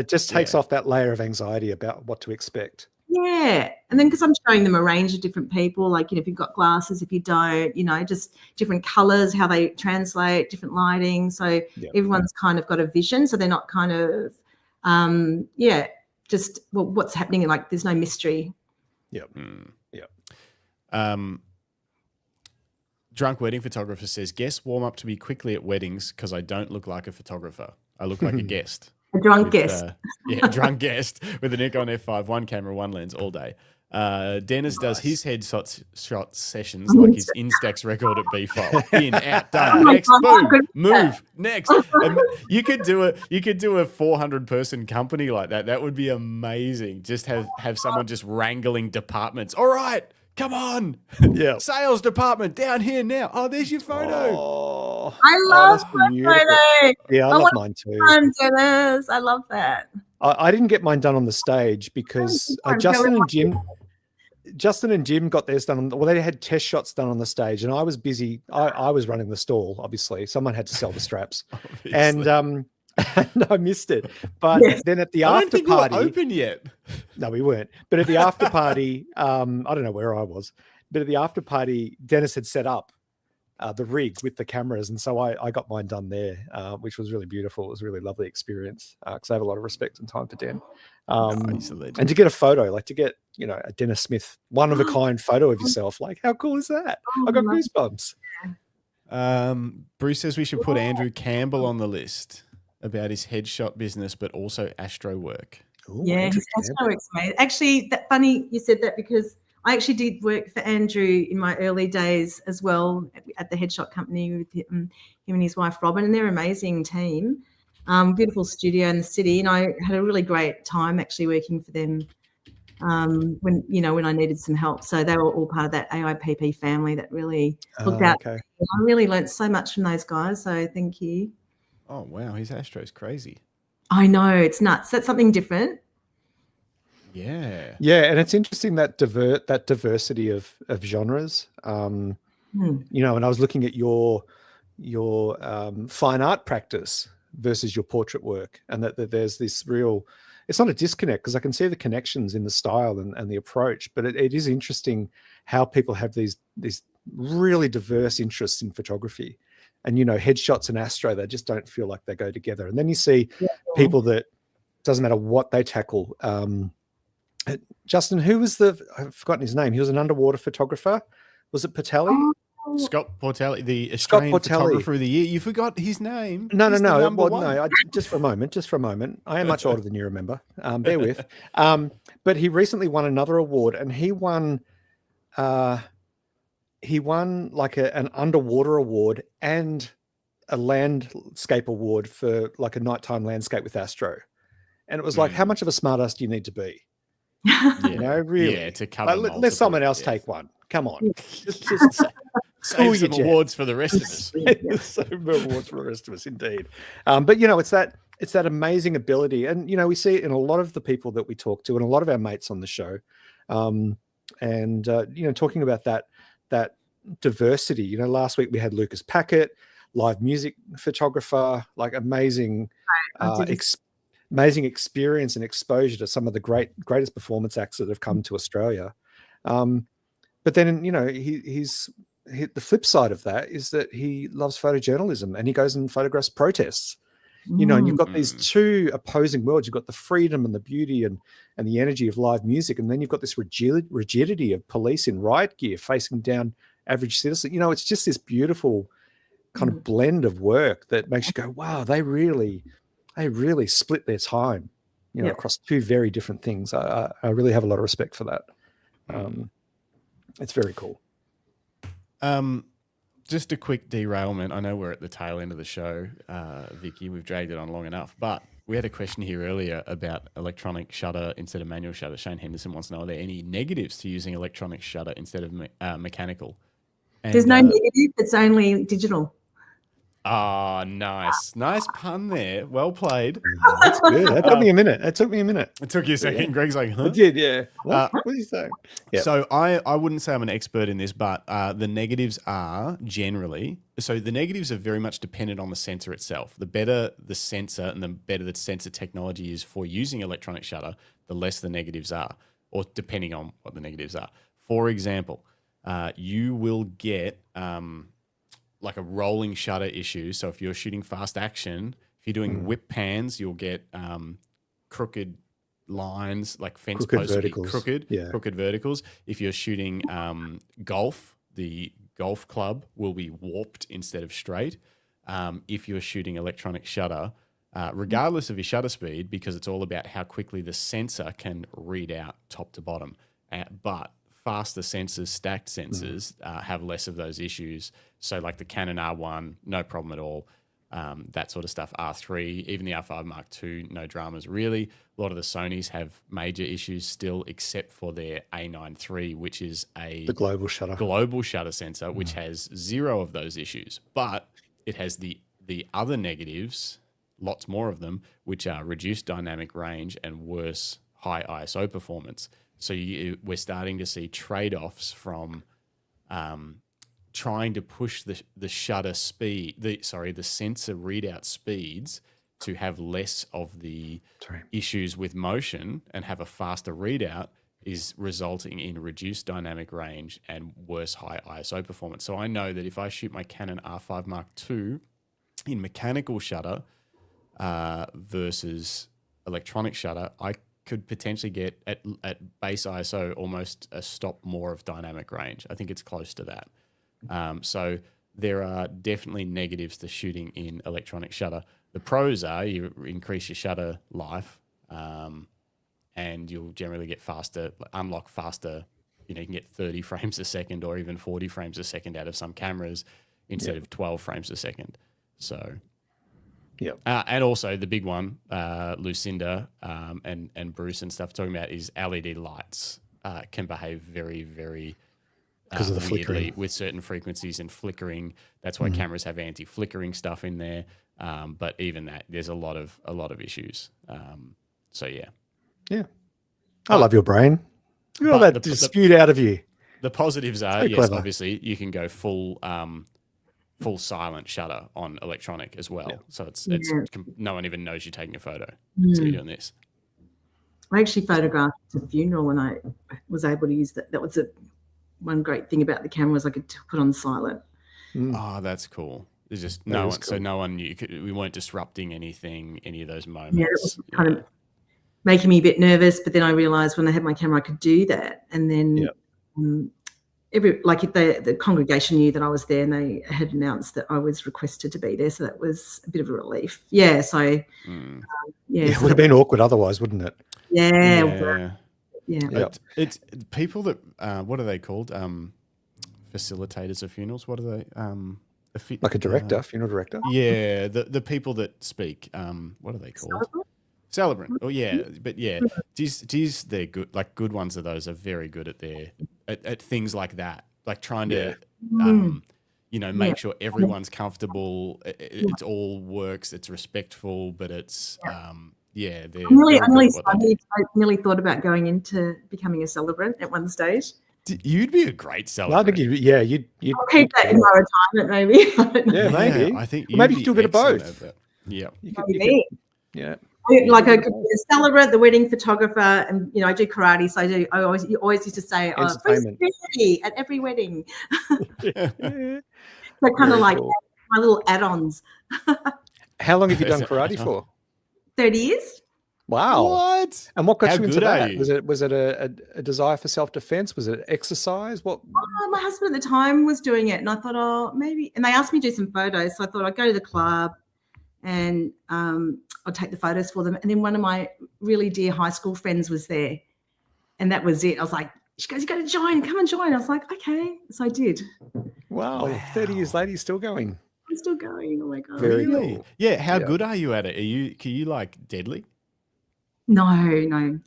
just takes off that layer of anxiety about what to expect. Yeah. And then because I'm showing them a range of different people, like, if you've got glasses, if you don't, just different colors, how they translate, different lighting. So everyone's kind of got a vision. So they're not kind of, just what's happening. Like there's no mystery. Drunk wedding photographer says, guests warm up to me quickly at weddings because I don't look like a photographer. I look like a guest. A drunk guest. Drunk guest with a Nikon F5, one camera, one lens all day. Dennis does his shot sessions like his Instax record at B-File. In, out, done. Next, boom, move, next. And you could do a 400-person company like that. That would be amazing. Just have someone just wrangling departments. All right, come on. Yeah. Sales department down here now. Oh, there's your photo. Oh, I love that's my beautiful. photo. Yeah, I love mine too. Fun, Dennis. I love that. I didn't get mine done on the stage because Justin and Jim got theirs done. Well, they had test shots done on the stage, and I was busy. I was running the stall. Obviously, someone had to sell the straps, and I missed it. But then at the after party, we were open yet? No, we weren't. But at the after party, I don't know where I was, but at the after party, Dennis had set up the rig with the cameras, and so I got mine done there, which was really beautiful. It was a really lovely experience because I have a lot of respect and time for Den. And to get a photo, like to get a Dennis Smith one of a kind photo of yourself, like how cool is that? I got goosebumps. Bruce says we should put Andrew Campbell on the list about his headshot business, but also astro work. Ooh, Yeah, Andrew his astro Campbell. work's amazing. Actually, that funny you said that because I actually did work for Andrew in my early days as well at the headshot company with him and his wife Robin, and they're an amazing team. Beautiful studio in the city, and I had a really great time actually working for them when I needed some help. So they were all part of that AIPP family that really looked out. Okay. I really learnt so much from those guys. So thank you. Oh wow, his astro's crazy. I know, it's nuts. That's something different. Yeah. Yeah, and it's interesting that diversity of genres. And I was looking at your fine art practice versus your portrait work, and that there's this real, it's not a disconnect because I can see the connections in the style and the approach, but it is interesting how people have these really diverse interests in photography. And headshots and astro, they just don't feel like they go together. And then you see people that doesn't matter what they tackle. Justin, who was I've forgotten his name. He was an underwater photographer. Was it Patelli? Scott Portelli, the Australian photographer of the year. You forgot his name. No. Just for a moment. I am much older than you remember. Bear with. But he recently won another award, and he won like an underwater award and a landscape award for like a nighttime landscape with astro. And it was like, how much of a smartass do you need to be? Really? Yeah, to cover let someone else take one. Come on. Just save some awards for the rest of us. Save awards for the rest of us, indeed. But it's that amazing ability. And we see it in a lot of the people that we talk to and a lot of our mates on the show. Talking about that diversity. Last week we had Lucas Packett, live music photographer, like amazing amazing experience and exposure to some of the greatest performance acts that have come to Australia. But then, he's the flip side of that is that he loves photojournalism and he goes and photographs protests. And you've got these two opposing worlds. You've got the freedom and the beauty and the energy of live music, and then you've got this rigidity of police in riot gear facing down average citizens. It's just this beautiful kind of blend of work that makes you go, wow, they really split their time, across two very different things. I really have a lot of respect for that. It's very cool. Just a quick derailment. I know we're at the tail end of the show, Vicki. We've dragged it on long enough, but we had a question here earlier about electronic shutter instead of manual shutter. Shane Henderson wants to know, are there any negatives to using electronic shutter instead of mechanical? And, there's no negative. It's only digital. Oh, nice. Nice pun there. Well played. That's good. That took me a minute. It took you a second. Yeah. Greg's like, huh? It did, yeah. What are you saying? Yep. So I wouldn't say I'm an expert in this, but the negatives are generally, so the negatives are very much dependent on the sensor itself. The better the sensor and the better the sensor technology is for using electronic shutter, the less the negatives are, or depending on what the negatives are. For example, you will get... like a rolling shutter issue. So if you're shooting fast action, if you're doing whip pans, you'll get crooked lines, like fence posts will be crooked verticals. If you're shooting golf, the golf club will be warped instead of straight. If you're shooting electronic shutter, regardless of your shutter speed, because it's all about how quickly the sensor can read out top to bottom. but faster sensors, stacked sensors, have less of those issues. So like the Canon R1, no problem at all. That sort of stuff. R3, even the R5 Mark II, no dramas really. A lot of the Sonys have major issues still, except for their A9 III, which is The global shutter. sensor, which has zero of those issues. But it has the other negatives, lots more of them, which are reduced dynamic range and worse high ISO performance. So we're starting to see trade-offs from trying to push the shutter speed, the sensor readout speeds to have less of the issues with motion and have a faster readout is resulting in reduced dynamic range and worse high ISO performance. So I know that if I shoot my Canon R5 Mark II in mechanical shutter versus electronic shutter, I could potentially get at base ISO almost a stop more of dynamic range. I think it's close to that. So there are definitely negatives to shooting in electronic shutter. The pros are you increase your shutter life, and you'll generally get faster, unlock faster. You know, you can get 30 frames a second or even 40 frames a second out of some cameras instead of 12 frames a second. So, and also the big one, Lucinda and Bruce and stuff talking about is LED lights can behave very, very because of the weirdly flickering with certain frequencies and flickering. That's why cameras have anti-flickering stuff in there. But even that, there's a lot of issues. So yeah. I love your brain. You got all that dispute out of you. The positives are, yes, clever. obviously you can go full silent shutter on electronic as well. So it's no one even knows you're taking a photo. So you're doing this. I actually photographed a funeral and I was able to use that. That was one great thing about the camera was I could put on silent. Oh, that's cool. There's just no one, so no one knew. We weren't disrupting anything, any of those moments. Yeah, it was kind of making me a bit nervous, but then I realised when I had my camera I could do that. And then the congregation knew that I was there and they had announced that I was requested to be there, so that was a bit of a relief. Yeah, so it would have been awkward otherwise, wouldn't it? Yeah. It's people that what are they called? Facilitators of funerals. What are they? Like a director, funeral director. Yeah, the people that speak. What are they called? Celebrant. Oh yeah, but yeah, geez, they're good. Like good ones of those are very good at things like that. Like trying to, make sure everyone's comfortable. It all works. It's respectful, but it's they're I'm really excited. I really thought about going into becoming a celebrant at one stage. You'd be a great celebrant. I think you'd I'll keep that in my retirement, maybe. Yeah, maybe. I think maybe you do a bit of both. Yeah. Maybe. Like I could be a celebrant, the wedding photographer, and I do karate. So I always used to say, free security at every wedding. So kind of like my little add-ons. How long have you done karate for? 30 years. Wow. What? And what got you into that? Was it a desire for self-defense? Was it exercise? What? My husband at the time was doing it, and I thought, maybe. And they asked me to do some photos, so I thought I'd go to the club, and I'd take the photos for them. And then one of my really dear high school friends was there, and that was it. I was like, she goes, "You got to join. Come and join." I was like, "Okay." So I did. Wow. 30 years later, you're still going. I'm still going. Oh my god. Very cool. Yeah. How good are you at it? Can you like deadly? No.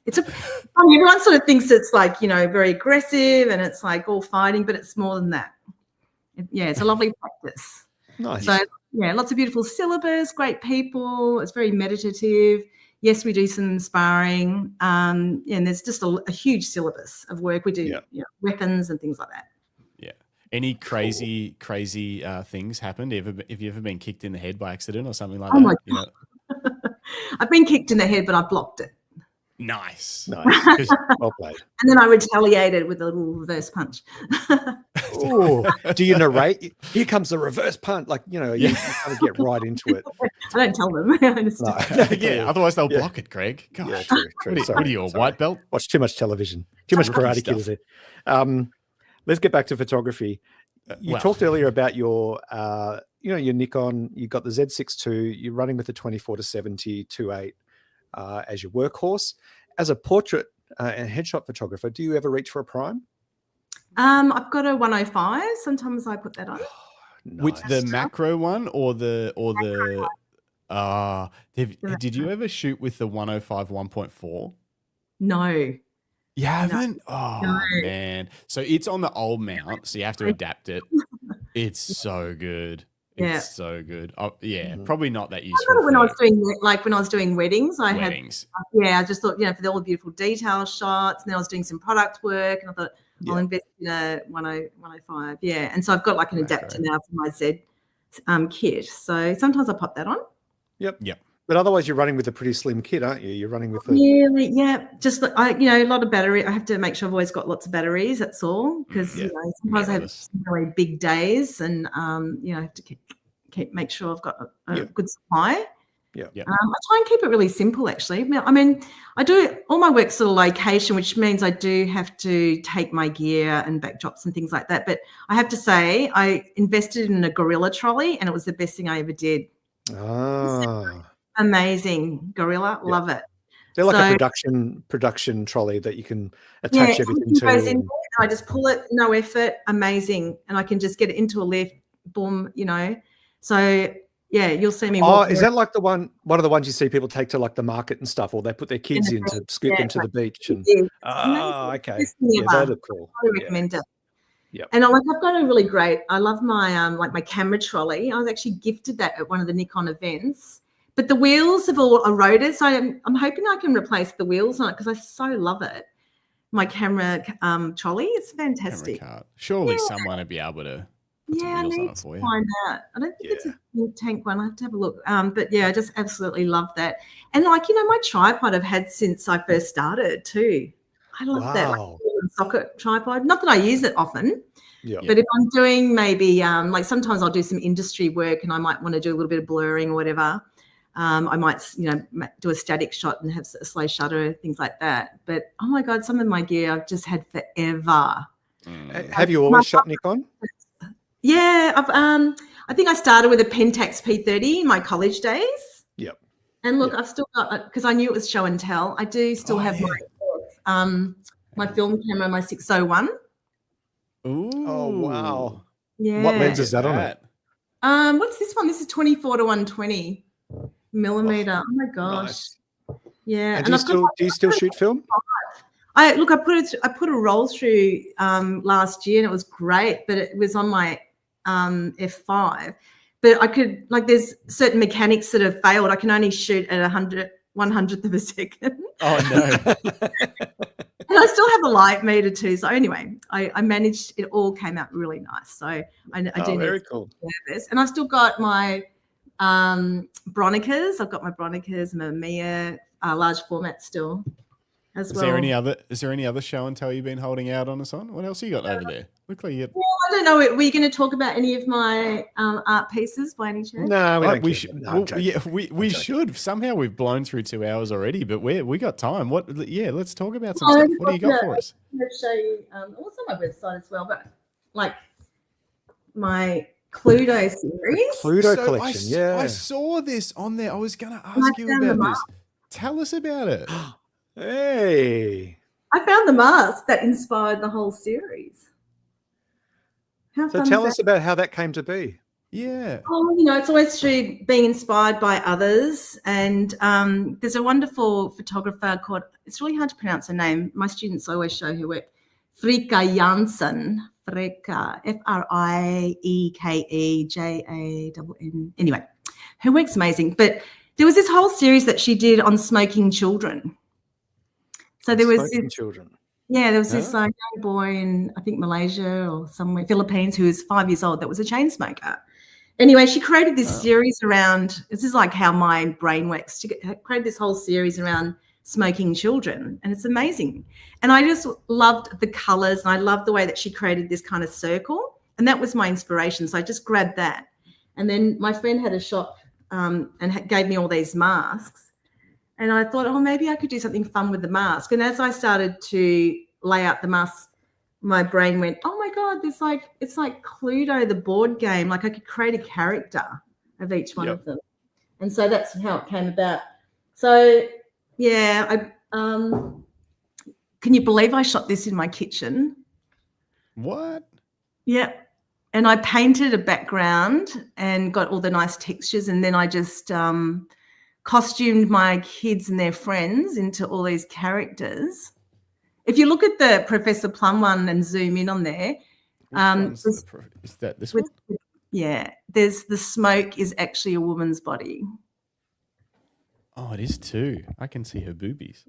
It's everyone sort of thinks it's like, very aggressive and it's like all fighting, but it's more than that. It's a lovely practice. Nice. So lots of beautiful syllabus, great people. It's very meditative. Yes, we do some sparring. And there's just a huge syllabus of work. We do weapons and things like that. Yeah. Any crazy things happened? Have you ever been kicked in the head by accident or something like that? My God. I've been kicked in the head, but I blocked it. Nice. Well played. And then I retaliated with a little reverse punch. Oh, do you narrate? Here comes the reverse punch. Like, you kind of get right into it. I don't tell them. Otherwise they'll block it, Greg. Gosh. Yeah, true. What are you, a white belt? Watch too much television. Too much Karate Kid, is it? Let's get back to photography. You talked earlier about your your Nikon. You got the Z6II. You're running with the 24-70 2.8 as your workhorse. As a portrait and headshot photographer, do you ever reach for a prime? I've got a 105. Sometimes I put that on. Which the Nice. macro one or the did you ever shoot with the 105 1.4? No. You haven't? Oh No. man. So it's on the old mount, so you have to adapt it. It's so good. Yeah. It's so good. Oh, yeah, Mhm. probably not that I got useful it when I was for doing when I was doing weddings. I weddings. I just thought, for all the beautiful detail shots. And then I was doing some product work, and I thought I'll invest in a 105. Yeah, and so I've got like an adapter now for my Z kit. So sometimes I pop that on. Yep. Yep. But otherwise, you're running with a pretty slim kit, aren't you? You're running with a Really, yeah. Just a lot of battery. I have to make sure I've always got lots of batteries. That's all, because sometimes I have some really big days, and I have to make sure I've got a good supply. Yeah. Yep. I try and keep it really simple, actually. I mean, I do all my work sort of location, which means I do have to take my gear and backdrops and things like that. But I have to say, I invested in a Gorilla trolley, and it was the best thing I ever did. Amazing. Gorilla, love it. They're like a production trolley that you can attach everything to. Goes in there, I just pull it, no effort, amazing, and I can just get it into a lift, boom, So yeah, you'll see me. Oh, is that like one of the ones you see people take to like the market and stuff, or they put their kids in to scoot them to the beach? And okay, that look cool. I recommend it. Yeah, and I've got a really great. I love my my camera trolley. I was actually gifted that at one of the Nikon events. But the wheels have all eroded, so I'm hoping I can replace the wheels on it, because I so love it. My camera trolley, it's fantastic. Surely someone would be able to put some I wheels on need it for to you. find out. I don't think it's a fuel tank one. I have to have a look. But yeah, I just absolutely love that. And my tripod I've had since I first started too. I love that socket tripod. Not that I use it often. Yeah. But if I'm doing maybe sometimes I'll do some industry work, and I might want to do a little bit of blurring or whatever. I might, do a static shot and have a slow shutter, things like that. But oh my God, some of my gear I've just had forever. Have you always shot Nikon? Yeah, I think I started with a Pentax P30 in my college days. Yep. And look, I've still got, because I knew it was show and tell. I do still have my film camera, my 601. Ooh. Oh wow. Yeah. What lens is that on it? What's this one? This is 24 to 120 millimeter. Oh my gosh. Nice. Yeah. And do you still shoot film? I put a roll through last year, and it was great, but it was on my F5. But I could, there's certain mechanics that have failed. I can only shoot at 100th of a second. Oh no. And I still have a light meter too. So anyway, I managed. It all came out really nice. So I do very cool. This, and I've still got my Bronicas. I've got my Bronicas and my Mamiya large format still. As well. Is there any other show and tell you've been holding out on us on? What else you got over there? Look like you got... Well, I don't know. Were you going to talk about any of my art pieces by any chance? No, we should. We should. Somehow we've blown through 2 hours already, but we got time. Let's talk about some stuff. What do you got for us? I'm going to show you. What's on my website as well, but my Cluedo series. Cluedo collection. I saw this on there. I was going to ask you about this. Tell us about it. Hey. I found the mask that inspired the whole series. So tell us about how that came to be. Yeah. Oh, it's always through being inspired by others. And there's a wonderful photographer called, it's really hard to pronounce her name. My students always show her work. Frika Janssen. Frika, FRIEKEJANN. Anyway, her work's amazing. But there was this whole series that she did on smoking children. So there was this, children. Yeah, there was this young boy in, I think, Malaysia or somewhere, Philippines, who was 5 years old that was a chain smoker. Anyway, she created this series around, this is like how my brain works. She created this whole series around smoking children, and it's amazing. And I just loved the colors, and I loved the way that she created this kind of circle, and that was my inspiration. So I just grabbed that. And then my friend had a shop and gave me all these masks. And I thought, maybe I could do something fun with the mask. And as I started to lay out the mask, my brain went, oh my God, it's like Cluedo, the board game. Like I could create a character of each one of them. And so that's how it came about. So yeah, can you believe I shot this in my kitchen? What? Yeah. And I painted a background and got all the nice textures, and then I just costumed my kids and their friends into all these characters. If you look at the Professor Plum one and zoom in on there, Is that this one? yeah, there's the smoke is actually a woman's body. Oh, it is too. I can see her boobies.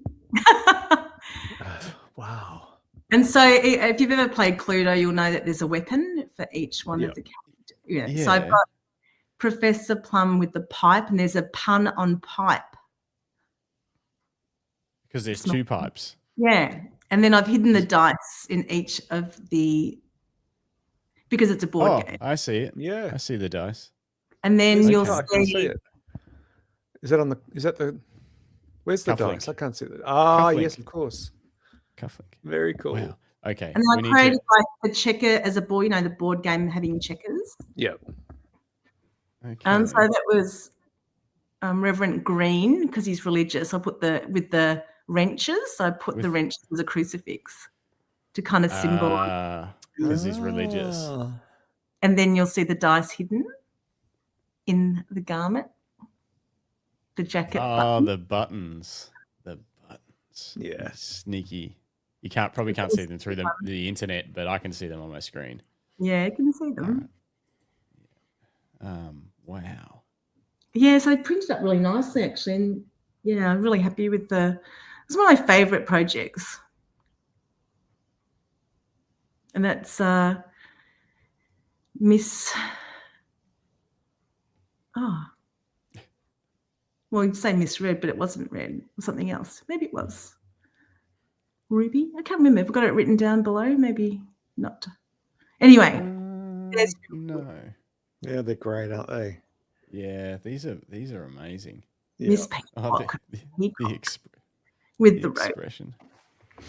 Wow. And so if you've ever played Cluedo, you'll know that there's a weapon for each one of the characters. Yeah. So I've got Professor Plum with the pipe, and there's a pun on pipe. Because there's two pipes. Yeah. And then I've hidden the dice in each of the, because it's a board game. I see it. Yeah. I see the dice. And then you'll I can't see it. Is that the where's the Cufflink. dice? I can't see that. Ah, Cufflink. yes, of course. Cufflink. Very cool. Wow. Okay. And I created like the checker as a board, the board game having checkers. Yep. Okay. So that was Reverend Green, because he's religious. I put with the wrenches. So I put the wrenches as a crucifix to kind of symbolize. Because he's religious. Ah. And then you'll see the dice hidden in the garment, the jacket. button. The buttons. The buttons. Yeah. Sneaky. You probably can't see them through the internet, but I can see them on my screen. Yeah, you can see them. Wow. Yeah, so I printed up really nicely actually, and yeah, I'm really happy with it's one of my favourite projects. And that's Miss well, you'd say Miss Red, but it wasn't red. It was something else. Maybe it was Ruby. I can't remember. I've got it written down below. Maybe not. Anyway, No. Yeah, they're great, aren't they? Yeah, these are amazing. Miss Oh, Peacock the with the rope. expression.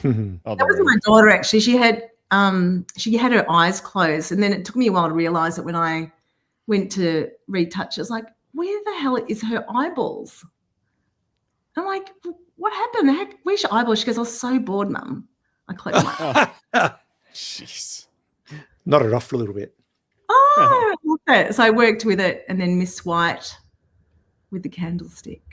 Yeah. That was my daughter actually. She had her eyes closed, and then it took me a while to realize that when I went to retouch, I was like, where the hell is her eyeballs? I'm like, what happened? Where's your eyeballs? She goes, I was so bored, Mum. I closed my eyes. Jeez. Nodded off a little bit. Oh, I love that. So I worked with it, and then Miss White with the candlestick.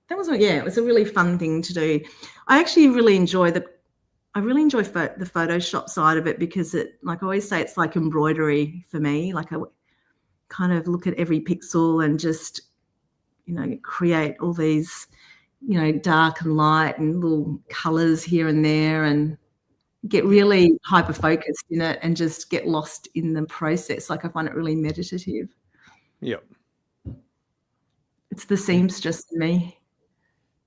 That was it was a really fun thing to do. I actually really enjoy the Photoshop side of it, because it, like I always say, it's like embroidery for me. Like I kind of look at every pixel and just, create all these, dark and light and little colors here and there, and get really hyper focused in it and just get lost in the process. Like I find it really meditative. Yep. It's the seamstress in me.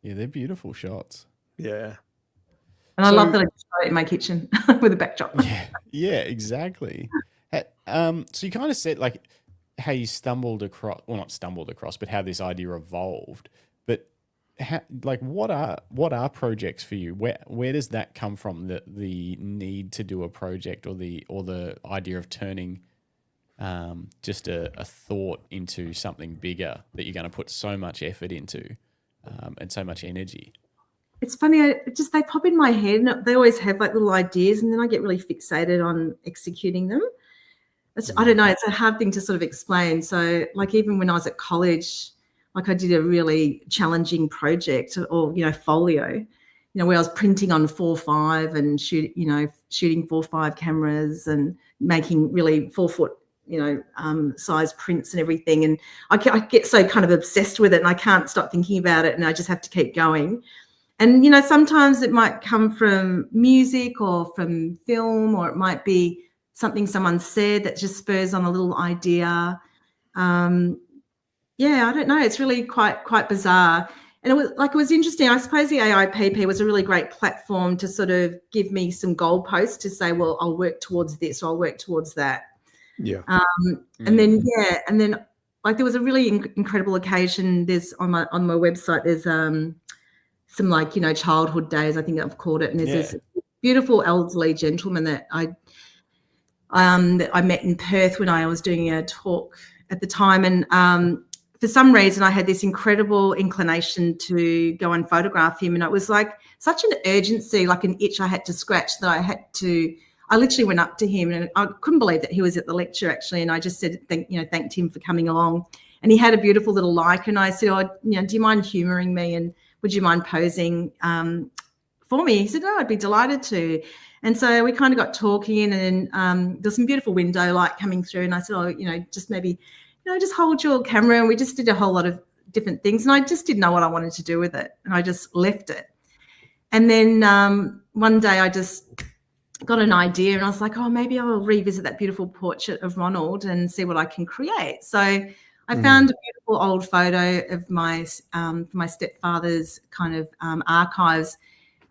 Yeah, they're beautiful shots. Yeah. And I love that I just show it in my kitchen with a backdrop. Yeah, exactly. So you kind of said like how you stumbled across, well, not stumbled across, but how this idea evolved. But what are projects for you? Where does that come from? The need to do a project, or the idea of turning just a thought into something bigger that you're going to put so much effort into and so much energy. It's funny, they pop in my head, and they always have like little ideas, and then I get really fixated on executing them. I don't know, it's a hard thing to sort of explain. So like even when I was at college, like I did a really challenging project, or, folio, where I was printing on 4:5 and shooting 4:5 cameras and making really 4 foot, size prints and everything. And I get so kind of obsessed with it, and I can't stop thinking about it, and I just have to keep going. And, sometimes it might come from music or from film, or it might be something someone said that just spurs on a little idea. I don't know. It's really quite bizarre. And it was interesting. I suppose the AIPP was a really great platform to sort of give me some goalposts to say, well, I'll work towards this, or I'll work towards that. Yeah. And then like there was a really incredible occasion. There's on my website, there's some like, childhood days, I think I've called it. And there's this beautiful elderly gentleman that I met in Perth when I was doing a talk at the time. And for for some reason I had this incredible inclination to go and photograph him, and it was like such an urgency, like an itch I had to scratch, that I literally went up to him, and I couldn't believe that he was at the lecture actually, and I just said, thanked him for coming along. And he had a beautiful little like, and I said, "Oh, do you mind humouring me, and would you mind posing for me?" He said, "No, I'd be delighted to." And so we kind of got talking, and there's some beautiful window light coming through, and I said, "Oh, just maybe, just hold your camera," and we just did a whole lot of different things, and I just didn't know what I wanted to do with it, and I just left it. And then one day I just got an idea, and I was like, "Oh, maybe I'll revisit that beautiful portrait of Ronald and see what I can create." So I found a beautiful old photo of my stepfather's kind of archives.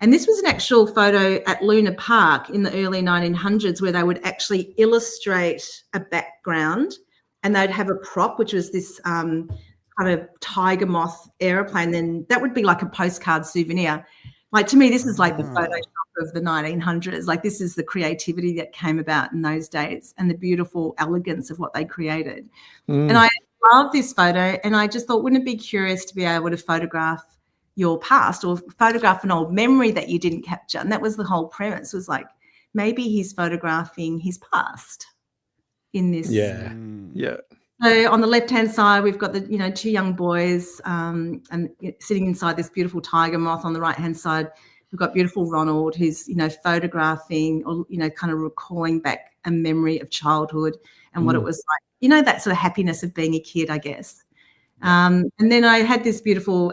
And this was an actual photo at Luna Park in the early 1900s, where they would actually illustrate a background, and they'd have a prop, which was this kind of tiger moth aeroplane. Then that would be like a postcard souvenir. Like, to me, this is like the Photoshop of the 1900s. Like, this is the creativity that came about in those days and the beautiful elegance of what they created. And I love this photo, and I just thought, wouldn't it be curious to be able to photograph your past, or photograph an old memory that you didn't capture? And that was the whole premise, was like, maybe he's photographing his past in this. Yeah. So on the left-hand side, we've got the, two young boys and sitting inside this beautiful tiger moth. On the right-hand side, we've got beautiful Ronald, who's, photographing, or, kind of recalling back a memory of childhood and what it was like, that sort of happiness of being a kid, I guess. And then I had this beautiful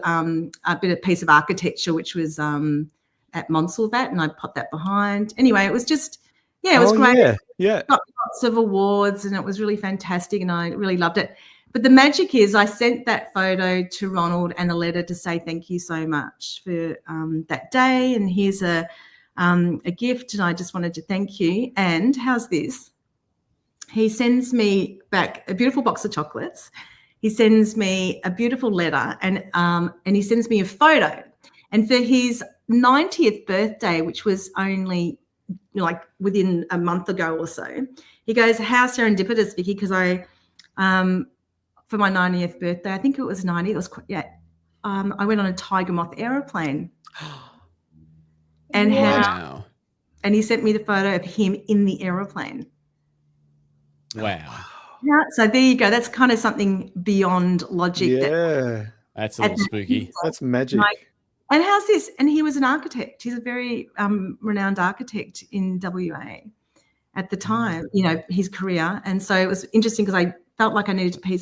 piece of architecture, which was at Montsalvat, and I popped that behind. Anyway, it was just, it was great. Yeah. Got lots of awards, and it was really fantastic, and I really loved it. But the magic is, I sent that photo to Ronald and a letter to say thank you so much for that day, and here's a gift, and I just wanted to thank you. And how's this? He sends me back a beautiful box of chocolates. He sends me a beautiful letter, and he sends me a photo. And for his 90th birthday, which was only like within a month ago or so, he goes, "How serendipitous, Vicki," because I, for my 90th birthday, I think it was 90, it was quite, I went on a tiger moth aeroplane. And Wow. and he sent me the photo of him in the aeroplane. Wow. Yeah, so there you go. That's kind of something beyond logic. Yeah. That's a little spooky. That's magic. And how's this? And he was an architect. He's a very renowned architect in WA at the time, his career. And so it was interesting, because I felt like I needed to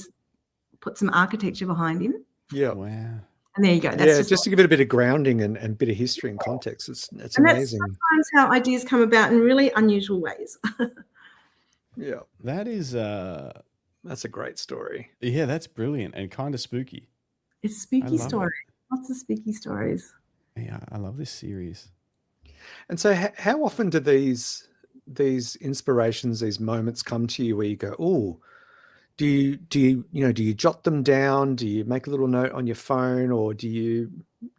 put some architecture behind him. Yeah. Wow. And there you go. That's just to give it a bit of grounding and a bit of history and context. It's amazing. That's sometimes how ideas come about in really unusual ways. Yeah. That is That's a great story. yeah, that's brilliant and kind of spooky. It's I spooky love stories. Lots of spooky stories. Yeah, I love this series. And so how often do these inspirations, these moments come to you where you go, "Oh, do you jot them down? Do you make a little note on your phone, or do you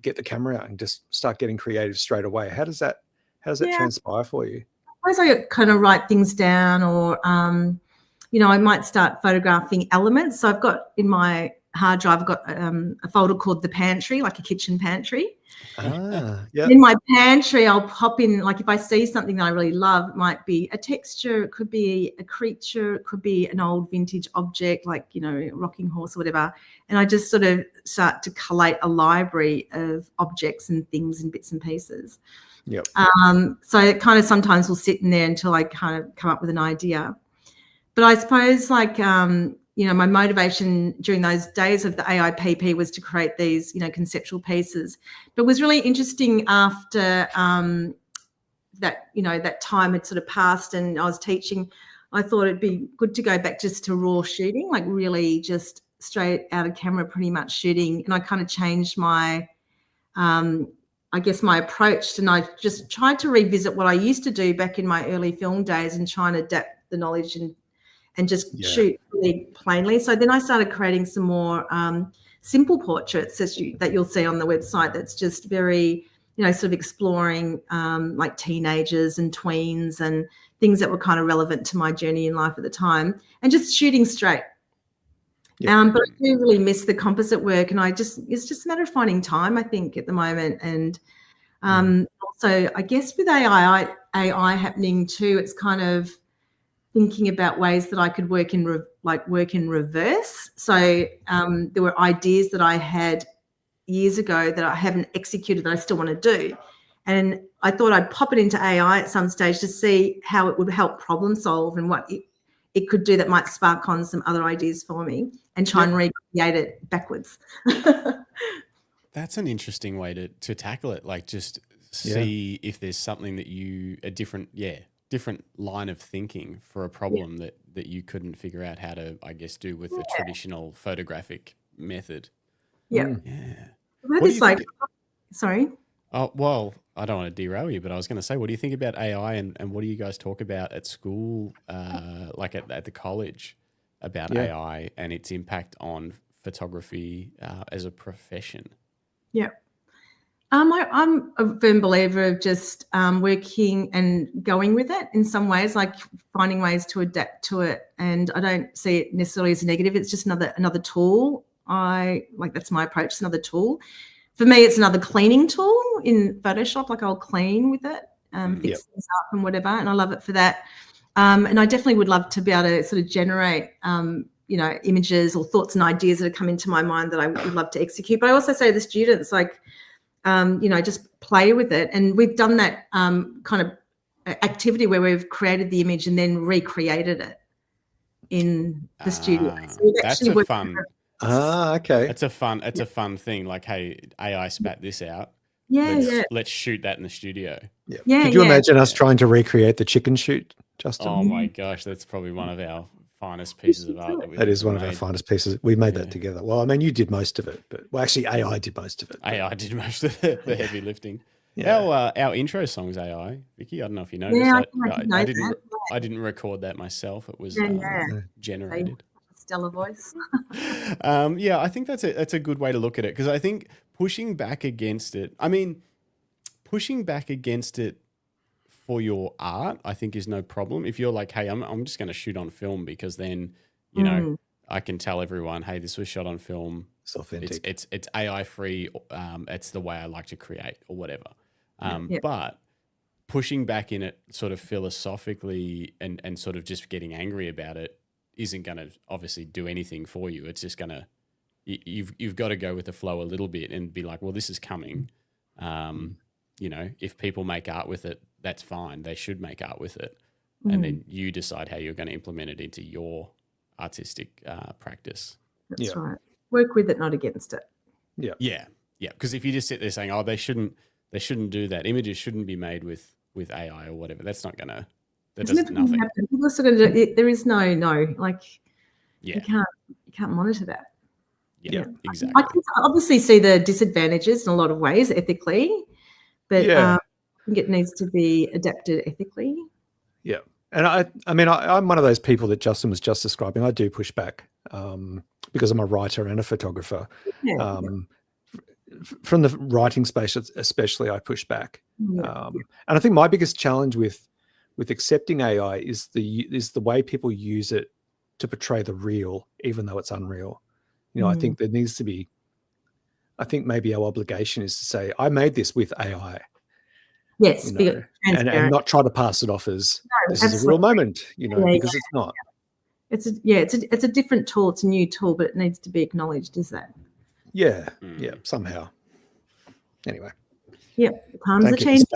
get the camera out and just start getting creative straight away?" How does that transpire for you? I suppose I kind of write things down, or I might start photographing elements. So I've got in my hard drive, I've got a folder called the pantry, like a kitchen pantry. Yeah. In my pantry, I'll pop in, like, if I see something that I really love, it might be a texture, it could be a creature, it could be an old vintage object, like, a rocking horse or whatever. And I just sort of start to collate a library of objects and things and bits and pieces. Yep. So it kind of sometimes will sit in there until I kind of come up with an idea. But I suppose, like, my motivation during those days of the AIPP was to create these, conceptual pieces. But it was really interesting after that, that time had sort of passed and I was teaching. I thought it'd be good to go back just to raw shooting, like really just straight out of camera, pretty much shooting. And I kind of changed my, my approach, and I just tried to revisit what I used to do back in my early film days and try and adapt the knowledge and just shoot really plainly. So then I started creating some more simple portraits that you'll see on the website. That's just very, sort of exploring like teenagers and tweens and things that were kind of relevant to my journey in life at the time, and just shooting straight. Yeah. But I do really miss the composite work, and it's just a matter of finding time, I think, at the moment. And also, I guess with AI happening too, it's kind of thinking about ways that I could work in reverse. So there were ideas that I had years ago that I haven't executed that I still want to do. And I thought I'd pop it into AI at some stage to see how it would help problem solve and what it could do that might spark on some other ideas for me, and try and recreate it backwards. That's an interesting way to tackle it. Like, just see if there's something that a different line of thinking for a problem that you couldn't figure out how to, I guess, do with the traditional photographic method. Yeah. Yeah. Sorry. Oh, well, I don't want to derail you, but I was going to say, what do you think about AI, and what do you guys talk about at school, like at the college, about AI and its impact on photography as a profession? Yeah. I'm a firm believer of just working and going with it in some ways, like finding ways to adapt to it. And I don't see it necessarily as a negative. It's just another tool. That's my approach. It's another tool. For me, it's another cleaning tool in Photoshop. Like, I'll clean with it, fix things up and whatever. And I love it for that. And I definitely would love to be able to sort of generate, images or thoughts and ideas that have come into my mind that I would love to execute. But I also say to the students, like, just play with it. And we've done that kind of activity where we've created the image and then recreated it in the studio. So that's a fun. Okay. It's a fun thing. Like, hey, AI spat this out. Let's shoot that in the studio. Yeah. Could you imagine us trying to recreate the chicken shoot, Justin? Oh my gosh, that's probably one of our finest pieces of art. That is one of our finest pieces. We made that together. Well, I mean, you did most of it, but actually AI did most of it. AI did most of the heavy lifting. Yeah. Our intro song's AI, Vicky. I don't know if you noticed. Yeah, I didn't record that myself. It was generated. Stellar voice. I think that's a good way to look at it, because I think pushing back against it for your art, I think, is no problem. If you're like, hey, I'm just going to shoot on film, because then, I can tell everyone, hey, this was shot on film. It's authentic. It's AI free. It's the way I like to create, or whatever. But pushing back in it sort of philosophically and sort of just getting angry about it isn't going to obviously do anything for you. It's just going to, you've got to go with the flow a little bit and be like, well, this is coming. If people make art with it, that's fine. They should make art with it. And then you decide how you're going to implement it into your artistic practice. That's right. Work with it, not against it. Yeah. Yeah. Yeah. Because if you just sit there saying, oh, they shouldn't do that. Images shouldn't be made with AI or whatever. That's not going to, that does nothing. People are sort of, there is no, like, Yeah. you can't monitor that. Yeah, exactly. I can obviously see the disadvantages in a lot of ways ethically, but I think it needs to be adapted ethically. Yeah. And I'm one of those people that Justin was just describing. I do push back because I'm a writer and a photographer. From the writing space, especially, I push back. And I think my biggest challenge with accepting AI is the way people use it to portray the real, even though it's unreal. I think there needs to be, I think maybe our obligation is to say, I made this with AI. Yes. And not try to pass it off as this is a real moment, because it's not. It's a different tool. It's a new tool, but it needs to be acknowledged as that. Yeah. Yeah. Somehow. Anyway. Yep. Times are changing.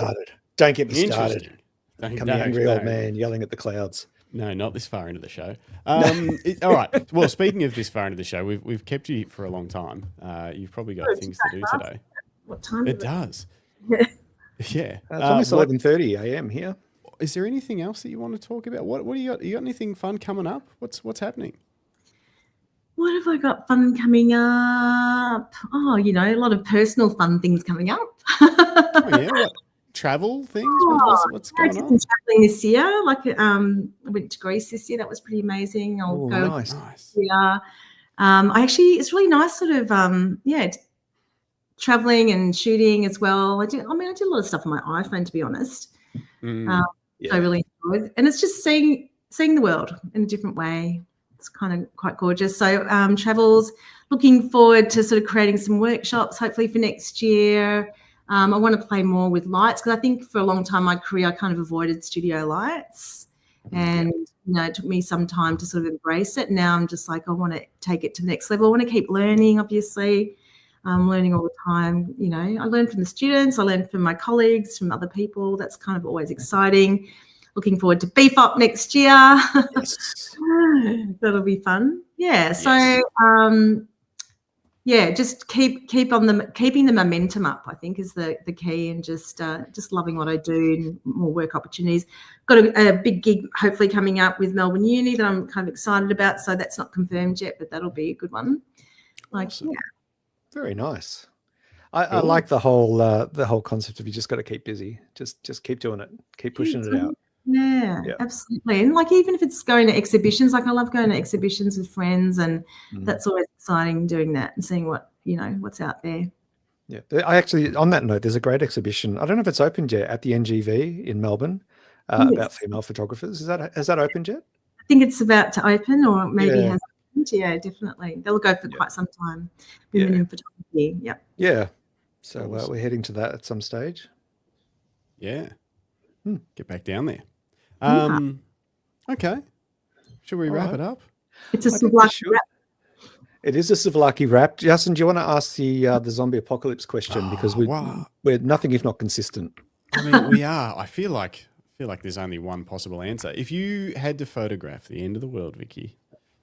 Don't get me started. Become an angry old man yelling at the clouds. No, not this far into the show. All right. Well, speaking of this far into the show, we've kept you for a long time. You've probably got things to do today. What time? It does. Yeah. It's almost 11:30 a.m. here. Is there anything else that you want to talk about? What do you got? You got anything fun coming up? What's happening? What have I got fun coming up? Oh, a lot of personal fun things coming up. What? Travel things? What's going on? Traveling this year. I went to Greece this year. That was pretty amazing. I'll go nice. Yeah. It's really nice sort of, traveling and shooting as well. I did a lot of stuff on my iPhone, to be honest. I really enjoyed, and it's just seeing the world in a different way. it's kind of quite gorgeous. So travels, looking forward to sort of creating some workshops, hopefully for next year. I want to play more with lights because I think for a long time in my career I kind of avoided studio lights, and it took me some time to sort of embrace it. Now I'm just like, I want to take it to the next level. I want to keep learning, obviously. I'm learning all the time. I learn from the students, I learn from my colleagues, from other people. That's kind of always exciting. Looking forward to Beef Up next year. Yes. That'll be fun. Yeah. So just keeping the momentum up, I think, is the key, and just loving what I do and more work opportunities. Got a big gig hopefully coming up with Melbourne Uni that I'm kind of excited about. So that's not confirmed yet, but that'll be a good one. Awesome. Very nice. I like the whole concept of you just got to keep busy. Just keep doing it. Keep pushing it out. Yeah, absolutely. And even if it's going to exhibitions, I love going to exhibitions with friends, and that's always exciting doing that and seeing what's out there. Yeah. I actually, on that note, there's a great exhibition. I don't know if it's opened yet at the NGV in Melbourne about female photographers. Has that opened yet? I think it's about to open, or maybe has opened. Yeah, definitely. They'll go for quite some time. Women in photography. Yep. Yeah. So we're heading to that at some stage. Yeah. Get back down there. Okay. Should we wrap it up? It's a souvlaki wrap. It is a souvlaki wrap. Justin, do you want to ask the zombie apocalypse question? Because we're nothing if not consistent. I mean, we are. I feel like there's only one possible answer. If you had to photograph the end of the world, Vicki,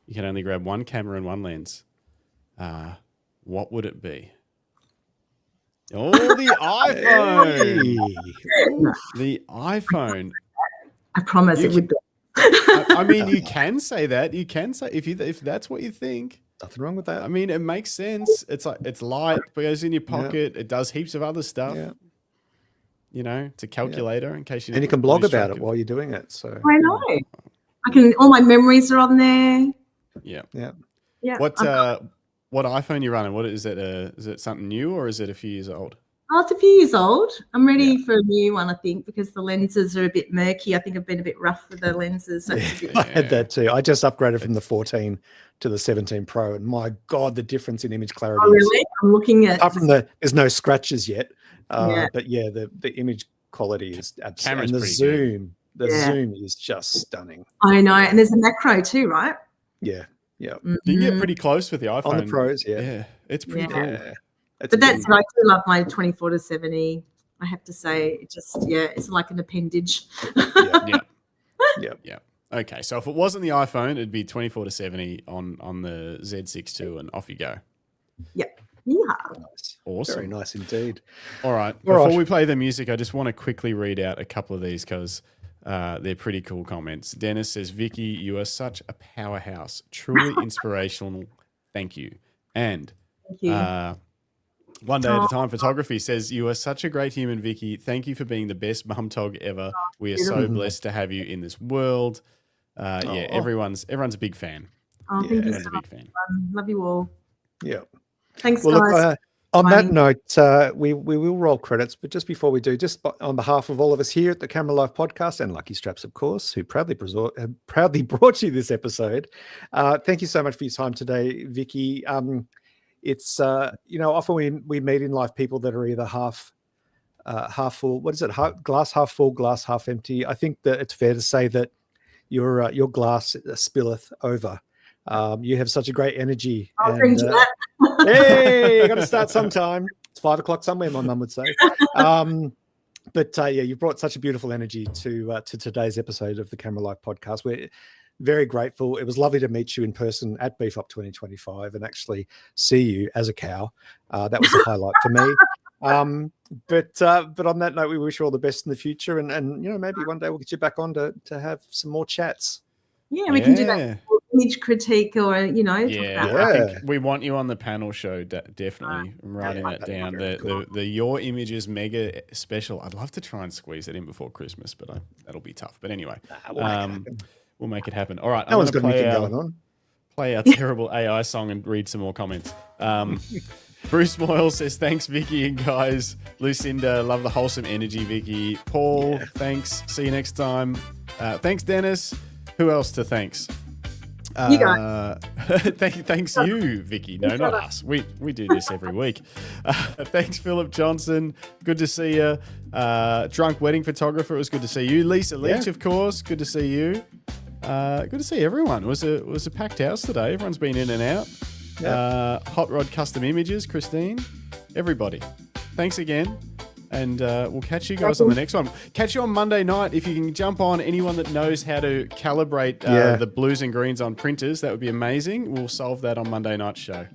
you can only grab one camera and one lens. What would it be? Oh, the iPhone. The iPhone. I promise it would be. I mean, you can say that. You can say if that's what you think. Nothing wrong with that. I mean, it makes sense. It's light, but it goes in your pocket. It does heaps of other stuff. Yeah. It's a calculator in case you. And you can blog about it while you're doing it. So I know. I can. All my memories are on there. Yeah. Yeah. What iPhone are you running? What is it? Is it something new or is it a few years old? Oh, it's a few years old. I'm ready for a new one, I think, because the lenses are a bit murky. I think I've been a bit rough with the lenses. So I had that too. I just upgraded from the 14 to the 17 Pro, and my God, the difference in image clarity. Oh, really? I'm looking at. Apart from there's no scratches yet, but the image quality is absolutely. And the zoom, zoom is just stunning. I know, and there's a macro too, right? Yeah. Yeah. You can get pretty close with the iPhone. On the Pros, Yeah, it's pretty cool. Yeah. But that's I do love my 24 to 70. I have to say, it's like an appendage. Yeah. Okay, so if it wasn't the iPhone, it'd be 24 to 70 on the Z6II, and off you go. Yep. Yeah. Nice. Awesome. Very nice indeed. All right. Before we play the music, I just want to quickly read out a couple of these because they're pretty cool comments. Dennis says, Vicki, you are such a powerhouse. Truly inspirational. Thank you. And Thank you. One Day at a Time Photography says, you are such a great human, Vicki. Thank you for being the best mum tog ever. We are so blessed to have you in this world. Everyone's a big fan. Oh, thank you. Everyone's a big fan. Love you all. Yeah. Thanks, Well, guys. look, on that note, we will roll credits, but just before we do, just on behalf of all of us here at the Camera Life Podcast and Lucky Straps, of course, who proudly brought you this episode, thank you so much for your time today, Vicki. It's often we meet in life people that are either half full. What is it? Glass half full, glass half empty. I think that it's fair to say that your glass spilleth over. You have such a great energy. I'll drink to that. Hey, you got to start sometime. It's 5 o'clock somewhere, my mum would say. But you brought such a beautiful energy to today's episode of the Camera Life Podcast. We're very grateful. It was lovely to meet you in person at Beef Up 2025 and actually see you as a cow. That was a highlight for me. But on that note, we wish you all the best in the future, and maybe one day we'll get you back on to have some more chats. Yeah, we can do that image critique or I think we want you on the panel show. Definitely, I'm writing that down. The Your Images mega special. I'd love to try and squeeze it in before Christmas, but that'll be tough. But anyway, we'll make it happen. All right, no one's got anything going on. Play our terrible AI song and read some more comments. Bruce Moyle says, thanks, Vicki and guys. Lucinda, love the wholesome energy, Vicki. Paul, thanks. See you next time. Thanks, Dennis. Who else to thanks? You go. Thanks you, Vicky. No, not us. We do this every week. Thanks, Philip Johnson. Good to see you. Drunk wedding photographer. It was good to see you. Lisa Leach, of course. Good to see you. Good to see everyone. It was a packed house today. Everyone's been in and out. Yep. Hot Rod Custom Images, Christine. Everybody. Thanks again. And we'll catch you guys on the next one. Catch you on Monday night. If you can jump on, anyone that knows how to calibrate the blues and greens on printers, that would be amazing. We'll solve that on Monday night's show.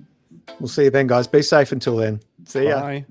We'll see you then, guys. Be safe until then. See ya. Bye.